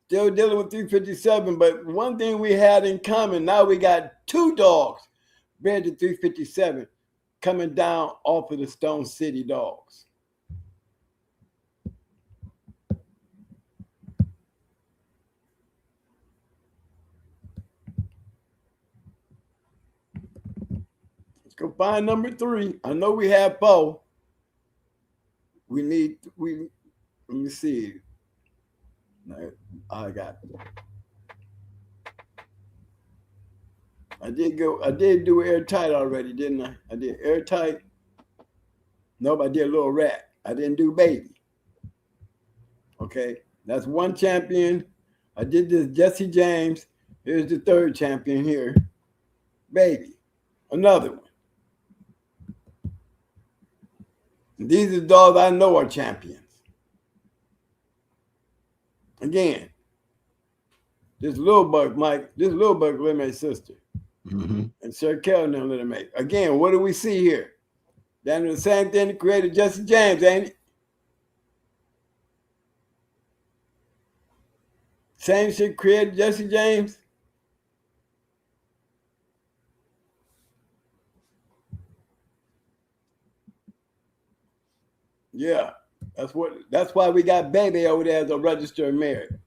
Still dealing with 357, but one thing we had in common, now we got 2 dogs bred to 357 coming down off of the Stone City dogs. Let's go find number 3. I know we have 4. Let me see. I did do airtight already, didn't I? I did airtight. Nope, I did Little Rat. I didn't do Baby. Okay, that's 1 champion. I did this Jesse James. Here's the 3rd champion here. Baby. Another one. These are dogs I know are champions. Again, this Little Buck, Mike, this Little Buck little my sister. Mm-hmm. And Sir Kelvin and little mate. Again, what do we see here? Down the same thing that created Jesse James, ain't it? Same shit created Jesse James. Yeah, that's why we got Baby over there as a registered mare.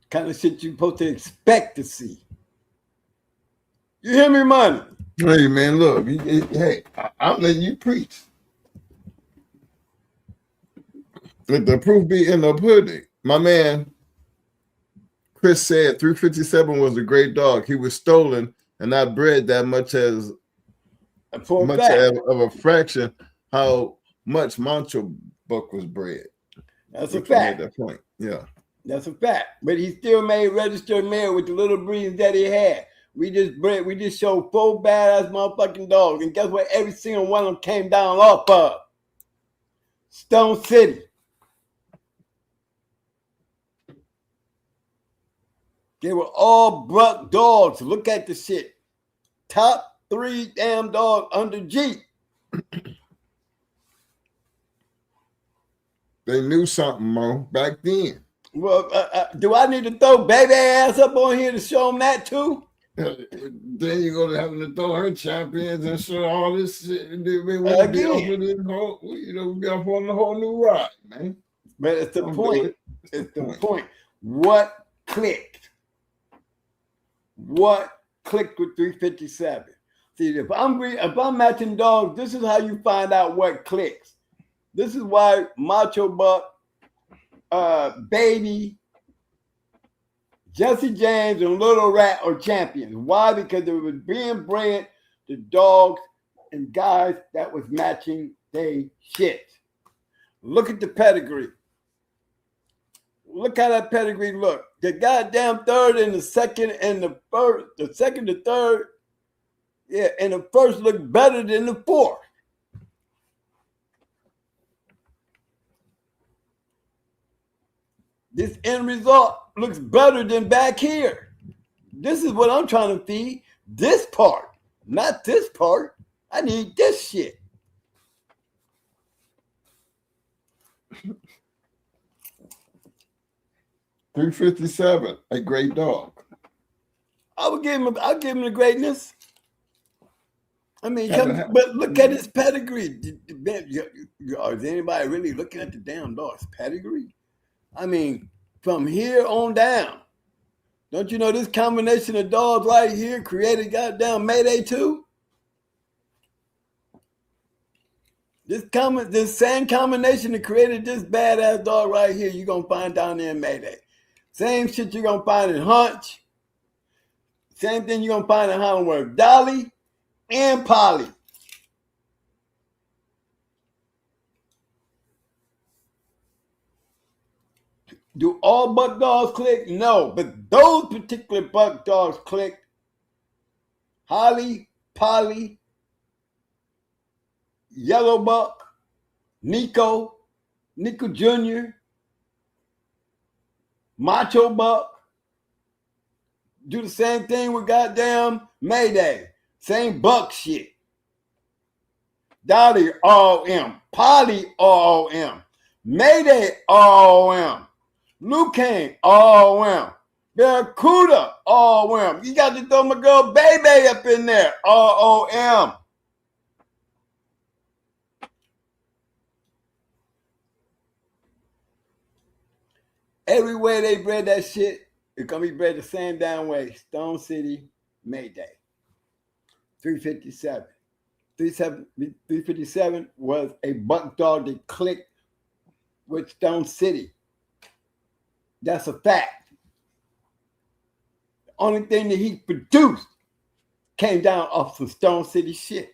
Kind of shit you're supposed to expect to see. You hear me, money? Hey man, look, hey, I'm letting you preach. Let the proof be in the pudding. My man Chris said 357 was a great dog. He was stolen and not bred that much as For much of a fraction how much Mancho Buck was bred. That's a fact. Made that point. Yeah. That's a fact. But he still made registered mare with the little breeds that he had. We just showed 4 badass motherfucking dogs. And guess what? Every single one of them came down off of Stone City. They were all Buck dogs. Look at the shit. Top 3 damn dog under Jeep. They knew something, Mo, back then. Well, do I need to throw Baby ass up on here to show them that too? Then you're going to have to throw her champions and show all this shit. And then we'll be off on this whole, we'll be off on the whole new ride, man. But it's the point. It's the point. What clicked? What clicked with 357? See, if I'm matching dogs, this is how you find out what clicks. This is why Macho Buck, Baby, Jesse James, and Little Rat are champions. Why? Because they were being bred to dogs and guys that was matching they shit. Look at the pedigree. Look how that pedigree look. The goddamn third and the second and the first, the second to third, yeah, and the first look better than the fourth. This end result looks better than back here. This is what I'm trying to feed. This part, not this part. I need this shit. $357, a great dog. I'll give him the greatness. I mean, but look at his pedigree. Is anybody really looking at the damn dog's pedigree? I mean, from here on down, don't you know this combination of dogs right here created goddamn Mayday 2? This same combination that created this badass dog right here, you're going to find down there in Mayday. Same shit you're going to find in Hunch. Same thing you're going to find in Hollingworth. Dolly and Polly. Do all buck dogs click? No, but those particular buck dogs click. Holly, Polly, Yellow Buck, Nico Jr., Macho Buck. Do the same thing with goddamn Mayday. Same buck shit. Dolly ROM. Polly ROM. Mayday ROM. Lucane ROM. Barracuda ROM. You got to throw my girl Baby up in there. ROM. Everywhere they bred that shit, it's going to be bred the same damn way. Stone City, Mayday. 357. 357 was a buck dog that clicked with Stone City. That's a fact. The only thing that he produced came down off some Stone City shit.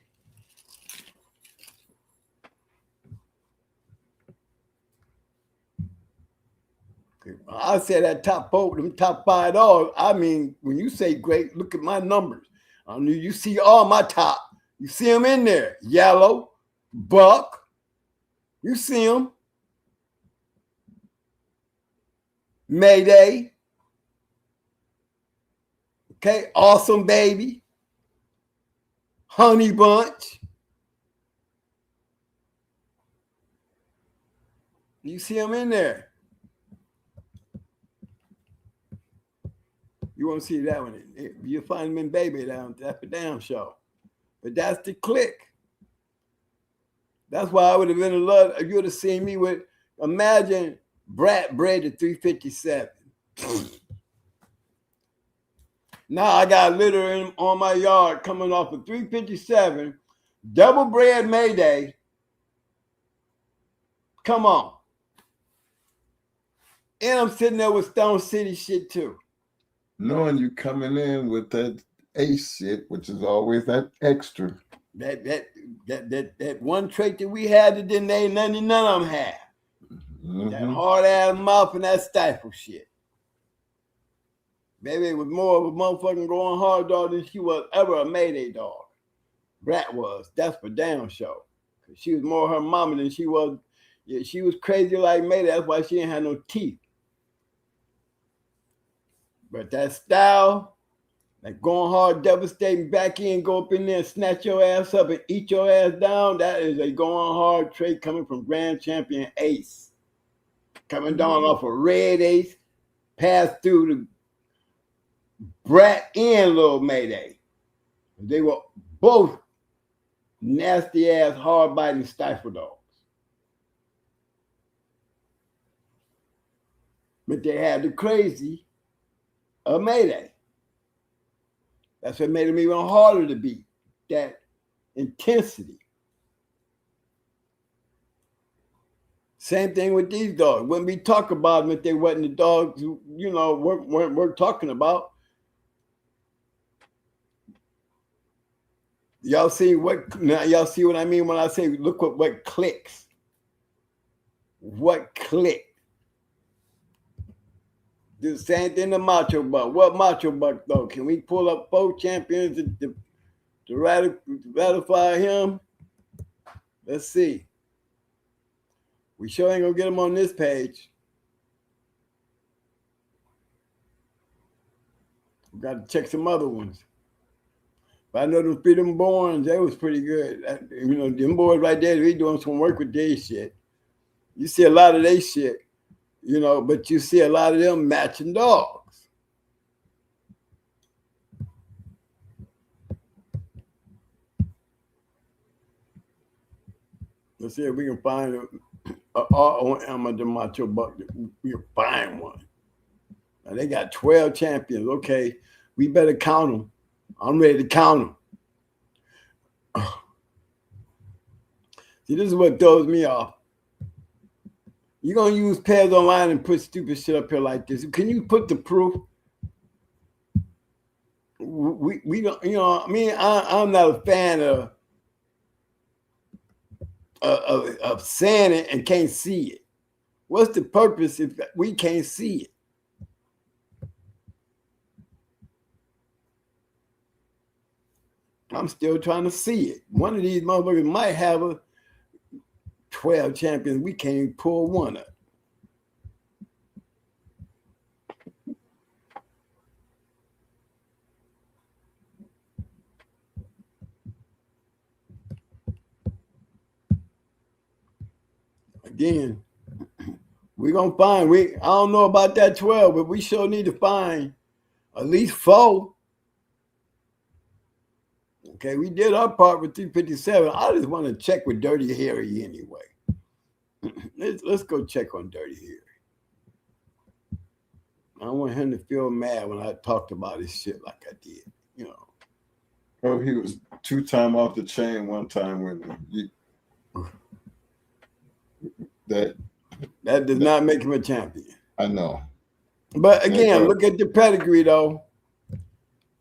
I said that top 4, them top 5 dogs. I mean, when you say great, look at my numbers. I mean, you see all my top. You see them in there. Yellow, Buck. You see them. Mayday. Okay, Awesome Baby. Honey Bunch. You see them in there. You won't see that one. You'll find them in Baby down at the damn show. But that's the click. That's why I would have been in love if you would have seen me with, imagine Brat bred to 357. Now I got litter on my yard coming off of 357, double bred Mayday. Come on. And I'm sitting there with Stone City shit too. Knowing you coming in with that ace shit, which is always that extra. That one trait that we had that none of them had. Mm-hmm. That hard ass mouth and that stifle shit. Baby was more of a motherfucking going hard dog than she was ever a Mayday dog. Brat was. That's for damn sure. She was more her mama than she was. Yeah, she was crazy like Mayday. That's why she didn't have no teeth. But that style, like going hard, devastating, back in, go up in there and snatch your ass up and eat your ass down, that is a going hard trait coming from Grand Champion Ace. Coming down off a red Ace, passed through the Brat and Little Mayday. They were both nasty ass, hard biting stifle dogs. But they had the crazy of Mayday. That's what made them even harder to beat. That intensity. Same thing with these dogs. When we talk about them, if they wasn't the dogs, we're talking about. Y'all see what I mean when I say look what clicks. What clicked? The same thing the Macho Buck. What Macho Buck though? Can we pull up 4 champions to ratify him? Let's see. We sure ain't gonna get him on this page. We got to check some other ones. But I know those Freedom Borns, they was pretty good. Them boys right there, they doing some work with their shit. You see a lot of their shit. But you see a lot of them matching dogs. Let's see if we can find the Macho Buck. We can find one. Now they got 12 champions. Okay, we better count them. I'm ready to count them. See, this is what throws me off. You're going to use pairs online and put stupid shit up here like this. Can you put the proof? We don't, I'm not a fan of saying it and can't see it. What's the purpose if we can't see it? I'm still trying to see it. One of these motherfuckers might have a 12 champions. We can't even pull one up. Again, we're going to find, I don't know about that 12, but we sure need to find at least 4. Okay, we did our part with 357. I just want to check with Dirty Harry anyway. Let's go check on Dirty Harry. I don't want him to feel mad when I talked about his shit like I did, Oh, he was 2-time off the chain one time when that does not make him a champion. I know. But again, look at the pedigree though.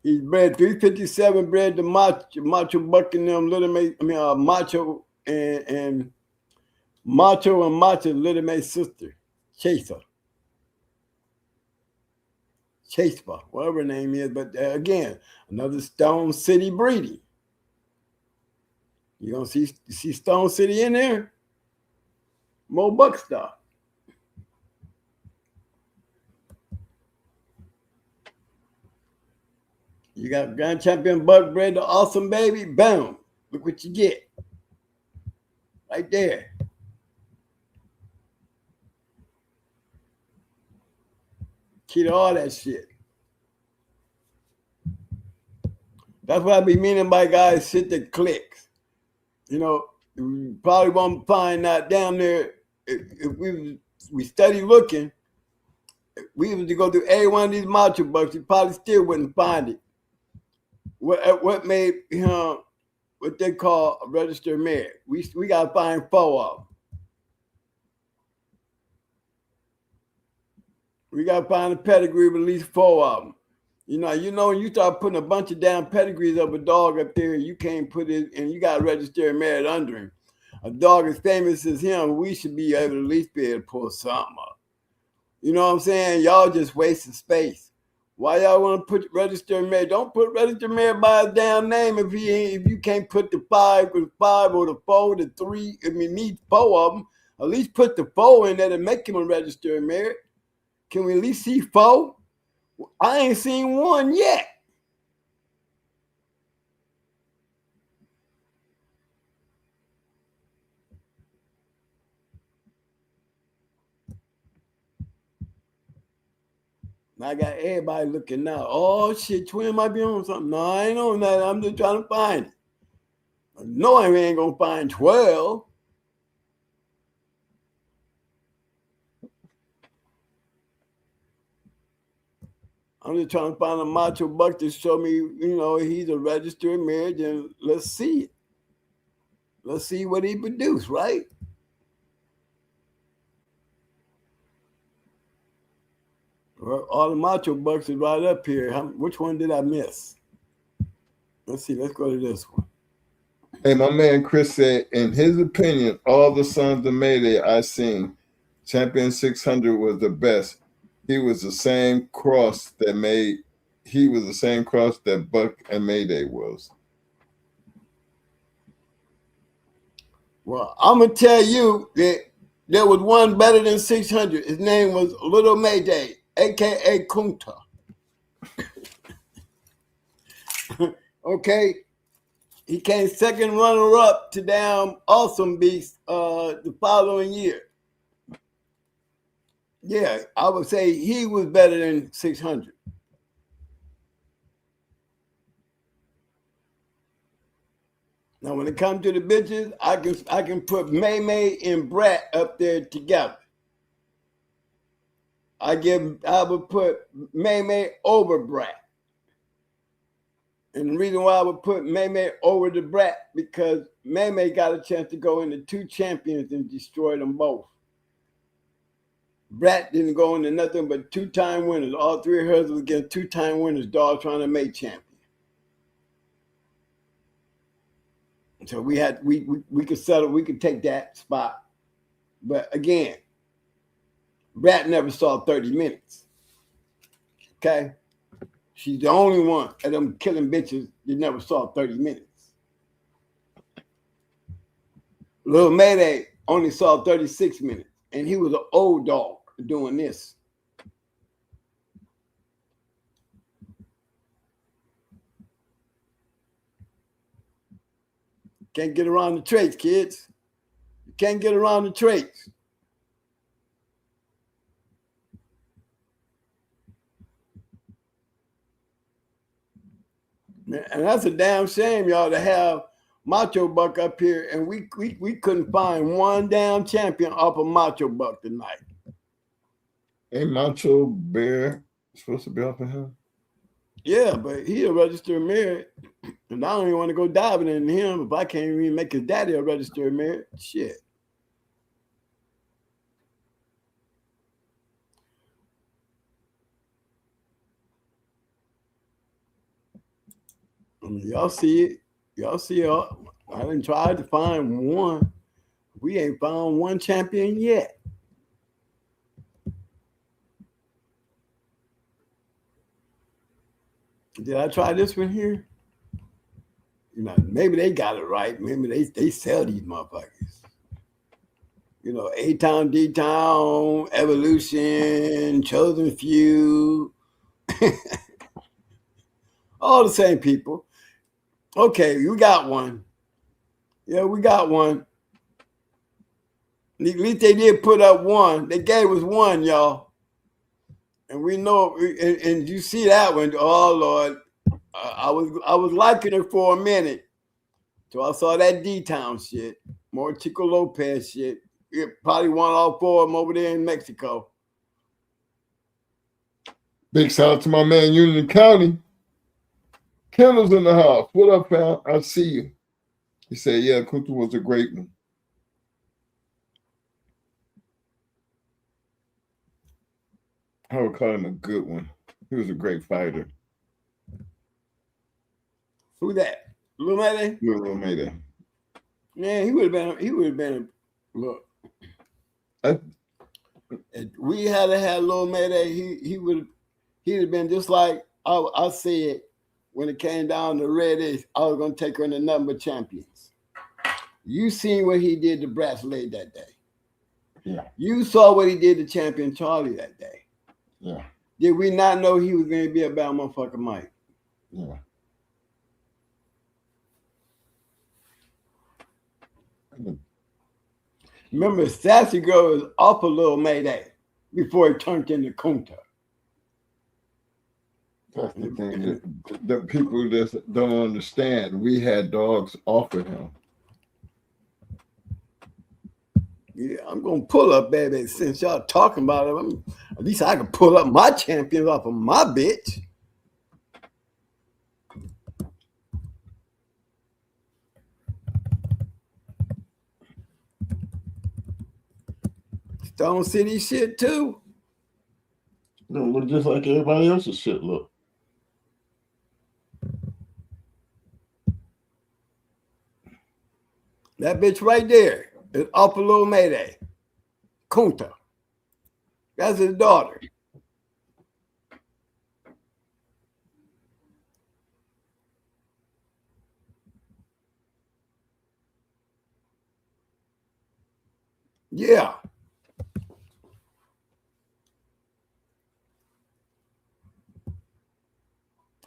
He's bred 357, bred the Macho Buck and them Macho and Macho Little May's sister, Chaser, whatever her name is. But again, another Stone City breeding. You gonna see Stone City in there? More Buck stuff. You got Grand Champion Buck bred the Awesome Baby. Boom. Look what you get. Right there. Key to all that shit. That's what I be meaning by guys shit that clicks. We probably won't find that down there. If we study looking, if we was to go through every one of these macho bucks, we probably still wouldn't find it. What made him what they call a registered mare? We gotta find 4 of them. We gotta find a pedigree with at least 4 of them. You know, when you start putting a bunch of damn pedigrees of a dog up there, you can't put it, and you got to register a mare under him. A dog as famous as him, we should be able to at least be able to pull something up. You know what I'm saying? Y'all just wasting space. Why y'all want to put register a mare? Don't put register mare by his damn name if you can't put the 5 or the 5 or the 4, the 3. I mean, need 4 of them. At least put the 4 in there to make him a registered mare. Can we at least see 4? I ain't seen 1 yet. I got everybody looking now. Oh shit, Twin might be on something. No, I ain't on that. I'm just trying to find it. I know I ain't gonna find 12. I'm just trying to find a macho buck to show me, you know, he's a registered mare. Then let's see it. Let's see what he produced, right? All the macho bucks is right up here. Which one did I miss? Let's see. Let's go to this one. Hey, my man Chris said, in his opinion, all the sons of Mayday I seen, Champion 600 was the best. He was the same cross that Buck and Mayday was. Well, I'm gonna tell you that there was one better than 600. His name was Little Mayday, aka Kunta. Okay, he came second runner-up to damn Awesome Beast the following year. Yeah, I would say he was better than 600. Now, when it comes to the bitches, I can put May May and Brat up there together. I would put May May over Brat. And the reason why I would put May May over the Brat, because May May got a chance to go into 2 champions and destroy them both. Brat didn't go into nothing but 2-time winners. All 3 of hers was against 2-time winners, dog trying to make champion. So we could settle, we could take that spot. But again, Brat never saw 30 minutes. Okay? She's the only one of them killing bitches that never saw 30 minutes. Little Mayday only saw 36 minutes. And he was an old dog doing this. Can't get around the traits, kids. You can't get around the traits. And that's a damn shame, y'all, to have Macho Buck up here, and we couldn't find one damn champion off of Macho Buck tonight. Ain't Macho Bear supposed to be off of him? Yeah, but he a registered mare, and I don't even want to go diving in him if I can't even make his daddy a registered mare. Shit. I mean, y'all see it. Y'all see it. I done tried to find one. We ain't found one champion yet. Did I try this one here? You know, maybe they got it right. Maybe they sell these motherfuckers. You know, A-Town, D-Town, Evolution, Chosen Few. All the same people. Okay, we got one. Yeah, we got one. At least they did put up one. They gave us one, y'all. And we know, and you see that one. Oh Lord, I was liking her for a minute, So I saw that D-Town shit, more Chico Lopez shit. It probably won all 4 of them over there in Mexico. Big shout out to my man Union County. Kennels in the house. What up, fam? I see you. He said, yeah, Kunta was a great one. I would call him a good one. He was a great fighter. Who that? Lil Mayday? Little Mayday. Yeah, he would have been look. If we had Lil Mayday, he'd have been just like I said when it came down to Red Ace, I was gonna take her in the number champions. You seen what he did to Brass Lade that day. Yeah. You saw what he did to Champion Charlie that day. Yeah. Did we not know he was gonna be a bad motherfucker Mike? Yeah. Remember, Sassy Girl was off a Lil Mayday before he turned into Kunta. That's the thing that people just don't understand. We had dogs off of him. Yeah, I'm gonna pull up, baby. Since y'all talking about it, at least I can pull up my champions off of my bitch. Stone City shit too. Don't look just like everybody else's shit look. That bitch right there is off a Lil Mayday. Kunta. That's his daughter. Yeah.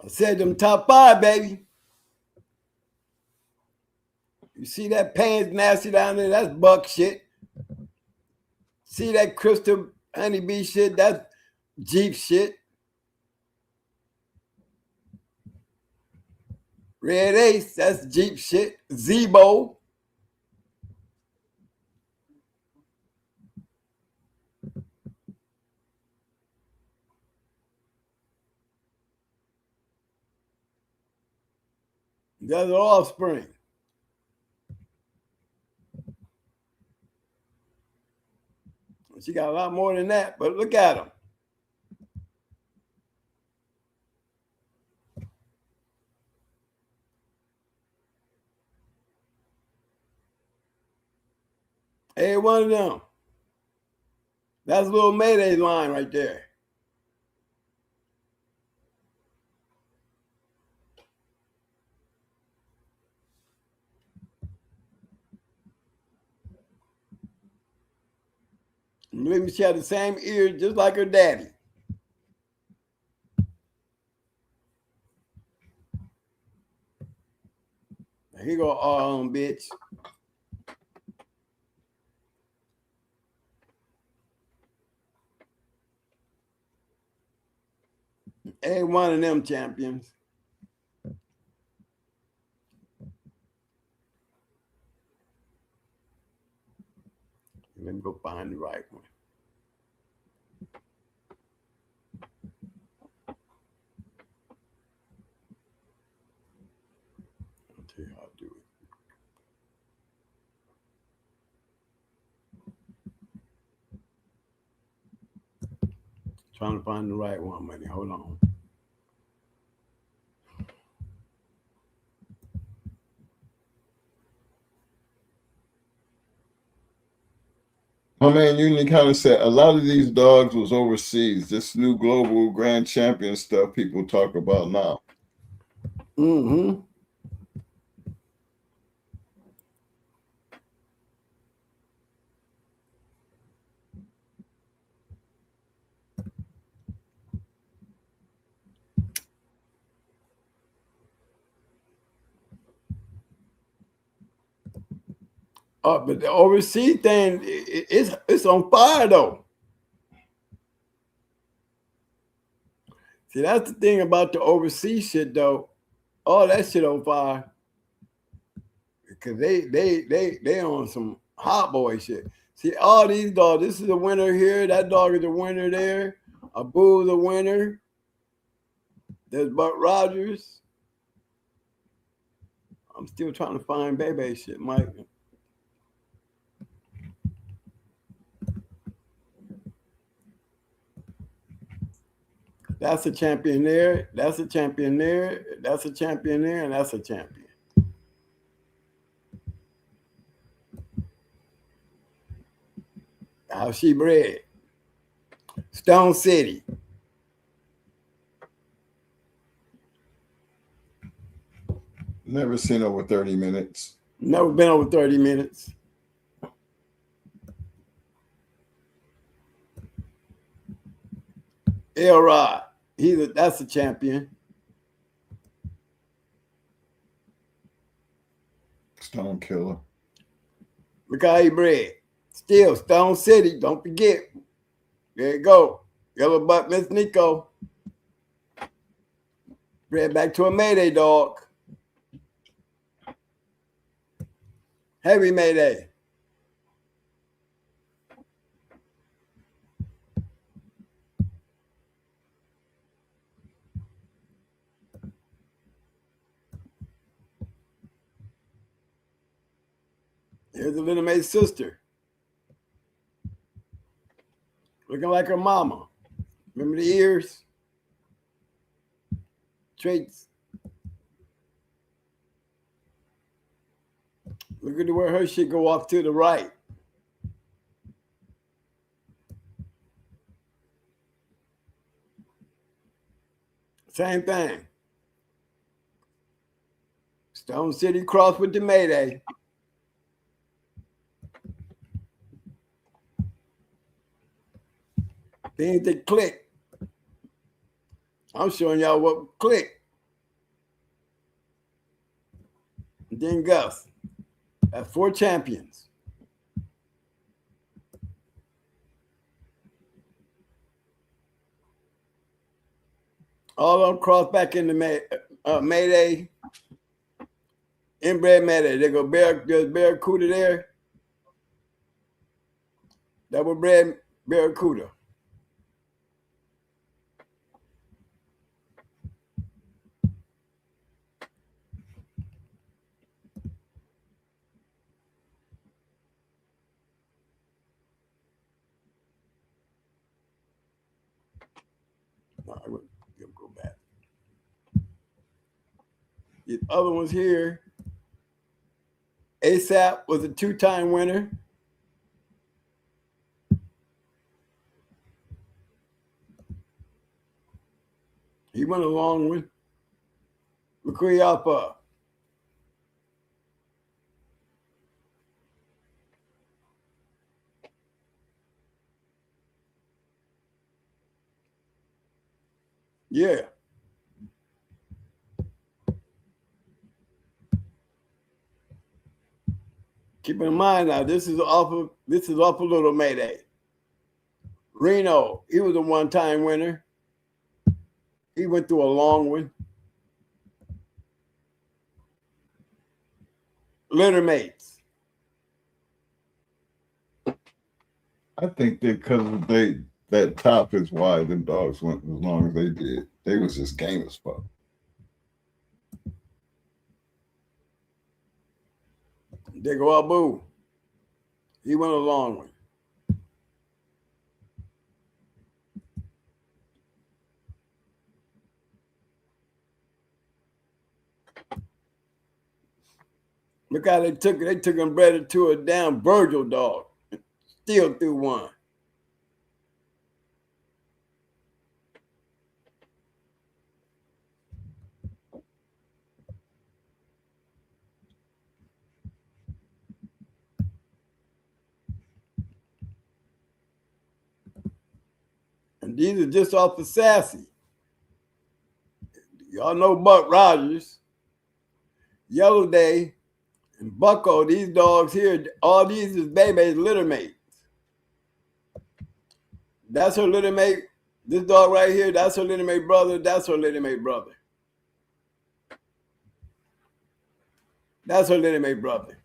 I said them top 5, baby. You see that pants nasty down there? That's buck shit. See that crystal honeybee shit? That's Jeep shit. Red Ace, that's Jeep shit. Zebo. That's her offspring. She got a lot more than that, but look at them. Every one of them. That's Lil Mayday line right there. Believe me, she had the same ears just like her daddy. Here go bitch. Every one of them champions. Let me go find the right one. I'll tell you how to do it. Trying to find the right one, buddy. Hold on. My man Union kind of said a lot of these dogs was overseas. This new global grand champion stuff people talk about now. Mm-hmm. But the overseas thing, it's on fire though. See, that's the thing about the overseas shit though. All that shit on fire. Cause they on some hot boy shit. See, all these dogs, this is a winner here, that dog is a winner there, a bull's a winner. There's Buck Rogers. I'm still trying to find baby shit, Mike. That's a champion there. That's a champion there. That's a champion there, and that's a champion. How she bred? Stone City. Never seen over 30 minutes. Never been over 30 minutes. Elrod. That's a champion. Stone Killer. Look how he bred. Still, Stone City, don't forget. There you go. Yellow butt Miss Nico. Bred back to a Mayday dog. Heavy Mayday. Here's a little May's sister. Looking like her mama. Remember the ears? Traits. Look at where her shit go off to the right. Same thing. Stone City cross with the Mayday. Things that click. I'm showing y'all what click. And then Gus. That's 4 champions. All of them cross back into Mayday. Inbred Mayday. There's Barracuda there. Double bred Barracuda. I would go back. The other ones here. ASAP was a 2-time winner. He went a long one. Mukuyapa. Yeah. Keep in mind now, this is awful little Mayday. Reno, he was a 1-time winner. He went through a long one. Littermates. I think that because that top is why them dogs went as long as they did. They was just game as fuck. There go Abu. He went a long one. Look how they took and bred it to a damn Virgil dog. Still threw one. And these are just off the Sassy. Y'all know Buck Rogers, Yellow Day, and Bucko. These dogs here, all these is baby's litter mates. That's her litter mate. This dog right here, that's her litter mate brother. That's her litter mate brother. That's her little mate brother.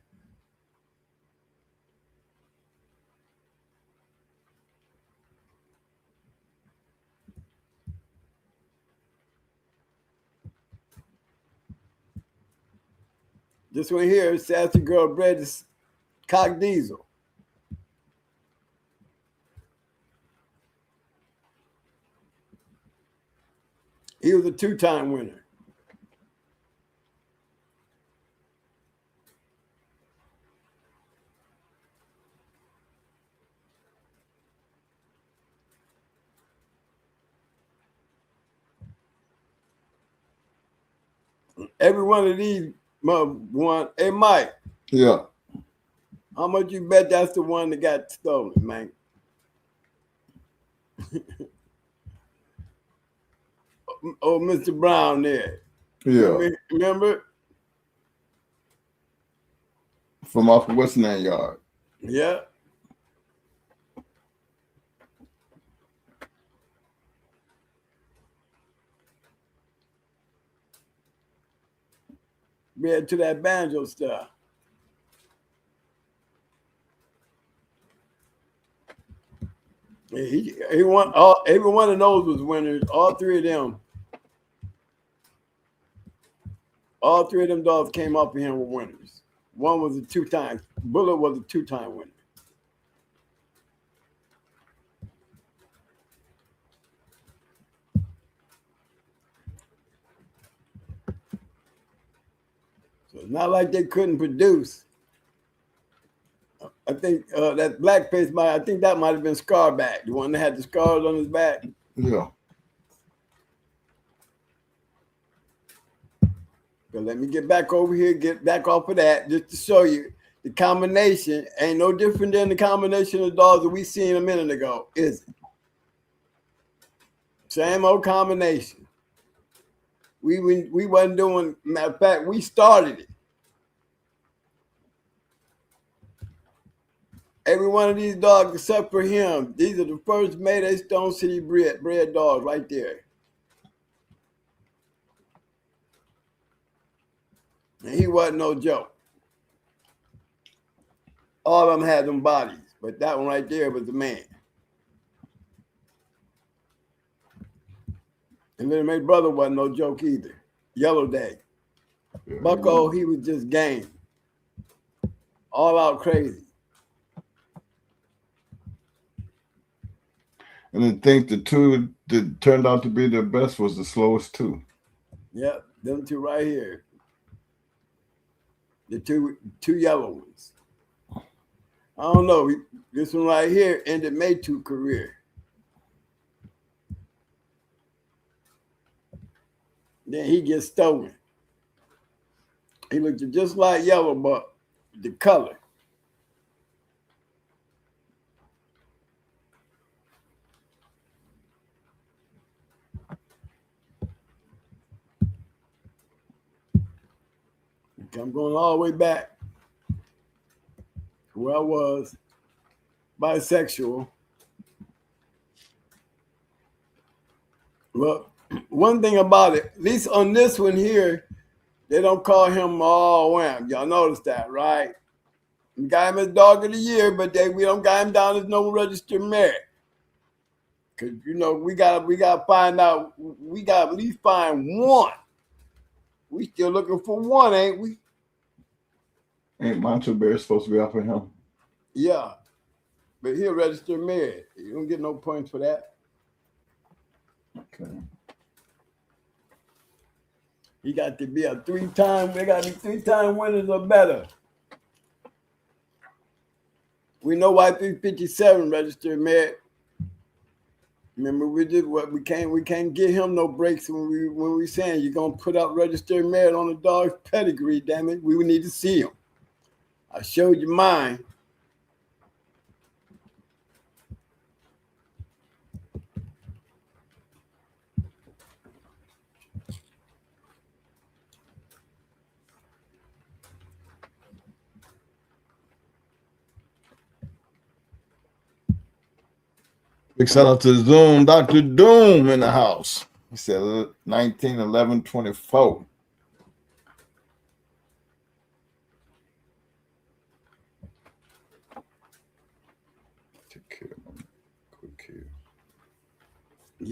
This one here, Sassy Girl bred is Cock Diesel. He was a 2-time winner. Every one of these one. Hey, Mike. Yeah. How much you bet that's the one that got stolen, man? Oh, Mr. Brown there. Yeah. Remember? From off of West Nine Yard. Yeah. Bred to that banjo stuff. He won every one of those was winners. All three of them. All three of them dogs came up for him were winners. One was a 2-time. Bullet was a 2-time winner. So it's not like they couldn't produce. I think that black face I think that might have been Scarback, the one that had the scars on his back. Yeah. But let me get back over here, get back off of that, just to show you the combination ain't no different than the combination of dogs that we seen a minute ago, is it? Same old combination. We wasn't doing, matter of fact, we started it. Every one of these dogs except for him, these are the first Mayday Stone City bred dogs right there. And he wasn't no joke. All of them had them bodies, but that one right there was the man. And then my brother wasn't no joke either. Yellow Day. Yeah. Bucko, he was just game. All out crazy. And I think the two that turned out to be the best was the slowest two. Yep, them two right here. The two yellow ones. I don't know. This one right here ended Maytoo's career. Then he gets stolen. He looked just like Yellow, but the color. I'm going all the way back to where I was bisexual. Well, one thing about it, at least on this one here, they don't call him all wham. Y'all notice that, right? We got him as dog of the year, but we don't got him down as no registered merit. Cause you know we gotta find out. We gotta at least find one. We still looking for one, ain't we? Ain't Mancho Bear supposed to be off of him? Yeah, but he'll register merit. You don't get no points for that. Okay. He got to be a 3-time. They got to be 3-time winners or better. We know why 357 registered merit. Remember, we did what we can't get him no breaks when we saying you're gonna put up registered merit on the dog's pedigree. Damn it, we would need to see him. I showed you mine. Big shout out to Zoom, Dr. Doom in the house. He said 1911-24.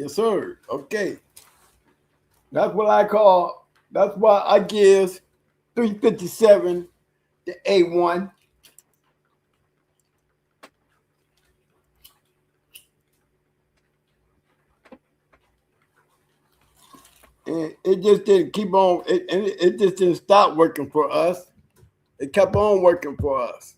Yes, sir. Okay. That's what I call, that's why I give 357 to A1. And it just didn't keep on, it just didn't stop working for us. It kept on working for us.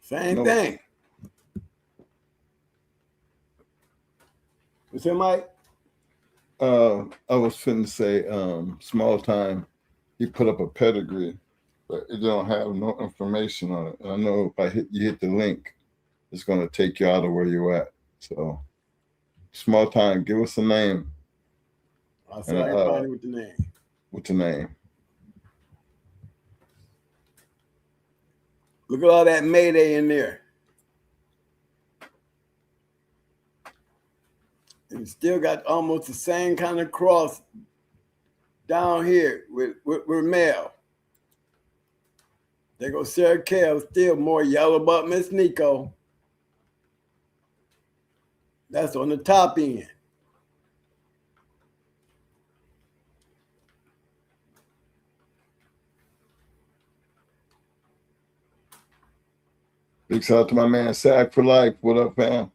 Same thing. What's that, Mike? I was finna say, small time, he put up a pedigree, but it don't have no information on it. And I know if you hit the link, it's gonna take you out of where you're at. So, small time, give us a name. I'll say everybody with the name. What's the name? Look at all that Mayday in there. And still got almost the same kind of cross down here with male. There goes Sarah Kell, still more yellow but Miss Nico. That's on the top end. Big shout out to my man Sack for Life. What up, fam?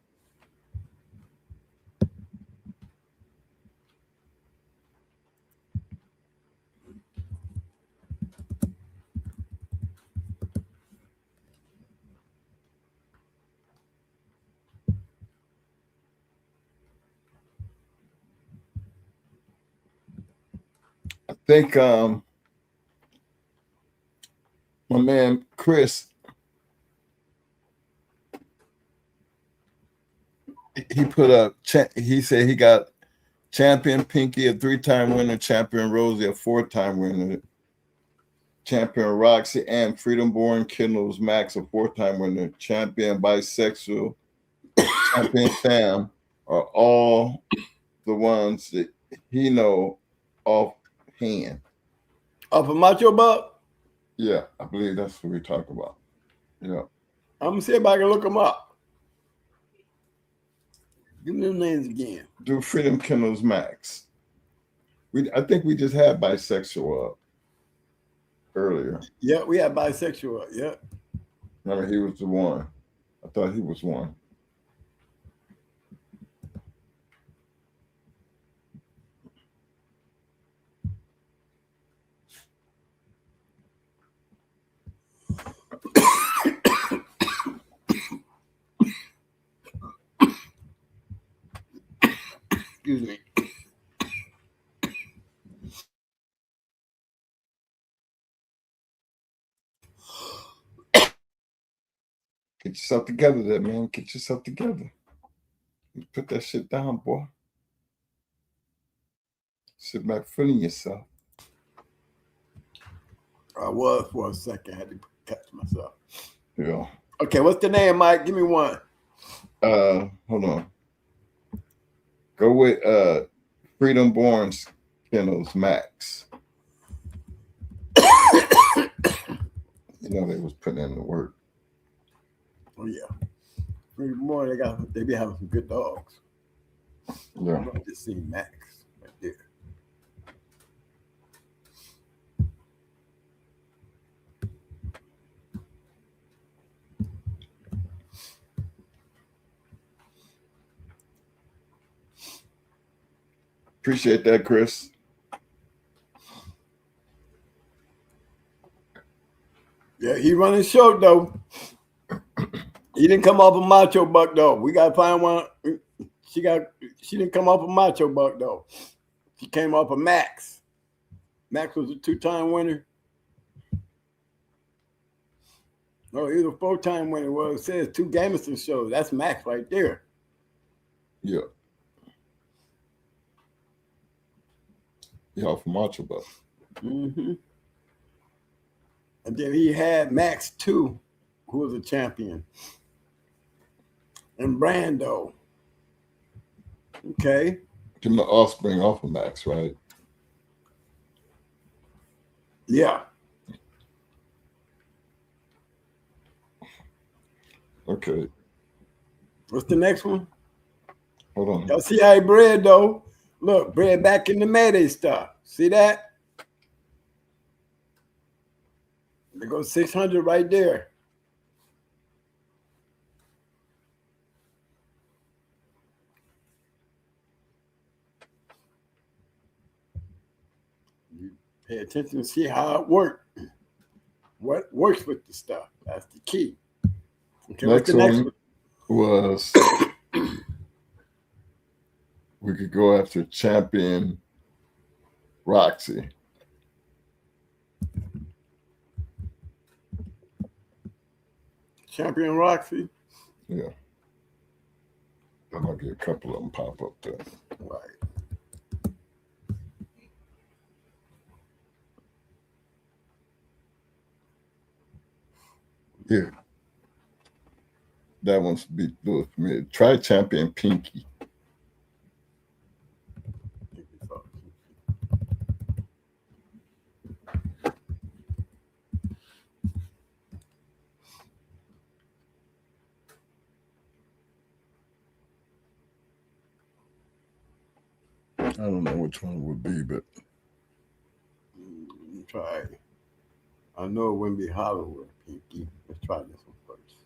I think my man Chris, he put up, he said he got Champion Pinky, a 3-time winner, Champion Rosie, a 4-time winner, Champion Roxy, and Freedom Born Kennels Max, a 4-time winner, Champion Bisexual, Champion Sam are all the ones that he know offhand. Off of Macho Buck? Yeah, I believe that's what we talk about. Yeah. I'm gonna see if I can look them up. Give me them names again. Do Freedom Kennels Max. I think we just had Bisexual up earlier. Yeah, we had Bisexual up. Yeah. Remember, he was the one. I thought he was one. Excuse me. Get yourself together there, man. Get yourself together. Put that shit down, boy. Sit back, feeling yourself. I was for a second. I had to catch myself. Yeah. Okay, what's the name, Mike? Give me one. Hold on. Go with Freedom Born Kennels Max. You know they was putting in the work. Oh yeah. More they be having some good dogs. Yeah. I just seen Max right there. Appreciate that, Chris. Yeah, he running short though. He didn't come off a Macho Buck though. We gotta find one. She didn't come off a Macho Buck though. She came off of Max. Max was a 2-time winner. No, he was a 4-time winner. Well, it says 2 Gameston shows. That's Max right there. Yeah. Yeah, from Macho Buff. Mm-hmm. And then he had Max 2, who was a champion. And Brando. Okay. Give him the offspring off of Max, right? Yeah. Okay. What's the next one? Hold on. Y'all see how he bred, though? Look, bred back in the Mayday stuff. See that? There goes 600 right there. You pay attention to see how it works. What works with the stuff? That's the key. Okay, what's the next one? Was we could go after champion Roxy. Champion Roxy. Yeah. I might get a couple of them pop up there. Right. Yeah. That one's be good for me. Try champion Pinky. I don't know which one it would be, but Try. I know it wouldn't be Hollywood, Pinky. Let's try this one first.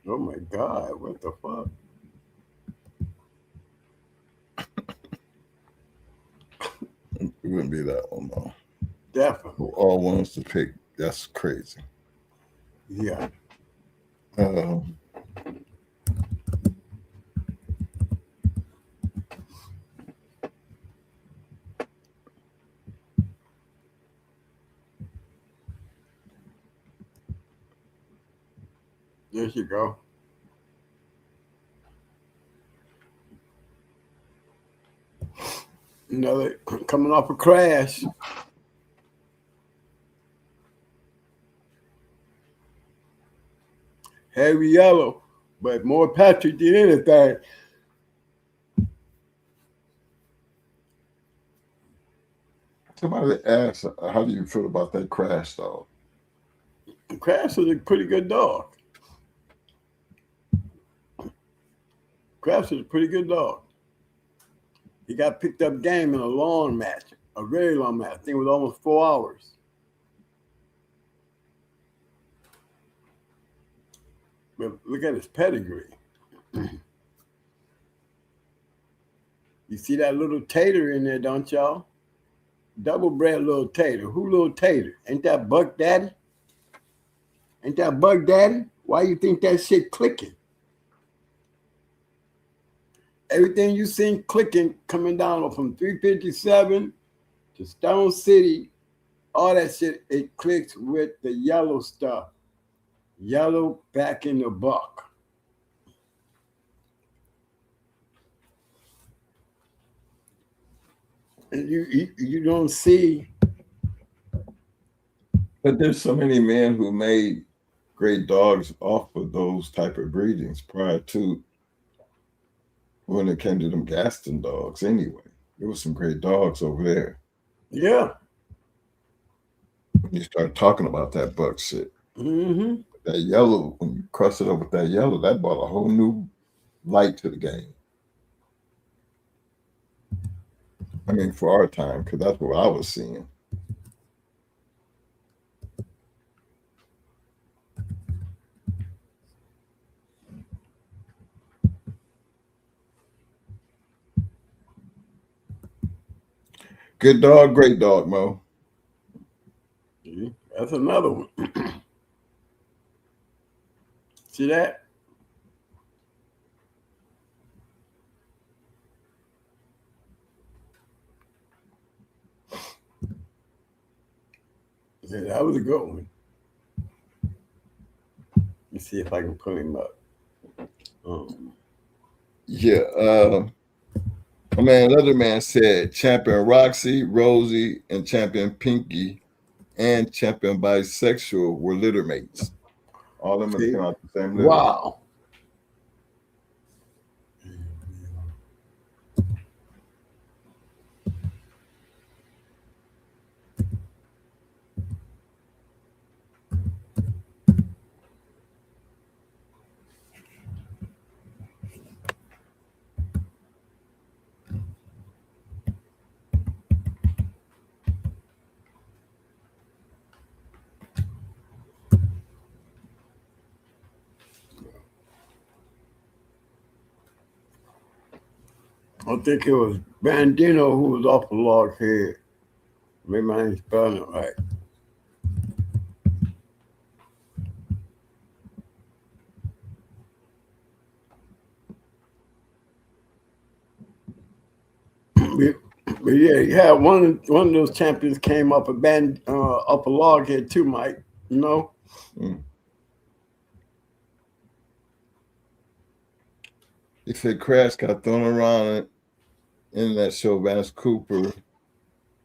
Oh my God, what the fuck? it wouldn't be that one though. Definitely. All ones to pick. That's crazy. Yeah. There you go. Another coming off a crash. Heavy yellow, but more Patrick than anything. Somebody asked, how do you feel about that crash dog? Crash is a pretty good dog. Crash is a pretty good dog. He got picked up game in a long match, a very long match. I think it was almost 4 hours. But look at his pedigree. You see that little tater in there, don't y'all? Double bred little tater. Who little tater? Ain't that Buck Daddy? Ain't that Buck Daddy? Why you think that shit clicking? Everything you seen clicking coming down from 357 to Stone City, all that shit, it clicks with the yellow stuff. Yellow back in the buck. And you don't see. But there's so many men who made great dogs off of those type of breedings prior to when it came to them Gaston dogs anyway. There was some great dogs over there. Yeah. When you start talking about that buck shit. Mm-hmm. That yellow, when you cross it over with that yellow, that brought a whole new light to the game. I mean, for our time, because that's what I was seeing. Good dog, great dog, Mo. That's another one. See that? Yeah, that was a good one. Let's see if I can pull him up. Yeah. My man, other man said champion Roxy, Rosie, and champion Pinky and champion bisexual were litter mates. All of them See? came out the same litter. Wow. I think it was Bandino who was off the log head. Maybe I ain't spelling it right. But yeah, you had one of those champions came up up a log head too, Mike. You know? He said Crash got thrown around in that show. Vance Cooper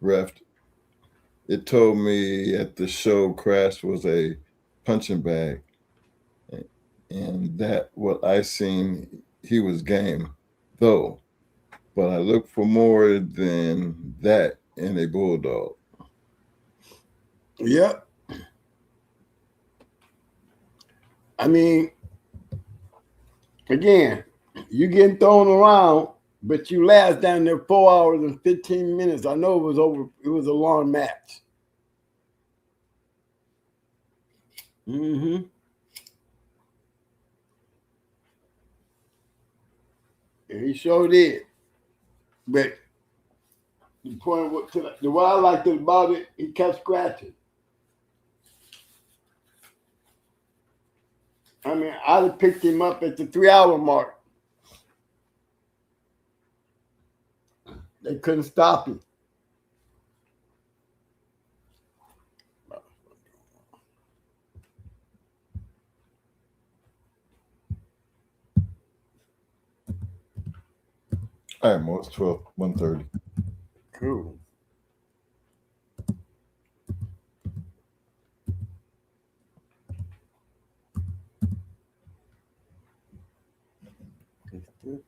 refed. It told me at the show Crash was a punching bag, and that what I seen he was game though. But I look for more than that in a bulldog. Yep. I mean, again, you getting thrown around, but you last down there 4 hours and 15 minutes. I know it was a long match. Mm-hmm. And he sure did. But the point what I liked about it, he kept scratching. I mean, I'd have picked him up at the 3 hour mark. They couldn't stop him. All right, Mo, it's 1:30. Cool.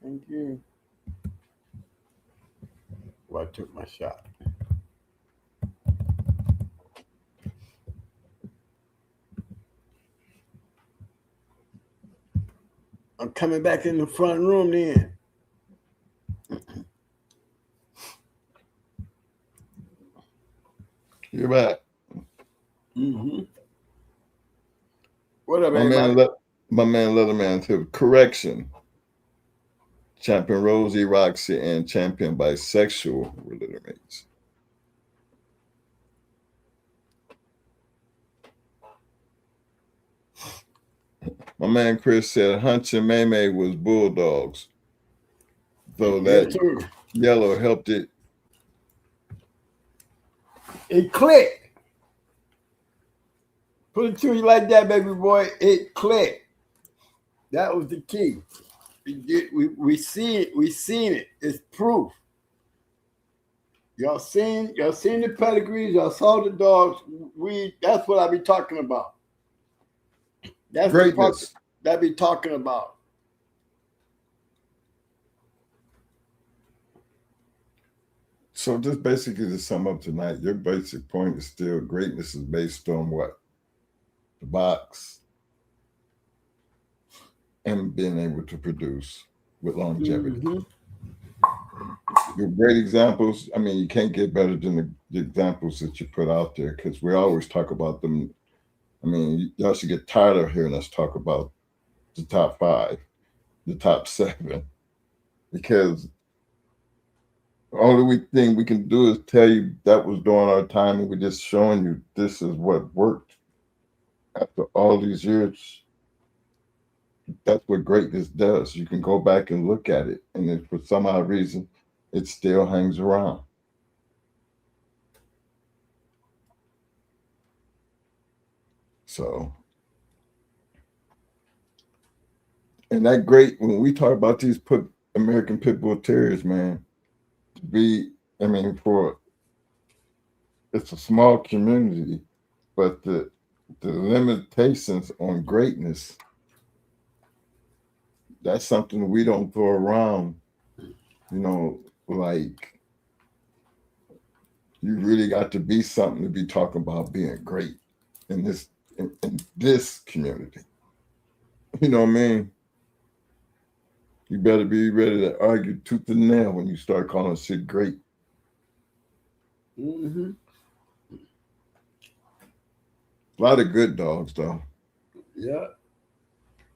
Thank you. Well, I took my shot. I'm coming back in the front room then. You're back. Mm-hmm. What up, My man Leatherman said, correction. Champion Rosie, Roxy, and champion bisexual were litter mates. My man Chris said Hunch and Maymay was bulldogs, though that yellow helped it. It clicked. Put it to you like that, baby boy. It clicked. That was the key. We see it. We seen it. It's proof. Y'all seen the pedigrees. Y'all saw the dogs. That's what I be talking about. That's greatness. That I be talking about. So just basically to sum up tonight, your basic point is still greatness is based on what? The box and being able to produce with longevity. Mm-hmm. Your great examples, I mean, you can't get better than the examples that you put out there because we always talk about them. I mean, y'all should get tired of hearing us talk about the top 5, the top 7, because the only thing we can do is tell you that was during our time, and we're just showing you this is what worked. After all these years, that's what greatness does. You can go back and look at it, and if for some odd reason, it still hangs around. So, and that great, when we talk about these American Pit Bull Terriers, man, it's a small community, but the limitations on greatness, that's something we don't throw around, like you really got to be something to be talking about being great in this community. You know what I mean? You better be ready to argue tooth and nail when you start calling shit great. Mm-hmm. A lot of good dogs, though. Yeah.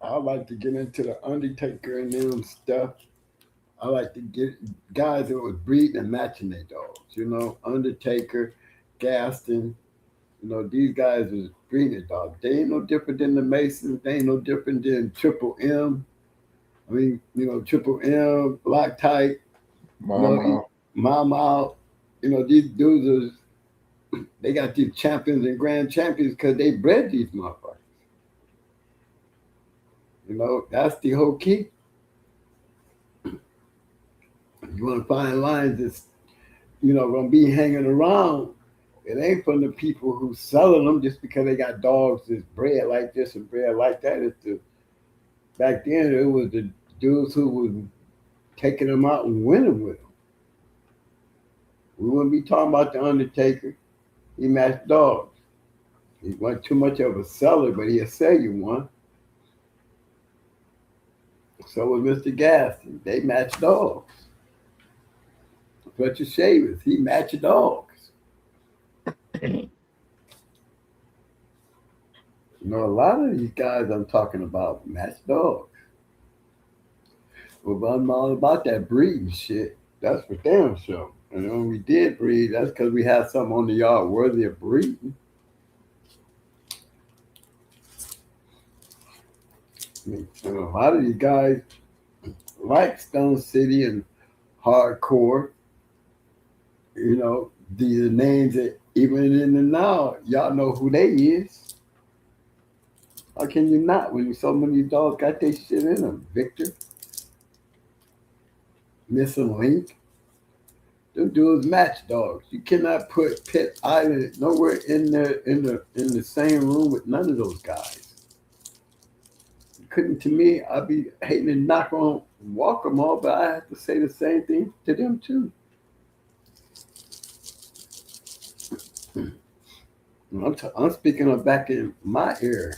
I like to get into the Undertaker and them stuff. I like to get guys that was breeding and matching their dogs. Undertaker, Gaston. These guys was breeding their dogs. They ain't no different than the Masons. They ain't no different than Triple M. I mean, Triple M, Loctite, Mama. These dudes they got these champions and grand champions because they bred these motherfuckers. That's the whole key. You want to find lines that's, going to be hanging around. It ain't from the people who selling them just because they got dogs that's bred like this and bred like that. Back then, it was the dudes who was taking them out and winning with them. We wouldn't be talking about the Undertaker. He matched dogs. He wasn't too much of a seller, but he'll sell you one. So was Mr. Gaston. They match dogs. Fletcher Shavers, he matched dogs. A lot of these guys I'm talking about match dogs. Well, I'm all about that breeding shit. That's for damn sure. And when we did breed, that's because we had something on the yard worthy of breeding. A lot of these guys like Stone City and Hardcore. These are names that even in the now, y'all know who they is. How can you not when so many dogs got their shit in them? Victor, Missing Link. Them dudes match dogs. You cannot put Pet Island nowhere in the same room with none of those guys. To me, I'd be hating to knock on walk them all, but I have to say the same thing to them too. I'm speaking of back in my era,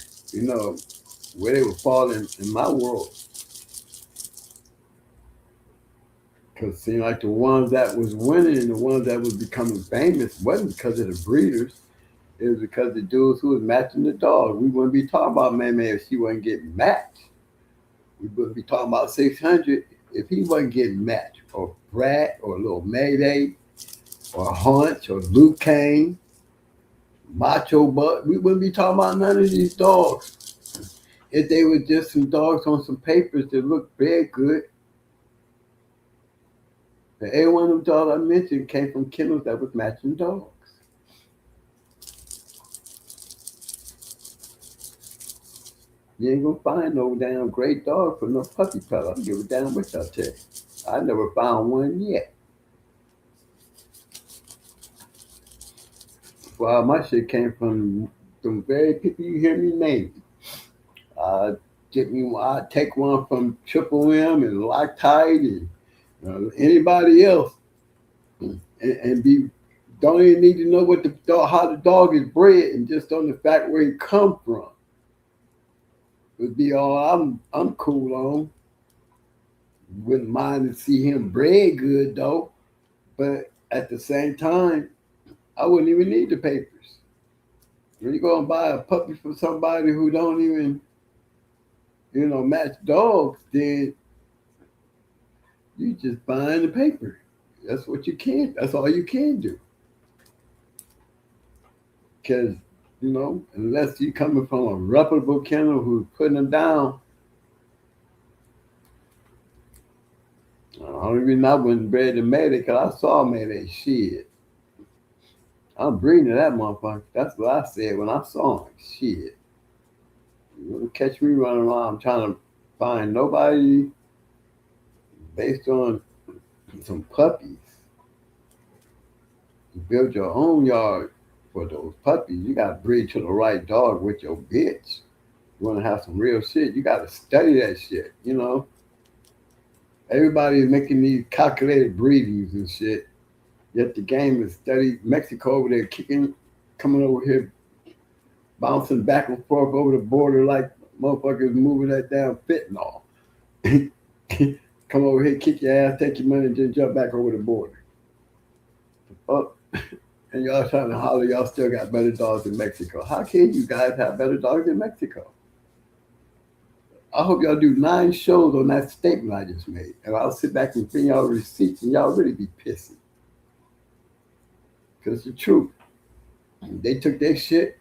where they were falling in my world. Because it seemed like the ones that was winning and the ones that was becoming famous wasn't because of the breeders. It was because the dudes who was matching the dog. We wouldn't be talking about May if she wasn't getting matched. We wouldn't be talking about 600 if he wasn't getting matched. Or Brat, or Little Mayday, or Hunch, or Luke Kane, Macho Buck. We wouldn't be talking about none of these dogs if they were just some dogs on some papers that looked very good. And every one of them dogs I mentioned came from kennels that was matching dogs. You ain't gonna find no damn great dog for no puppy color. I don't give a damn what y'all tell you. I never found one yet. Well, my shit came from some very people you hear me name. I'd take one from Triple M and Loctite and anybody else, and don't even need to know how the dog is bred, and just on the fact where he come from. Would be all I'm cool on. Wouldn't mind to see him bred good though, but at the same time, I wouldn't even need the papers. When you go and buy a puppy from somebody who don't even, match dogs, then you just buying the paper. That's what you can. That's all you can do. Because unless you coming from a reputable kennel who's putting them down. The only reason I wouldn't breed the Mayday because I saw Mayday shit. I'm breeding that motherfucker. That's what I said when I saw him. Shit. catch me running around trying to find nobody based on some puppies. You build your own yard for those puppies. You got to breed to the right dog with your bitch. You want to have some real shit, you got to study that shit, you know? Everybody's making these calculated breedings and shit. Yet the game is studied. Mexico over there kicking, coming over here, bouncing back and forth over the border like motherfuckers moving that damn fentanyl. Come over here, kick your ass, take your money, and then jump back over the border. Oh, and y'all trying to holler, y'all still got better dogs in Mexico. How can you guys have better dogs in Mexico? I hope y'all do 9 shows on that statement I just made. And I'll sit back and bring y'all receipts and y'all really be pissy. Because it's the truth. They took their shit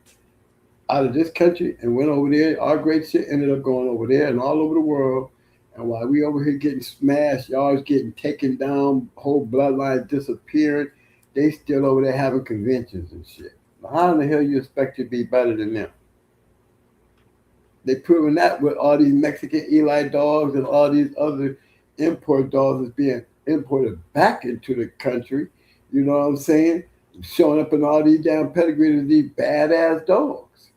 out of this country and went over there. Our great shit ended up going over there and all over the world. And while we over here getting smashed, y'all is getting taken down, whole bloodline disappearing, they still over there having conventions and shit. Now, how in the hell you expect to be better than them? They proving that with all these Mexican Eli dogs and all these other import dogs is being imported back into the country. You know what I'm saying? Showing up in all these damn pedigrees of these badass dogs.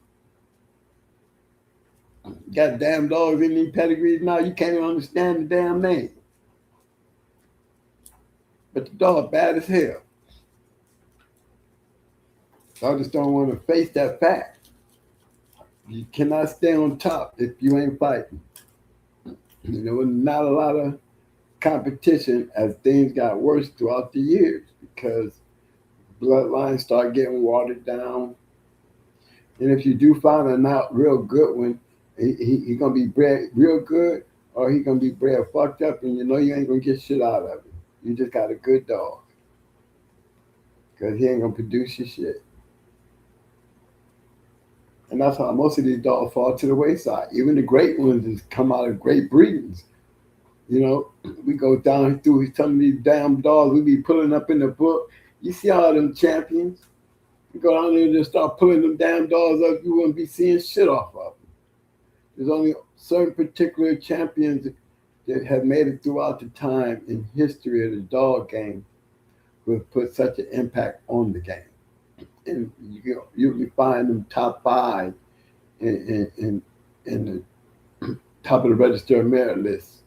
Got damn dogs in these pedigrees now, you can't even understand the damn name. But the dog bad as hell. So I just don't want to face that fact. You cannot stay on top if you ain't fighting. You know, not a lot of competition as things got worse throughout the years because bloodlines start getting watered down. And if you do find a not real good one, he gonna be bred real good or he gonna be bred fucked up and you know you ain't gonna get shit out of it. You just got a good dog. Because he ain't gonna produce your shit. And that's how most of these dogs fall to the wayside. Even the great ones has come out of great breedings. You know, we go down through some of these damn dogs we be pulling up in the book. You see all them champions? You go down there and just start pulling them damn dogs up, you wouldn't be seeing shit off of them. There's only certain particular champions that have made it throughout the time in history of the dog game who have put such an impact on the game. And you usually find them top 5 in the top of the register of merit list.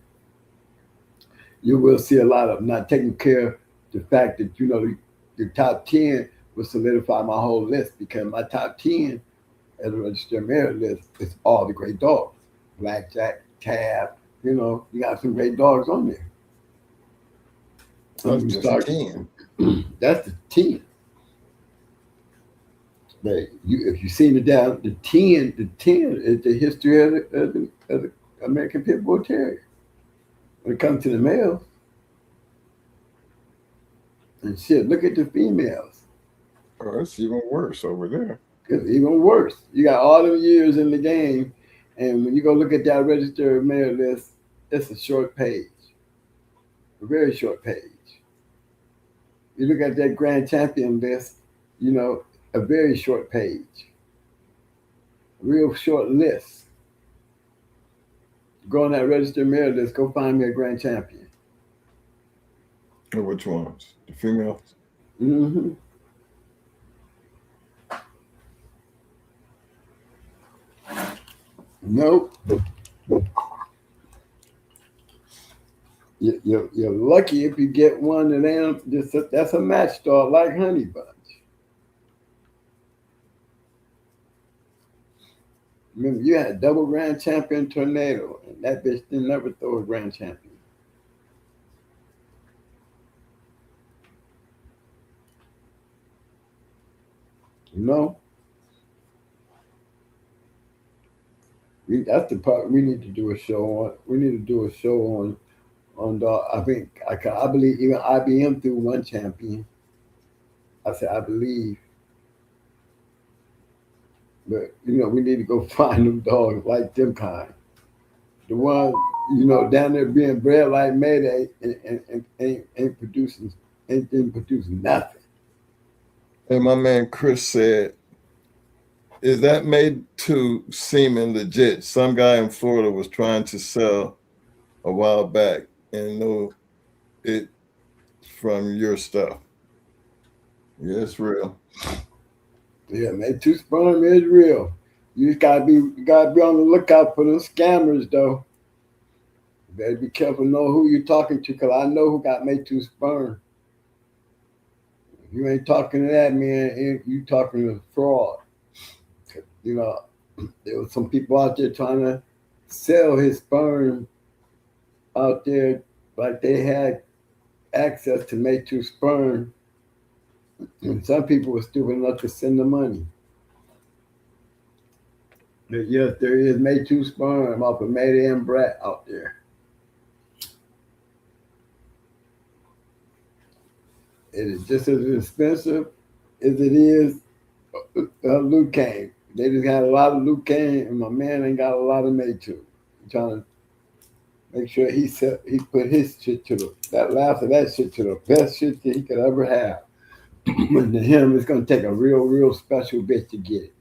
You will see a lot of them not taking care of the fact that, you know, the top 10 will solidify my whole list because my top 10 at the register of merit list is all the great dogs. Blackjack, Tab, you know, you got some great dogs on there. That's just 10. That's the 10. But if you've seen it down, the 10 is the history of the American Pit Bull Terrier. When it comes to the males. And shit, look at the females. Oh, it's even worse over there. It's even worse. You got all them years in the game, and when you go look at that register of merit list, it's a short page. A very short page. You look at that grand champion list, you know, a very short page. A real short list. Go on that register merit list, go find me a grand champion. And which ones? The females? Mm-hmm. Nope. You're lucky if you get one that ain't just that's a match dog like Honey Bunch. Remember, you had double grand champion Tornado, and that bitch didn't never throw a grand champion. You know? That's the part we need to do a show on. We need to do a show on dog. I believe even IBM threw one champion. I said I believe. But, you know, we need to go find them dogs like them kind. The ones, you know, down there being bred like Mayday and ain't producing nothing. And my man Chris said is that made to seeming legit? Some guy in Florida was trying to sell a while back and know it from your stuff. Yeah, it's real. Yeah, made to sperm is real. You gotta be on the lookout for those scammers though. You better be careful, know who you're talking to, because I know who got made to sperm. If you ain't talking to that man, you talking to fraud. You know, there were some people out there trying to sell his sperm out there, like they had access to mate to sperm, and some people were stupid enough to send the money. But yes, there is mate to sperm off of Mate and Brat out there. It is just as expensive as it is Luke Kane. They just got a lot of Luke Kane, and my man ain't got a lot of mate to. I'm trying to make sure he put his shit to that shit to the best shit that he could ever have. But to him, it's gonna take a real special bitch to get it.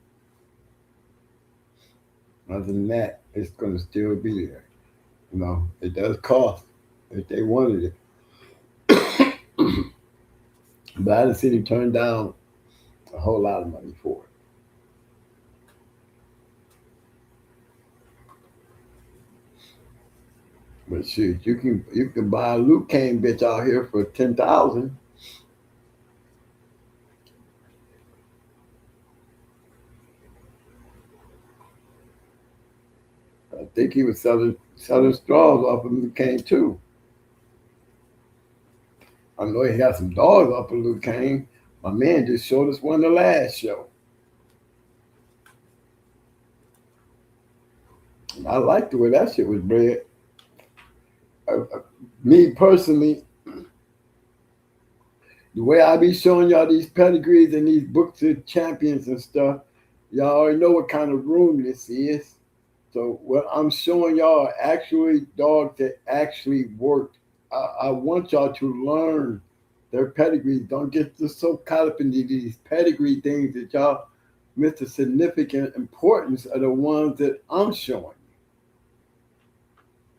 Other than that, it's gonna still be there. You know, it does cost if they wanted it. But I didn't see him turn down a whole lot of money for it. But shoot, you can buy a Luke Kane bitch out here for 10,000. I think he was selling straws off of Luke Kane too. I know he got some dogs off of Luke Kane. My man just showed us one the last show. And I liked the way that shit was bred. Me personally, the way I be showing y'all these pedigrees and these books of champions and stuff, y'all already know what kind of room this is. So what I'm showing y'all are actually dogs that actually worked. I want y'all to learn their pedigrees. Don't get just so caught up in these pedigree things that y'all miss the significant importance of the ones that I'm showing you.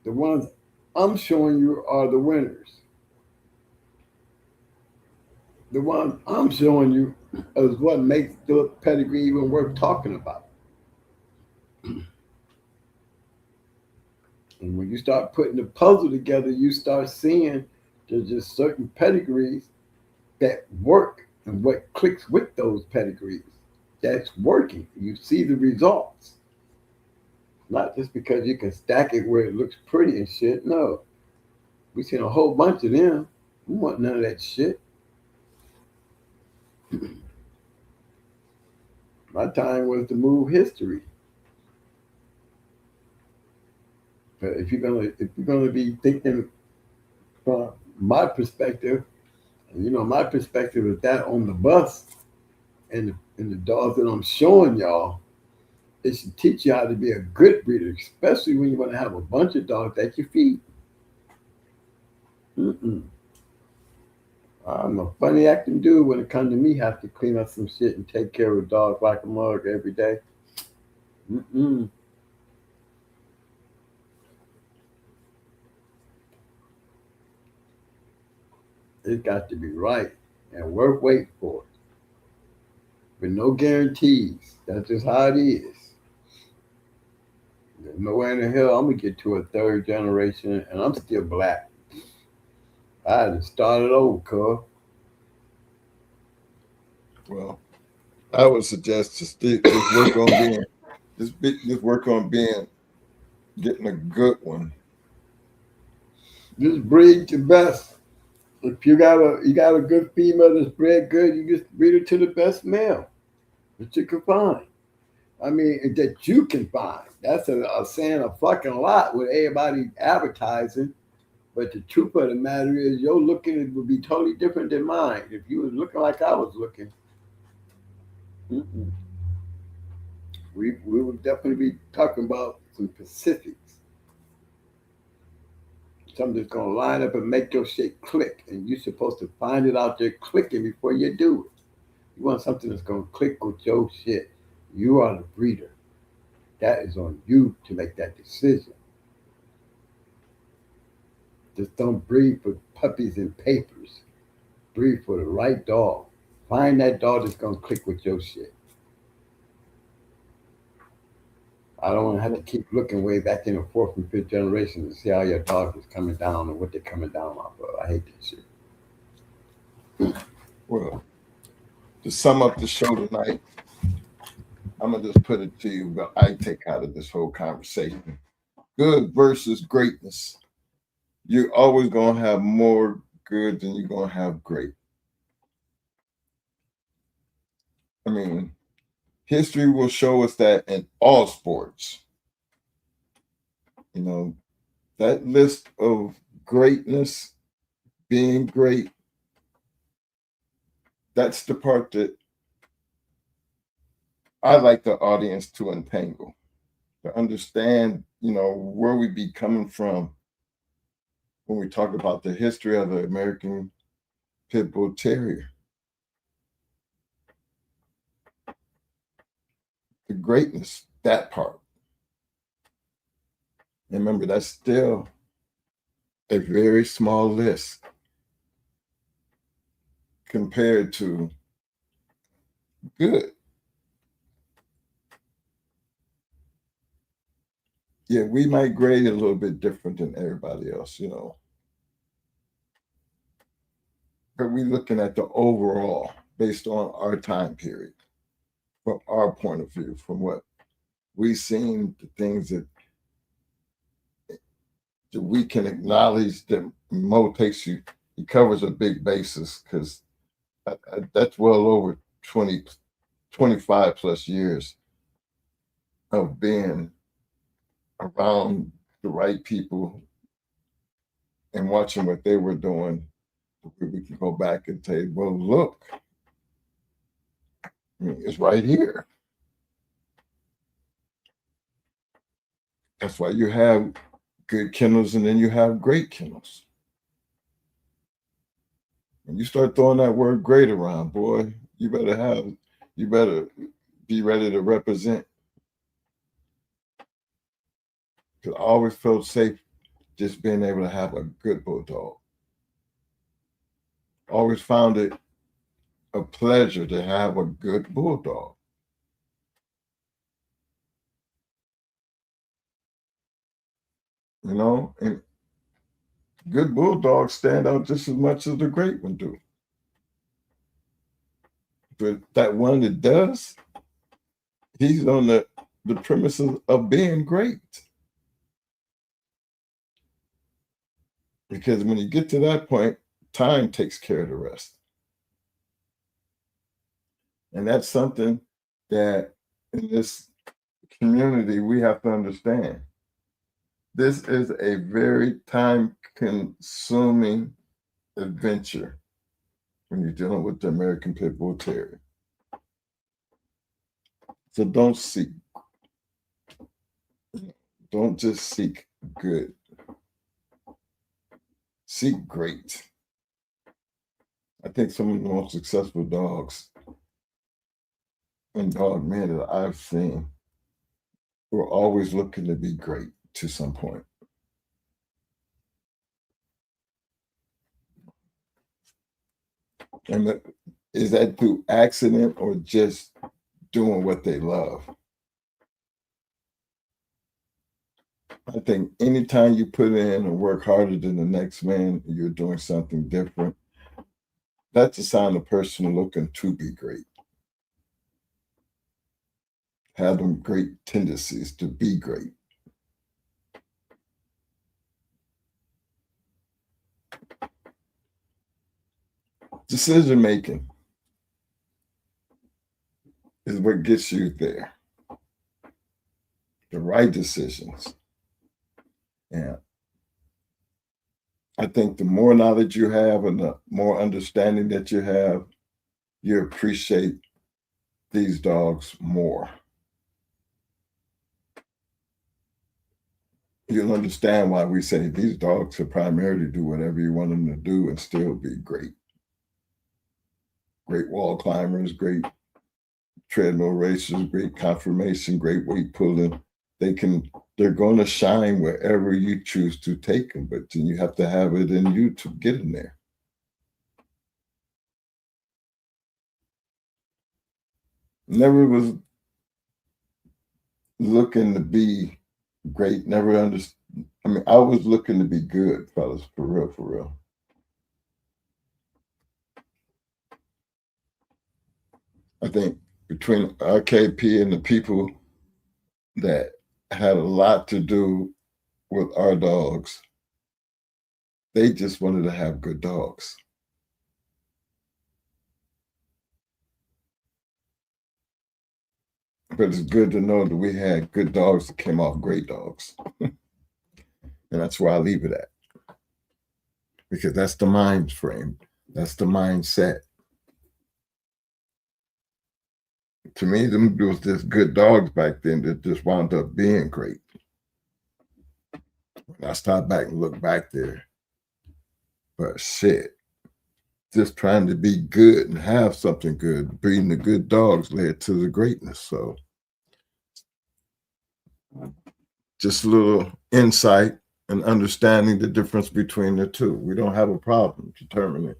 The ones I'm showing you are the winners. The ones I'm showing you is what makes the pedigree even worth talking about. And when you start putting the puzzle together, you start seeing there's just certain pedigrees that work and what clicks with those pedigrees. That's working. You see the results. Not just because you can stack it where it looks pretty and shit. No. We've seen a whole bunch of them. We want none of that shit. My time was to move history. But if you're gonna be thinking from my perspective, and you know my perspective is that on the bus and the dogs that I'm showing y'all, it should teach you how to be a good breeder, especially when you're gonna have a bunch of dogs that you feed. I'm a funny acting dude when it comes to me have to clean up some shit and take care of a dog like a mug every day. It's got to be right and worth waiting for. With no guarantees. That's just how it is. There's nowhere in the hell I'm gonna get to a third generation and I'm still black. I had to start it over, cuz. Well, I would suggest just work on being just work on getting a good one. Just breed your best. If you got a good female that's bred good, you just breed her to the best male that you can find. I mean, that you can find. That's saying a fucking lot with everybody advertising. But the truth of the matter is, your looking would be totally different than mine. If you was looking like I was looking, we would definitely be talking about some specifics. Something that's gonna line up and make your shit click, and you're supposed to find it out there clicking before you do it. You want something that's gonna click with your shit. You are the breeder. That is on you to make that decision. Just don't breed for puppies and papers. Breed for the right dog. Find that dog that's gonna click with your shit. I don't want to have to keep looking way back in the fourth and fifth generation to see how your dog is coming down and what they're coming down off of. I hate that shit. Well, to sum up the show tonight, I'm gonna just put it to you what I take out of this whole conversation. Good versus greatness. You're always gonna have more good than you're gonna have great. I mean, history will show us that in all sports. You know, that list of greatness, being great, that's the part that I like the audience to untangle, to understand, you know, where we be coming from when we talk about the history of the American Pit Bull Terrier. The greatness, that part. And remember, that's still a very small list compared to good. Yeah, we might grade it a little bit different than everybody else, you know. But we're looking at the overall based on our time period, from our point of view, from what we've seen, the things that we can acknowledge that Mo takes you, he covers a big basis because that's well over 20, 25 plus years of being around the right people and watching what they were doing. We can go back and say, well, look, I mean, it's right here. That's why you have good kennels and then you have great kennels. When you start throwing that word great around, boy, you better be ready to represent. Because I always felt safe just being able to have a good bulldog. Always found it a pleasure to have a good bulldog. You know, and good bulldogs stand out just as much as the great one do. But that one that does, he's on the premises of being great. Because when you get to that point, time takes care of the rest. And that's something that in this community we have to understand. This is a very time-consuming adventure when you're dealing with the American Pit Bull Terrier. So don't just seek good. Seek great. I think some of the most successful dogs and dog men that I've seen were always looking to be great to some point. And is that through accident or just doing what they love? I think anytime you put in and work harder than the next man, you're doing something different. That's a sign of a person looking to be great. Have them great tendencies to be great. Decision making is what gets you there. The right decisions. Yeah. I think the more knowledge you have and the more understanding that you have, you appreciate these dogs more. You'll understand why we say these dogs can primarily do whatever you want them to do and still be great. Great wall climbers, great treadmill races, great conformation, great weight pulling. They're going to shine wherever you choose to take them, but then you have to have it in you to get in there. Never was looking to be great, never understood. I mean, I was looking to be good, fellas, for real, for real. I think between RKP and the people that had a lot to do with our dogs, they just wanted to have good dogs. But it's good to know that we had good dogs that came off great dogs. And that's where I leave it at. Because that's the mind frame. That's the mindset. To me, them was just good dogs back then that just wound up being great. When I stop back and look back there, but shit, just trying to be good and have something good, breeding the good dogs led to the greatness. So just a little insight and understanding the difference between the two. We don't have a problem determining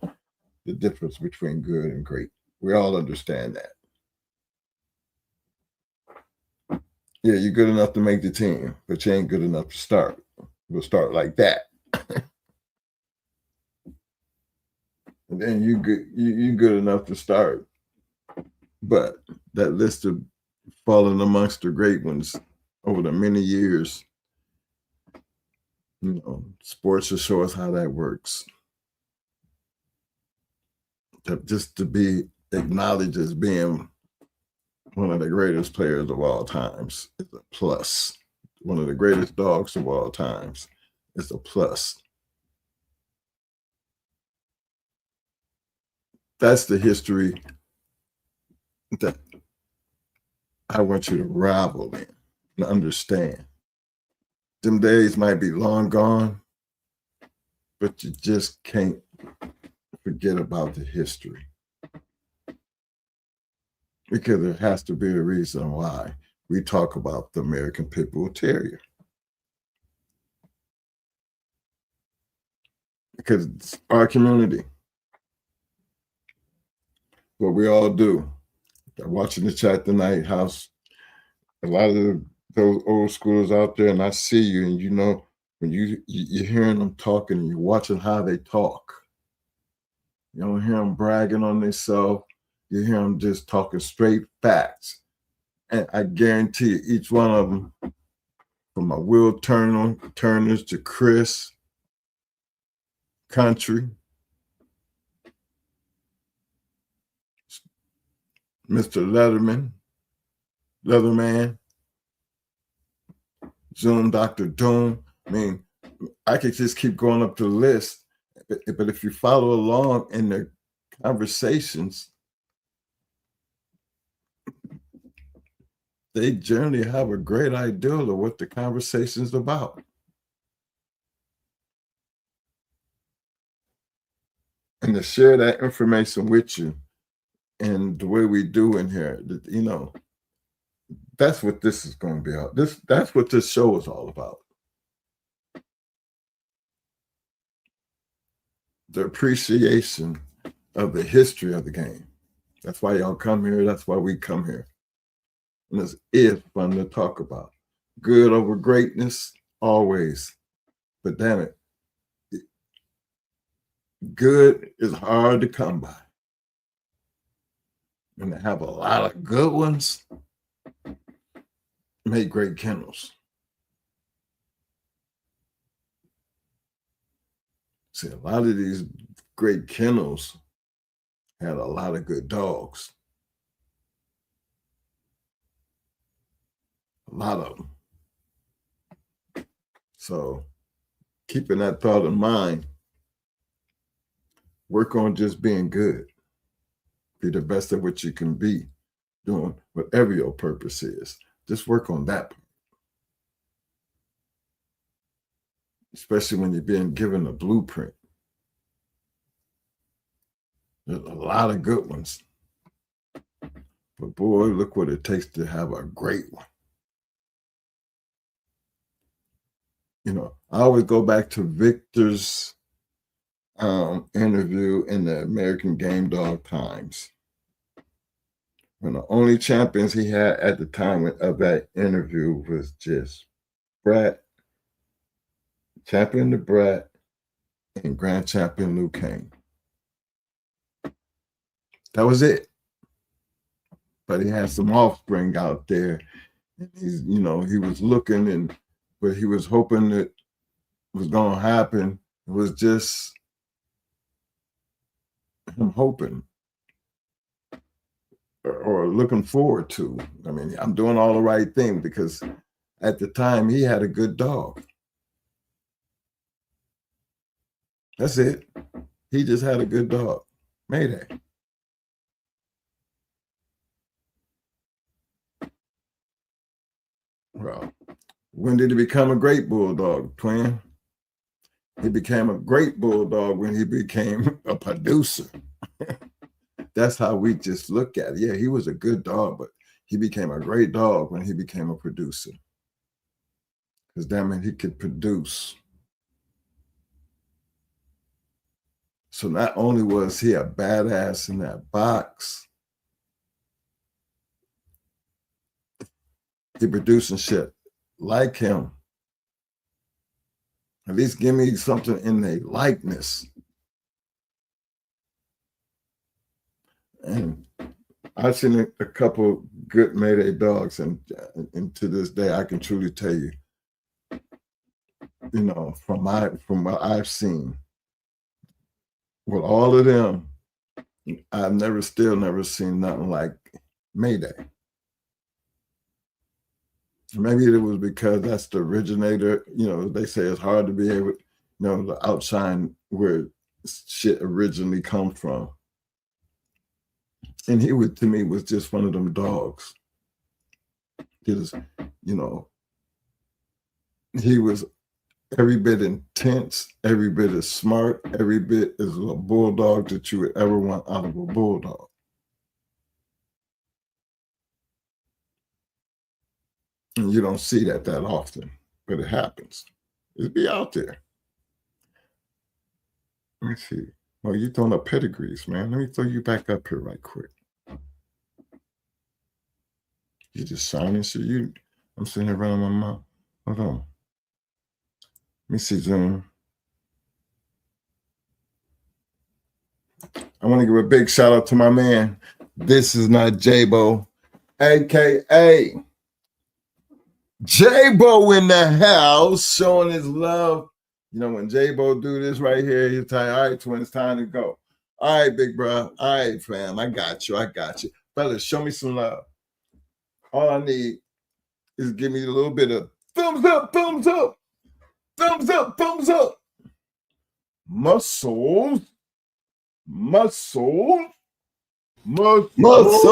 the difference between good and great. We all understand that. Yeah, you're good enough to make the team, but you ain't good enough to start. We'll start like that. And then you good enough to start. But that list of falling amongst the great ones over the many years, you know, sports will show us how that works. Just to be acknowledged as being one of the greatest players of all times is a plus. One of the greatest dogs of all times is a plus. That's the history that I want you to ravel in and understand. Them days might be long gone, but you just can't forget about the history. Because there has to be a reason why we talk about the American Pit Bull Terrier. Because it's our community. What we all do. I'm watching the chat tonight, how a lot of those old schoolers out there, and I see you, and you know, when you're hearing them talking and you're watching how they talk. You don't hear them bragging on themselves. You hear them just talking straight facts. And I guarantee you, each one of them, from my Will Turners to Chris, Country, Mr. Leatherman, Zoom, Dr. Doom. I mean, I could just keep going up the list. But if you follow along in the conversations, they generally have a great idea of what the conversation is about. And to share that information with you and the way we do in here, you know, that's what this is going to be about. That's what this show is all about. The appreciation of the history of the game. That's why y'all come here. That's why we come here. And it's fun to talk about. Good over greatness, always. But damn it, good is hard to come by. And to have a lot of good ones make great kennels. See, a lot of these great kennels had a lot of good dogs. A lot of them. So keeping that thought in mind, work on just being good. Be the best at what you can be, doing whatever your purpose is. Just work on that part. Especially when you're being given a blueprint. There's a lot of good ones. But boy, look what it takes to have a great one. You know, I always go back to Victor's interview in the American Game Dog Times. When the only champions he had at the time of that interview was just Brat, champion the Brat, and grand champion Luke Kane. That was it. But he had some offspring out there. And he's, you know, he was looking, and but he was hoping that was going to happen. It was just him hoping or looking forward to. I mean, I'm doing all the right thing because at the time he had a good dog. That's it. He just had a good dog. Mayday. Well, when did he become a great bulldog, twin? He became a great bulldog when he became a producer. That's how we just look at it. Yeah, he was a good dog, but he became a great dog when he became a producer. Because damn it, he could produce. So not only was he a badass in that box, he producing shit like him. At least give me something in a likeness. And I've seen a couple good Mayday dogs, and to this day, I can truly tell you, you know, from what I've seen, with all of them, I've still never seen nothing like Mayday. Maybe it was because that's the originator. You know, they say it's hard to be able, you know, to outshine where shit originally come from. And he would, to me, was just one of them dogs. Just, you know, he was every bit intense, every bit as smart, every bit as a bulldog that you would ever want out of a bulldog. And you don't see that often, but it happens. It'd be out there. Let me see. Oh, you throwing up pedigrees, man. Let me throw you back up here right quick. You just signing shit. I'm sitting here running my mouth. Hold on. Let me see, Zoom. I want to give a big shout out to my man. This is not J-Bo, aka J-Bo in the house, showing his love. You know, when J-Bo do this right here, he'll tell you, all right, twin, it's time to go. All right, big bro. All right, fam. I got you. Fellas, show me some love. All I need is give me a little bit of thumbs up, thumbs up, thumbs up, thumbs up. Muscles, muscles, muscles.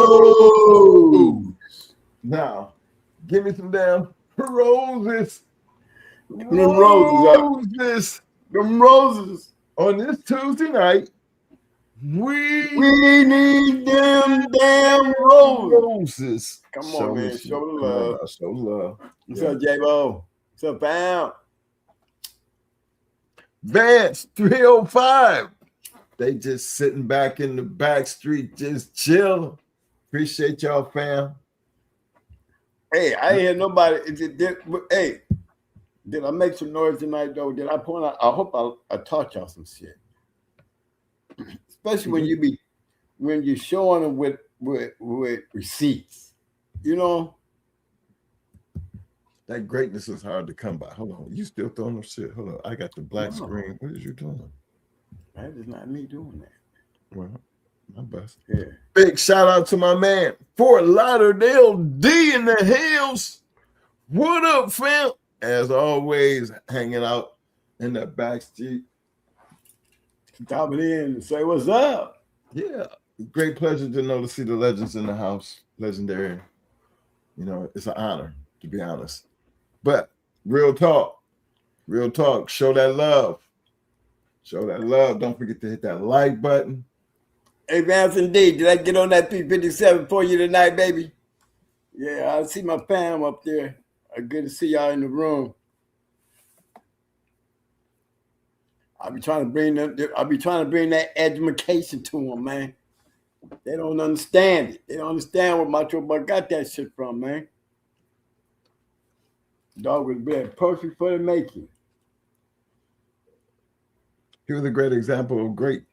Now, give me some damn roses. Roses. Them roses. On this Tuesday night, we need them damn roses. Come on, man. Show the love. Show love. What's up, J-Bo? What's up, fam? Vance 305. They just sitting back in the back street, just chill. Appreciate y'all, fam. Hey, I ain't hear nobody. Hey, did I make some noise tonight, though? Did I point out? I hope I taught y'all some shit. Especially when you're showing them with receipts, you know. That greatness is hard to come by. Hold on, you still throwing up shit? Hold on, I got the black screen. What is you doing? That is not me doing that. Well, my best. Yeah. Big shout out to my man Fort Lauderdale D in the hills. What up, fam? As always, hanging out in the back street. Drop it in and say what's up. Yeah, great pleasure to see the legends in the house. Legendary. You know, it's an honor, to be honest. But real talk. Show that love. Show that love. Don't forget to hit that like button. Hey, Vance indeed. Did I get on that P57 for you tonight, baby? Yeah, I see my fam up there. Good to see y'all in the room. I'll be trying to bring that education to them, man. They don't understand it. They don't understand where Macho Buck got that shit from, man. Dog was bred perfect for the making. He was a great example of great.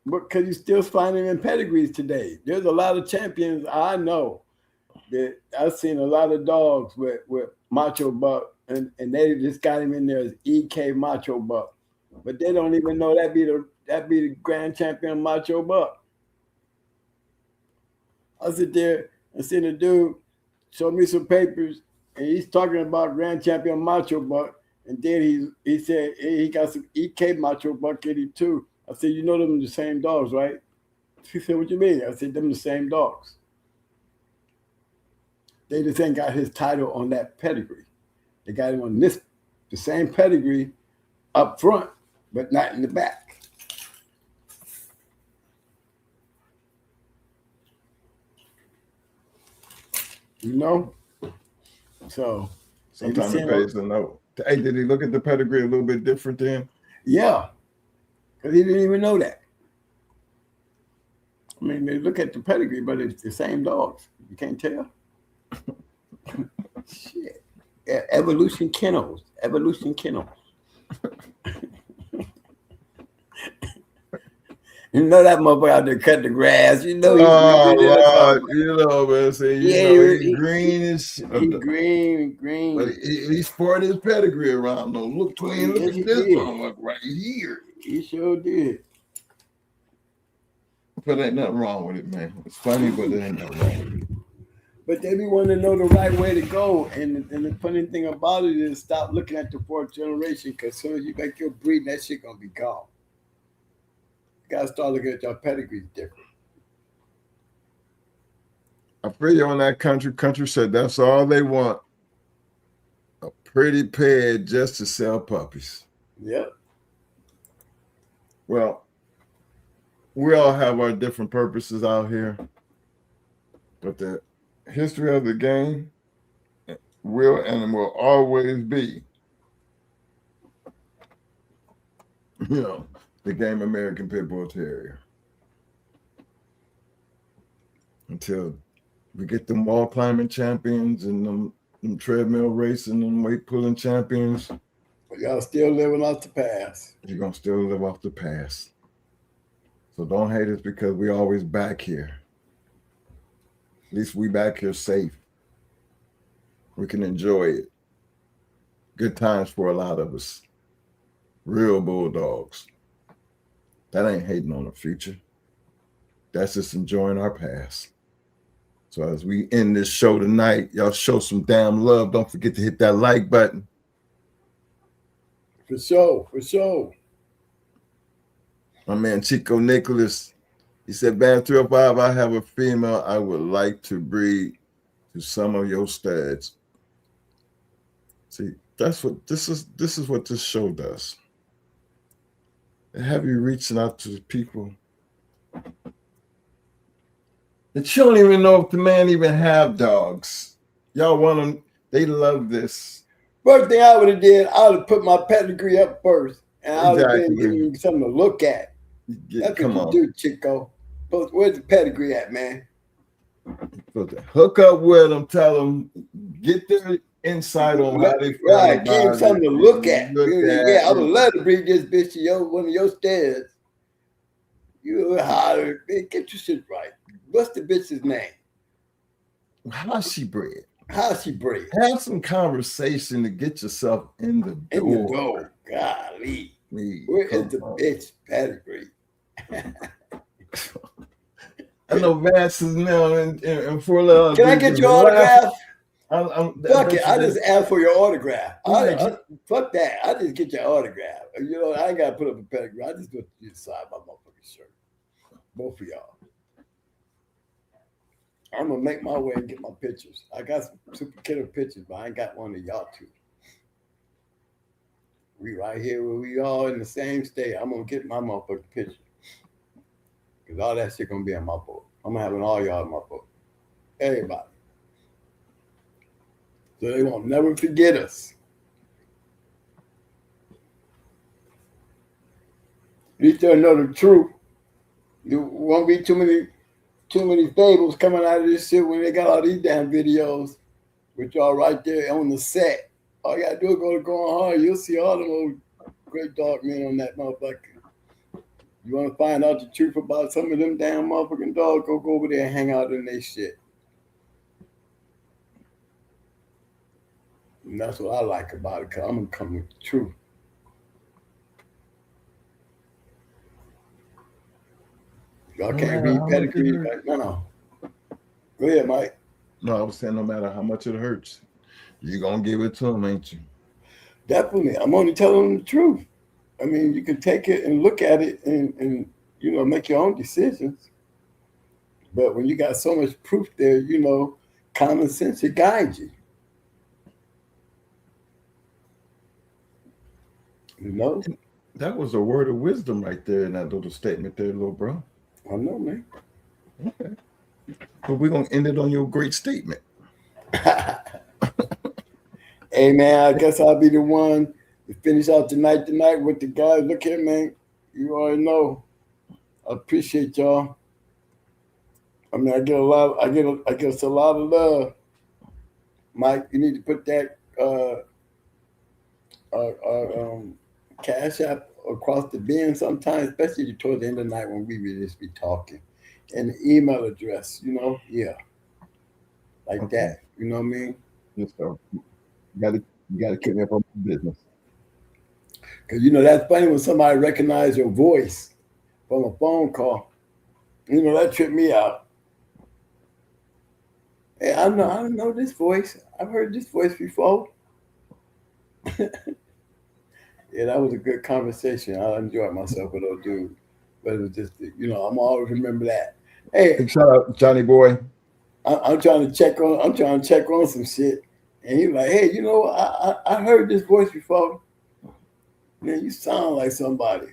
But because you still find him in pedigrees today. There's a lot of champions I know that I've seen a lot of dogs with Macho Buck, and they just got him in there as EK Macho Buck. But they don't even know that be the grand champion Macho Buck. I sit there and see the dude show me some papers, and he's talking about grand champion Macho Buck, and then he said he got some EK Macho Buck in it too. I said, you know them the same dogs, right? He said, what you mean? I said, them the same dogs. They just ain't got his title on that pedigree. They got him on the same pedigree up front, but not in the back. You know? So sometimes it pays to know. Hey, did he look at the pedigree a little bit different then? Yeah. Because he didn't even know that. I mean, they look at the pedigree, but it's the same dogs. You can't tell. Shit. Yeah, Evolution Kennels. You know that motherfucker out there cut the grass. You know man. See, he's green as shit. He green. But he sported his pedigree around though. Look, twin, look at this one right here. He sure did. But ain't nothing wrong with it, man. It's funny, but there ain't nothing wrong with it. But they be wanting to know the right way to go. And the funny thing about it is stop looking at the fourth generation, because as soon as you make your breed, that shit gonna be gone. You gotta start looking at your pedigrees different. I feel you on that country. Country said that's all they want. A pretty pet just to sell puppies. Yep. Well, we all have our different purposes out here, but the history of the game will and will always be, the game American Pit Bull Terrier. Until we get them wall climbing champions and them treadmill racing and weight pulling champions. Y'all still living off the past. You're going to still live off the past. So don't hate us because we always back here. At least we back here safe. We can enjoy it. Good times for a lot of us. Real bulldogs. That ain't hating on the future. That's just enjoying our past. So as we end this show tonight, y'all show some damn love. Don't forget to hit that like button. For sure. My man Chico Nicholas, he said, Band 305, I have a female I would like to breed to some of your studs. See, that's what this is what this show does. They have you reaching out to people that you don't even know if the man even have dogs. Y'all want them, they love this. First thing I would have did, I would have put my pedigree up first, and I would have been giving you something to look at. That's what you do, Chico. But where's the pedigree at, man? Hook up with them, tell them, get their insight on how they feel. Right, give them something to look at. Yeah, I would love to bring this bitch to one of your stairs. You would holler, man, get your shit right. What's the bitch's name? How's she bred? How's she bred? Have some conversation to get yourself in the door. In the door. Golly. Where is the bitch pedigree? I know Vance is now in Fort Lauderdale. Can I get your autograph? Fuck it. I just asked for your autograph. Fuck that. I just get your autograph. I ain't got to put up a pedigree. I just go to the side of my motherfucking shirt. Both of y'all. I'm going to make my way and get my pictures. I got some super killer pictures, but I ain't got one of y'all two. We right here where we all in the same state. I'm going to get my motherfucking picture. Because all that shit gonna be in my book. I'm having all y'all in my book. Everybody. So they won't never forget us. At least they'll know the truth. There won't be too many fables coming out of this shit when they got all these damn videos with y'all right there on the set. All you gotta do is go to Going Hard. You'll see all them old great dog men on that motherfucker. You want to find out the truth about some of them damn motherfucking dogs, go over there and hang out in their shit. And that's what I like about it, because I'm going to come with the truth. Y'all can't read pedigree right now. Go ahead, Mike. No, I was saying no matter how much it hurts, you're going to give it to them, ain't you? Definitely. I'm only telling them the truth. I mean, you can take it and look at it and you know, make your own decisions. But when you got so much proof there, you know, common sense should guide you. You know? That was a word of wisdom right there in that little statement there, little bro. I know, man. Okay. But we're going to end it on your great statement. Hey, man, I guess I'll be the one to finish out tonight with the guys. Look here, man. You already know. I appreciate y'all. I mean, I get us a lot of love. Mike, you need to put that cash app across the bin sometimes, especially towards the end of the night when we really just be talking. And the email address, you know, yeah. Like Okay. that. You know what I mean? Yes, sir. You gotta keep me up on business. Because, you know, that's funny when somebody recognizes your voice from a phone call. You know, that tripped me out. Hey, I know this voice. I've heard this voice before. Yeah, that was a good conversation. I enjoyed myself with those dudes. But it was just, you know, I'm always remember that. Hey, Big shout out, Johnny boy. I'm trying to check on some shit. And he was like, hey, you know, I heard this voice before. Man, you sound like somebody.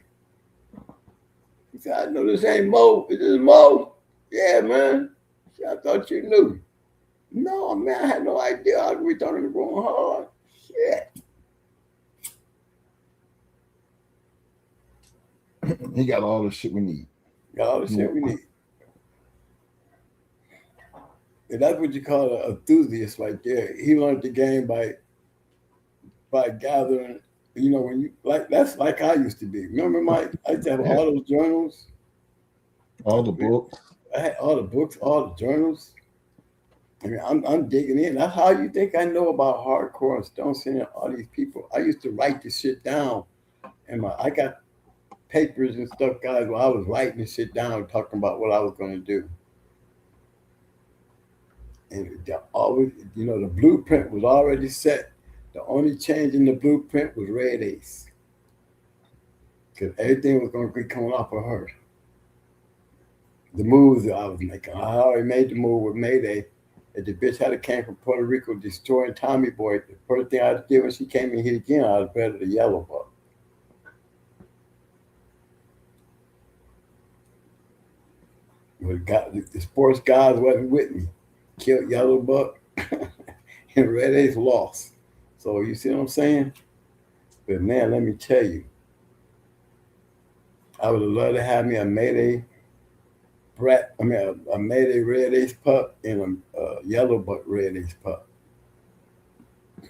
He said, I know this ain't Mo. Is this Mo? Yeah, man. I thought you knew. No, man, I had no idea. I was returning to Going Hard. Shit. He got all the shit we need. Got all the shit we need. And that's what you call an enthusiast right there. He learned the game by gathering, you know, when you that's like I used to be. Remember, Mike? I used to have all those journals. All the books. I had all the books, all the journals. I mean, I'm digging in. That's how you think I know about hardcore and Stone Center and all these people. I used to write this shit down. And I got papers and stuff, guys, where I was writing this shit down, talking about what I was going to do. And always, you know, the blueprint was already set. The only change in the blueprint was Red Ace. Because everything was going to be coming off of her. The moves that I was making. I already made the move with Mayday. If the bitch had came from Puerto Rico destroying Tommy Boy, the first thing I did when she came in here again, I was better the yellow buck. The sports guys wasn't with me. Killed Yellow Buck and Red Ace lost. So you see what I'm saying? But man, let me tell you, I would have loved to have me a Mayday a Mayday Red Ace pup and a Yellow Buck Red Ace pup.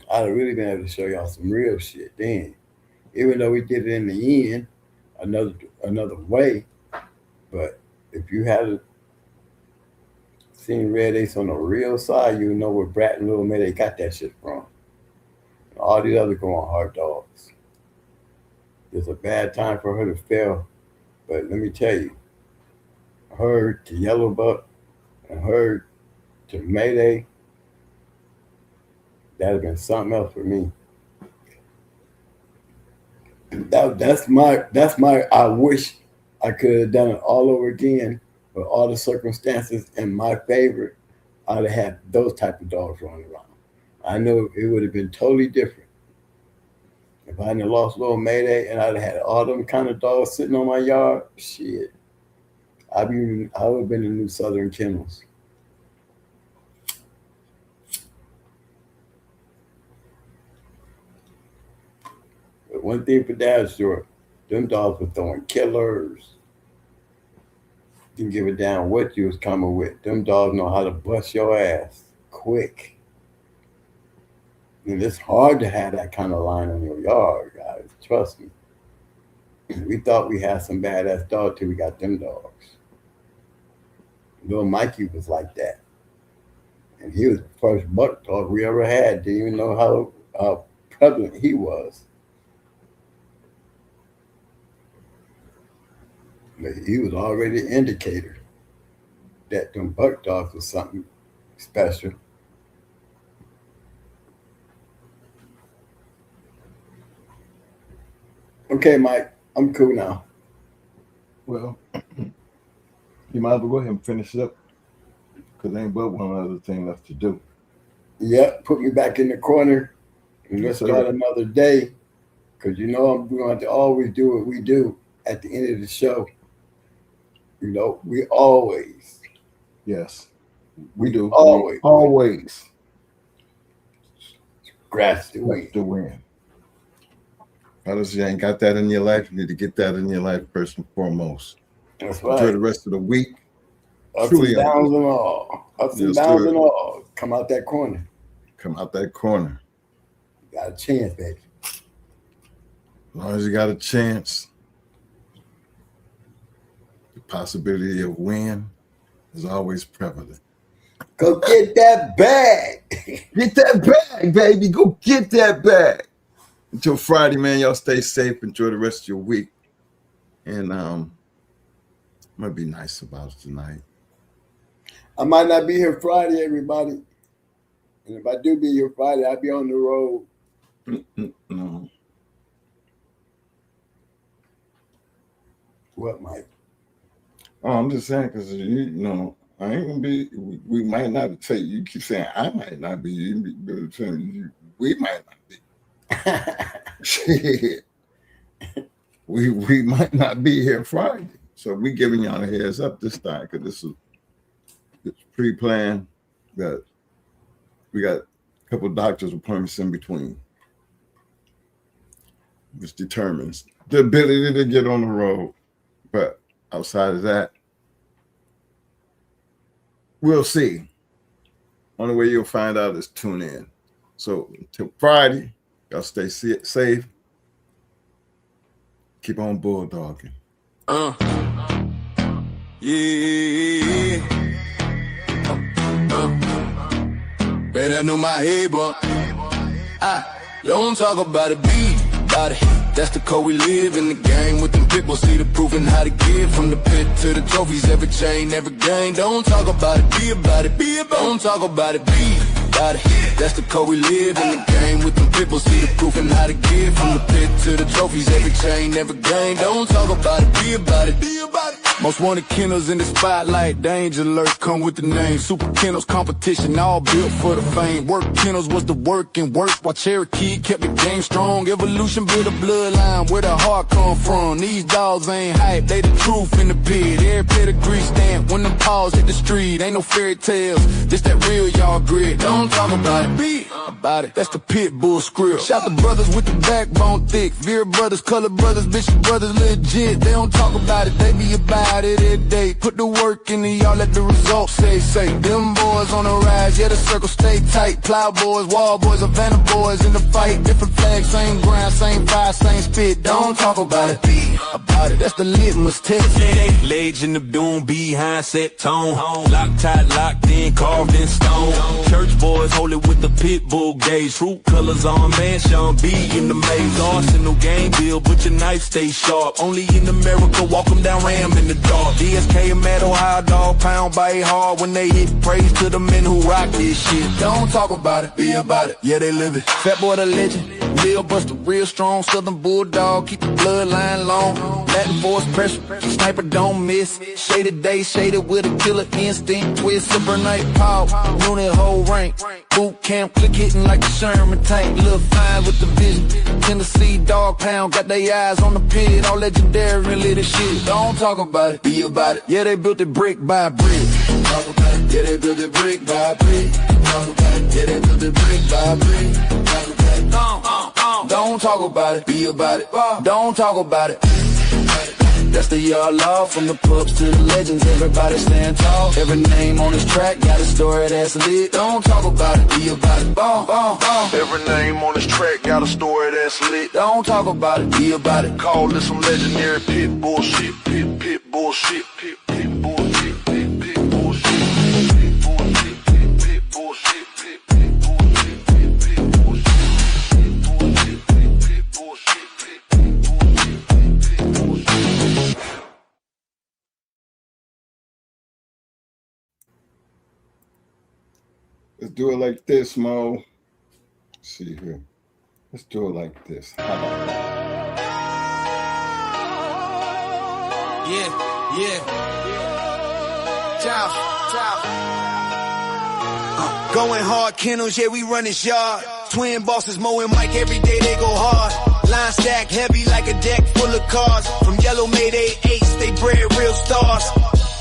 I'd have really been able to show y'all some real shit then. Even though we did it in the end, another way. But if you had seen Red Ace on the real side, you know where Brat and Little Mayday got that shit from. All these other Going Hard dogs. It's a bad time for her to fail. But let me tell you, her to Yellow Buck and her to Mayday, that'd have been something else for me. That's my I wish I could have done it all over again, but all the circumstances in my favor, I'd have had those type of dogs running around. I know it would have been totally different. If I hadn't lost Little Mayday and I'd have had all them kind of dogs sitting on my yard, shit, I would have been in New Southern Kennels. But one thing for damn sure, them dogs were throwing killers. Didn't give a damn what you was coming with. Them dogs know how to bust your ass quick. And it's hard to have that kind of line on your yard, guys. Trust me. We thought we had some badass dogs till we got them dogs. Little Mikey was like that. And he was the first buck dog we ever had. Didn't even know how prevalent he was. But he was already an indicator that them buck dogs was something special. Okay, Mike, I'm cool now. Well, you might as well go ahead and finish it up because there ain't but one other thing left to do. Yep, put me back in the corner and let's Yes, start sir. another day. Because you know I'm going to always do what we do at the end of the show. You know, we always. Yes, we do. Always. Always. Scratch the Win. win. To win. Fellas, you ain't got that in your life. You need to get that in your life first and foremost. That's Enjoy right. the rest of the week. Ups Truly and downs and all. Ups and Yes, downs sir. and all. Come out that corner. Come out that corner. You got a chance, baby. As long as you got a chance, the possibility of win is always prevalent. Go get that bag. Get that bag, baby. Go get that bag. Until Friday, man, y'all stay safe. Enjoy the rest of your week. And I'm going to be nice about it tonight. I might not be here Friday, everybody. And if I do be here Friday, I'll be on the road. No. What, Mike? Oh, I'm just saying because, you know, I ain't going to be, we might not take, you keep saying I might not be, we might not be. Shit. We might not be here Friday. So we giving y'all a heads up this time because it's pre-planned that we got a couple of doctor's appointments in between, which determines the ability to get on the road. But outside of that, we'll see. Only way you'll find out is tune in. So until Friday, y'all stay safe. Keep on bulldogging. Yeah. Better know my hey, but don't talk about it, be about it. That's the code we live in the game with them pit bulls. See the proof and how to give from the pit to the trophies. Every chain, every game. Don't talk about it, be about it, be about it. Don't talk about it, be about it. That's the code we live in the game with them pit bulls. See the proof and how to give from the pit to the trophies. Every chain, every game. Don't talk about it, be about it, be about it. Most wanted kennels in the spotlight, danger alert, come with the name. Super kennels competition, all built for the fame. Work kennels was the work and work, while Cherokee kept the game strong. Evolution built a bloodline, where the heart come from. These dogs ain't hype, they the truth in the pit. Every pedigree stamp, when them paws hit the street. Ain't no fairy tales, this that real y'all grit. Don't talk about it, be about it. That's the pit bull script. Shout the brothers with the backbone thick. Veer brothers, color brothers, Bishop brothers legit. They don't talk about it, they be about it every day. Put the work in and y'all let the results say. Them boys on the rise, yeah, the circle stay tight. Plow boys, wall boys, Havana boys in the fight. Different flags, same ground, same fire, same spit. Don't talk about it, be about it. That's the litmus test. Legend of doom, behind set tone. Locked tight, locked in, carved in stone. Church boys hold it with the pit bull gauge. Fruit colors on man, Sean B in the maze. Arsenal game bill, but your knife stay sharp. Only in America, walk them down Ram in the dark. DSK and Mad Ohio dog, pound by hard when they hit. Praise to the men who rock this shit. Don't talk about it, be about it. Yeah, they live it. Fat boy the legend. Lil Buster, real strong, Southern Bulldog, keep the bloodline long. Latin force pressure, sniper don't miss. Shaded day, shaded with a killer instinct. Twist, super night power, unit whole rank. Boot camp, click hitting like a Sherman tank. Lil' fine with the vision. Tennessee dog pound, got their eyes on the pit. All legendary, really the shit. Don't talk about it, be about it. Yeah, they built it brick by brick. Talk about it. Yeah, they built it brick by brick. Talk about it. Yeah, they built it brick by brick. Talk about it. Don't talk about it, be about it. Don't talk about it. That's the yard law, from the pups to the legends. Everybody stand tall. Every name on this track got a story that's lit. Don't talk about it, be about it. Every name on this track got a story that's lit. Don't talk about it, be about it. Call this some legendary pit bull shit, pit bull shit, pit bull shit, pit bull shit, pit bull shit, pit bull shit, pit bull shit, pit bull shit, pit bull shit. Let's do it like this, Mo. Let's see here. Let's do it like this. How about that? Yeah. Ciao. Going hard, Kennels, yeah, we run this yard. Twin bosses, Mo and Mike, every day they go hard. Line stacked heavy like a deck full of cards. From yellow Mayday 8s, they bred real stars.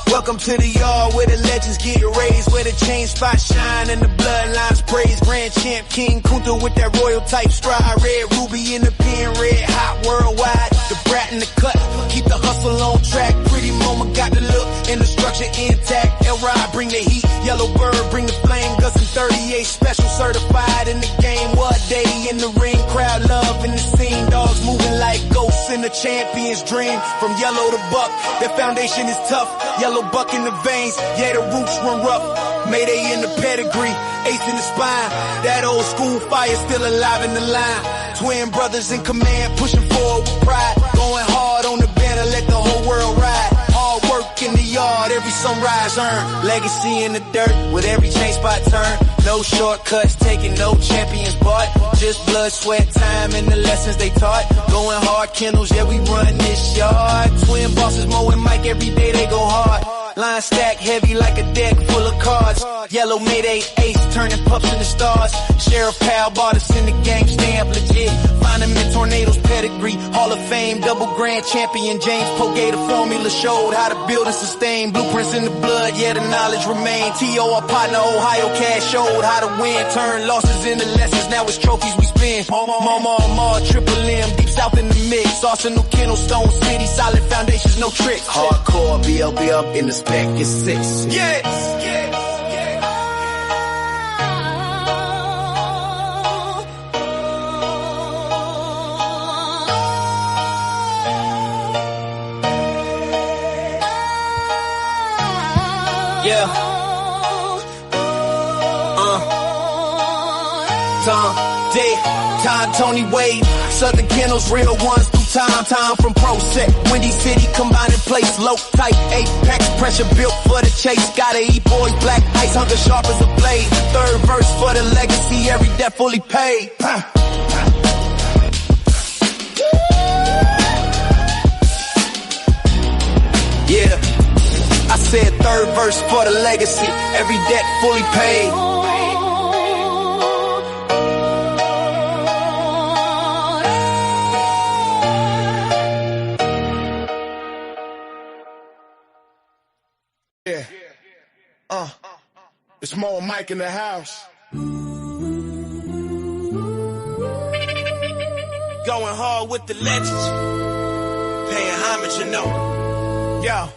Welcome to the yard where the legends get raised, where the chain spots shine and the bloodlines praise. Grand champ King Kunta with that royal type stride. Red ruby in the pen, red hot worldwide. The brat in the cut, keep the hustle on track. Pretty mama got the look and the structure intact. L-Ride bring the heat, yellow bird bring the flame. Gus and 38 special certified in the game. What day in the ring, crowd love in the scene. Dogs moving like ghosts in the champion's dream. From yellow to buck, their foundation is tough. Yellow buck in the veins, yeah, the roots run rough. Mayday in the pedigree, ace in the spine. That old school fire still alive in the line. Twin brothers in command, pushing forward with pride. Going hard on the banner, let the whole world ride. Hard work in the yard, every sunrise earned. Legacy in the dirt, with every chain spot turn. No shortcuts taken, no champions bought. Just blood, sweat, time, and the lessons they taught. Going hard, Kennels, yeah, we run this yard. Twin bosses, Mo and Mike, every day they go hard. Line stack heavy like a deck full of cards. Yellow Mayday ace, turning pups into stars. Sheriff Pal bought us in the game, stamp legit. Find him in Tornadoes pedigree, Hall of Fame, double grand champion. James Pogay, the formula showed how to build and sustain. Blueprints in the blood, yeah, the knowledge remain. T.O., our partner, Ohio Cash showed how to win. Turn losses into lessons, now it's trophies we spin. Mama, Triple M, deep south in the mix. Arsenal, Kennel, Stone City, solid foundations, no tricks. Hardcore, BLB up in the spec, it's 6. Yes. Tom, Dick, Todd, Tony Wade, Southern Kennels, real ones through time from Pro Set, Windy City, combined in place, low type, apex, pressure built for the chase, gotta eat boys, black ice, hunger sharp as a blade, third verse for the legacy, every debt fully paid. Yeah, I said third verse for the legacy, every debt fully paid. It's Mo and Mike in the house. Going hard with the legends. Paying homage, you know. Yo.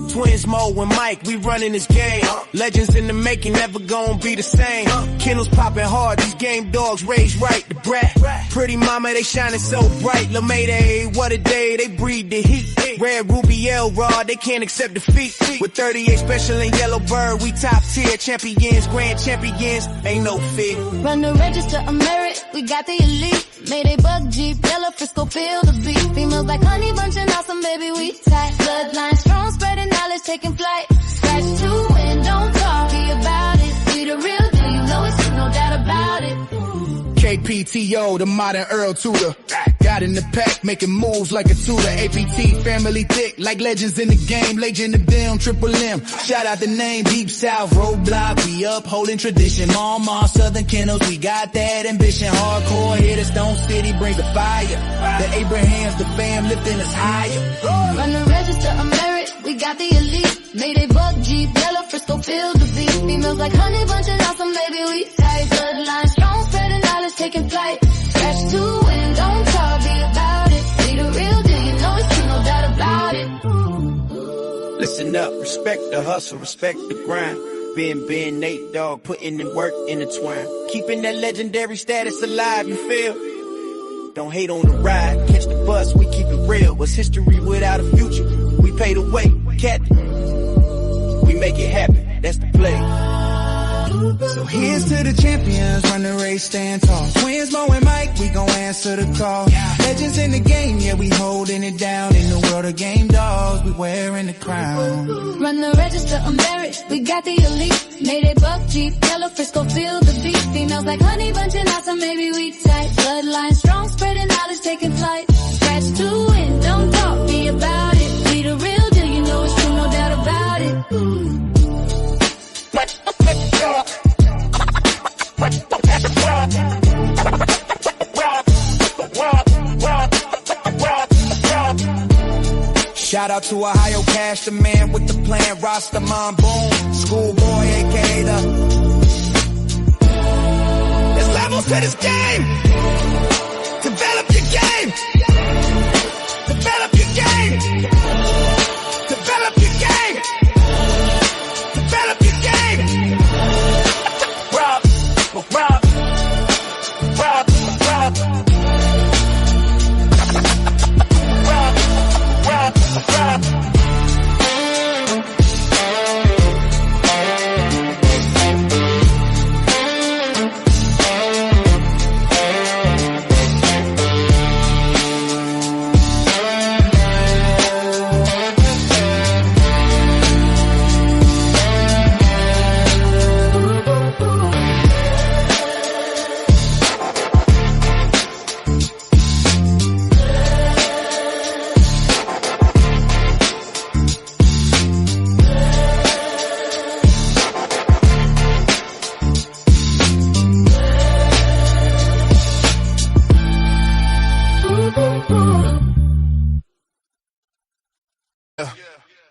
Twins Mo and Mike, we running this game. Legends in the making, never gonna be the same. Kennels popping hard, these game dogs raised right. The brat, pretty mama, they shining so bright. La Mayday, what a day, they breed the heat. Red Ruby L-Rod, they can't accept defeat. With 38 special and yellow bird, we top tier. Champions, grand champions, ain't no fear. Run the register of merit, we got the elite. Mayday bug Jeep, yellow Frisco, feel the beat. Females like honey bunching awesome, baby, we tight. Bloodline strong, spreading knowledge, taking flight. Scratch to win, don't talk about it. We the real deal, you know it's no doubt about it. APTO, the modern Earl Tudor. Got in the pack, making moves like a tutor. APT, family thick, like legends in the game. Legend of them, Triple M. Shout out the name, Deep South, Roadblock. We upholding tradition. Mama, Southern Kennels, we got that ambition. Hardcore hitters, Stone City brings the fire. The Abrahams, the fam lifting us higher. Run the register of merit, we got the elite. Mayday Buck, Jeep, Yellow, Frisco, feel the beat. Females like honey bunches, awesome baby, we tight. Bloodlines strong, spreading knowledge, taking flight. Scratch to win, don't talk, be about it. Be the real deal, you know it's true, no doubt about it. Listen up, respect the hustle, respect the grind. Ben, Nate Dogg, putting in work intertwined. Keeping that legendary status alive, you feel? Don't hate on the ride, catch the bus, we keep it real. What's history without a future? We pay the way, captain. We make it happen, that's the play. So here's to the champions, run the race, stand tall. Twins, Mo and Mike, we gon' answer the call. Legends in the game, yeah, we holding it down. In the world of game dogs, we wearing the crown. Run the register of merit, we got the elite. Mayday Buck, Jeep, Yellow, Frisco, feel the beat. Females like honey bunching, awesome, maybe we tight. Bloodline strong, spreading knowledge, taking flight. Scratch to win, don't talk, be about it. Be the real deal, you know it's true, no doubt about it. Shout out to Ohio Cash, the man with the plan, Rastaman Boom, Schoolboy, aka the. There's levels to this game. Develop your game. Develop your game. Develop your game. Develop your game. Rob.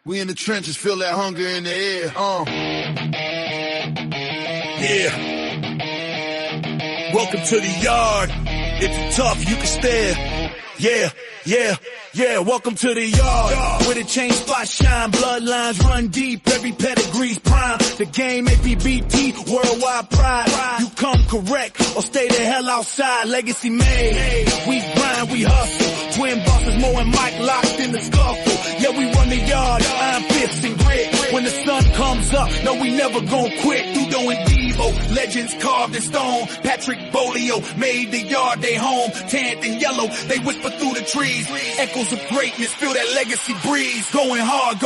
We in the trenches, feel that hunger in the air. Yeah. Welcome to the yard. If you're tough, you can stare. Yeah. Welcome to the yard. Where the chain spots shine, bloodlines run deep, every pedigree's prime. The game APBT, worldwide pride. You come correct or stay the hell outside. Legacy made. We grind, we hustle. Twin bosses, Mo and Mike locked in the scuffle. Yeah, we run the yard, iron fists and grit. When the sun comes up, no, we never gon' quit. Dudo and Devo, legends carved in stone. Patrick Bolio made the yard they home. Tanned and yellow, they whisper through the trees. Echoes of greatness, feel that legacy breeze. Going hard.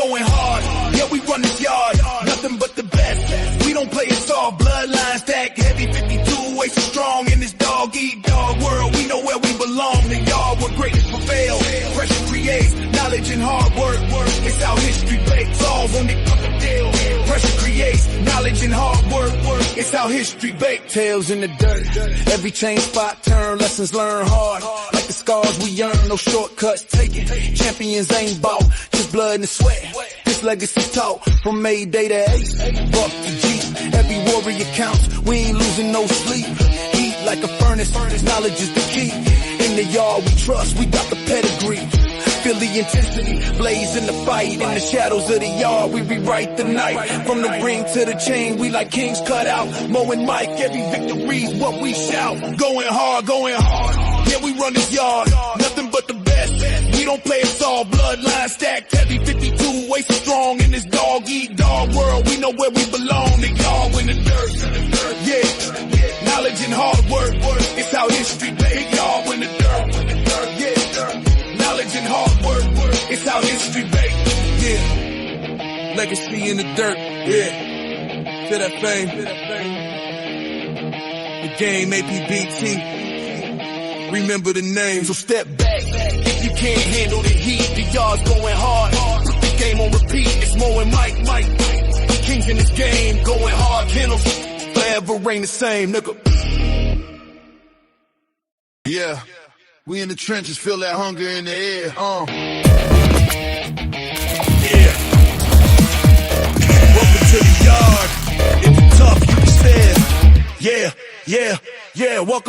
Yeah, we run this yard, nothing but the best. We don't play it soft, bloodline stack heavy 52, way so strong in this dog-eat-dog world. We know where we belong, the yard where greatness prevail. Pressure creates knowledge and hard work. It's how history bakes, all on the fucking deal. Pressure creates knowledge and hard work. It's how history bakes. Tails in the dirt, every chain spot turn, lessons learned hard. Like the scars we earn, no shortcuts taken. Champions ain't bought, just blood and sweat. This legacy taught from Mayday to Ace, Buck to Jeep. Every warrior counts, we ain't losing no sleep. Heat like a furnace, knowledge is the key. In the yard we trust, we got the pedigree. Feel the intensity, blaze in the fight. In the shadows of the yard, we rewrite the night. From the ring to the chain, we like kings cut out. Mo and Mike, every victory's what we shout. Going hard. Yeah, we run this yard, nothing but the best. We don't play it soft, bloodline stacked heavy 52, way so strong in this dog-eat-dog world. We know where we belong, the yard in the dirt. Yeah, knowledge and hard work. It's how history bakes. Y'all in the dirt. Yeah, knowledge and hard work. It's how history bakes. Yeah, legacy in the dirt. Yeah, to that fame. The game APBT. remember the name. So step back if you can't handle the heat. The yard's going hard. Put the game on repeat. It's Mo and Mike. Kings in this game, going hard. Kennels forever ain't the same, nigga. Yeah, we in the trenches, feel that hunger in the air. Yeah. Welcome to the yard. It's tough, you said. Yeah. Welcome.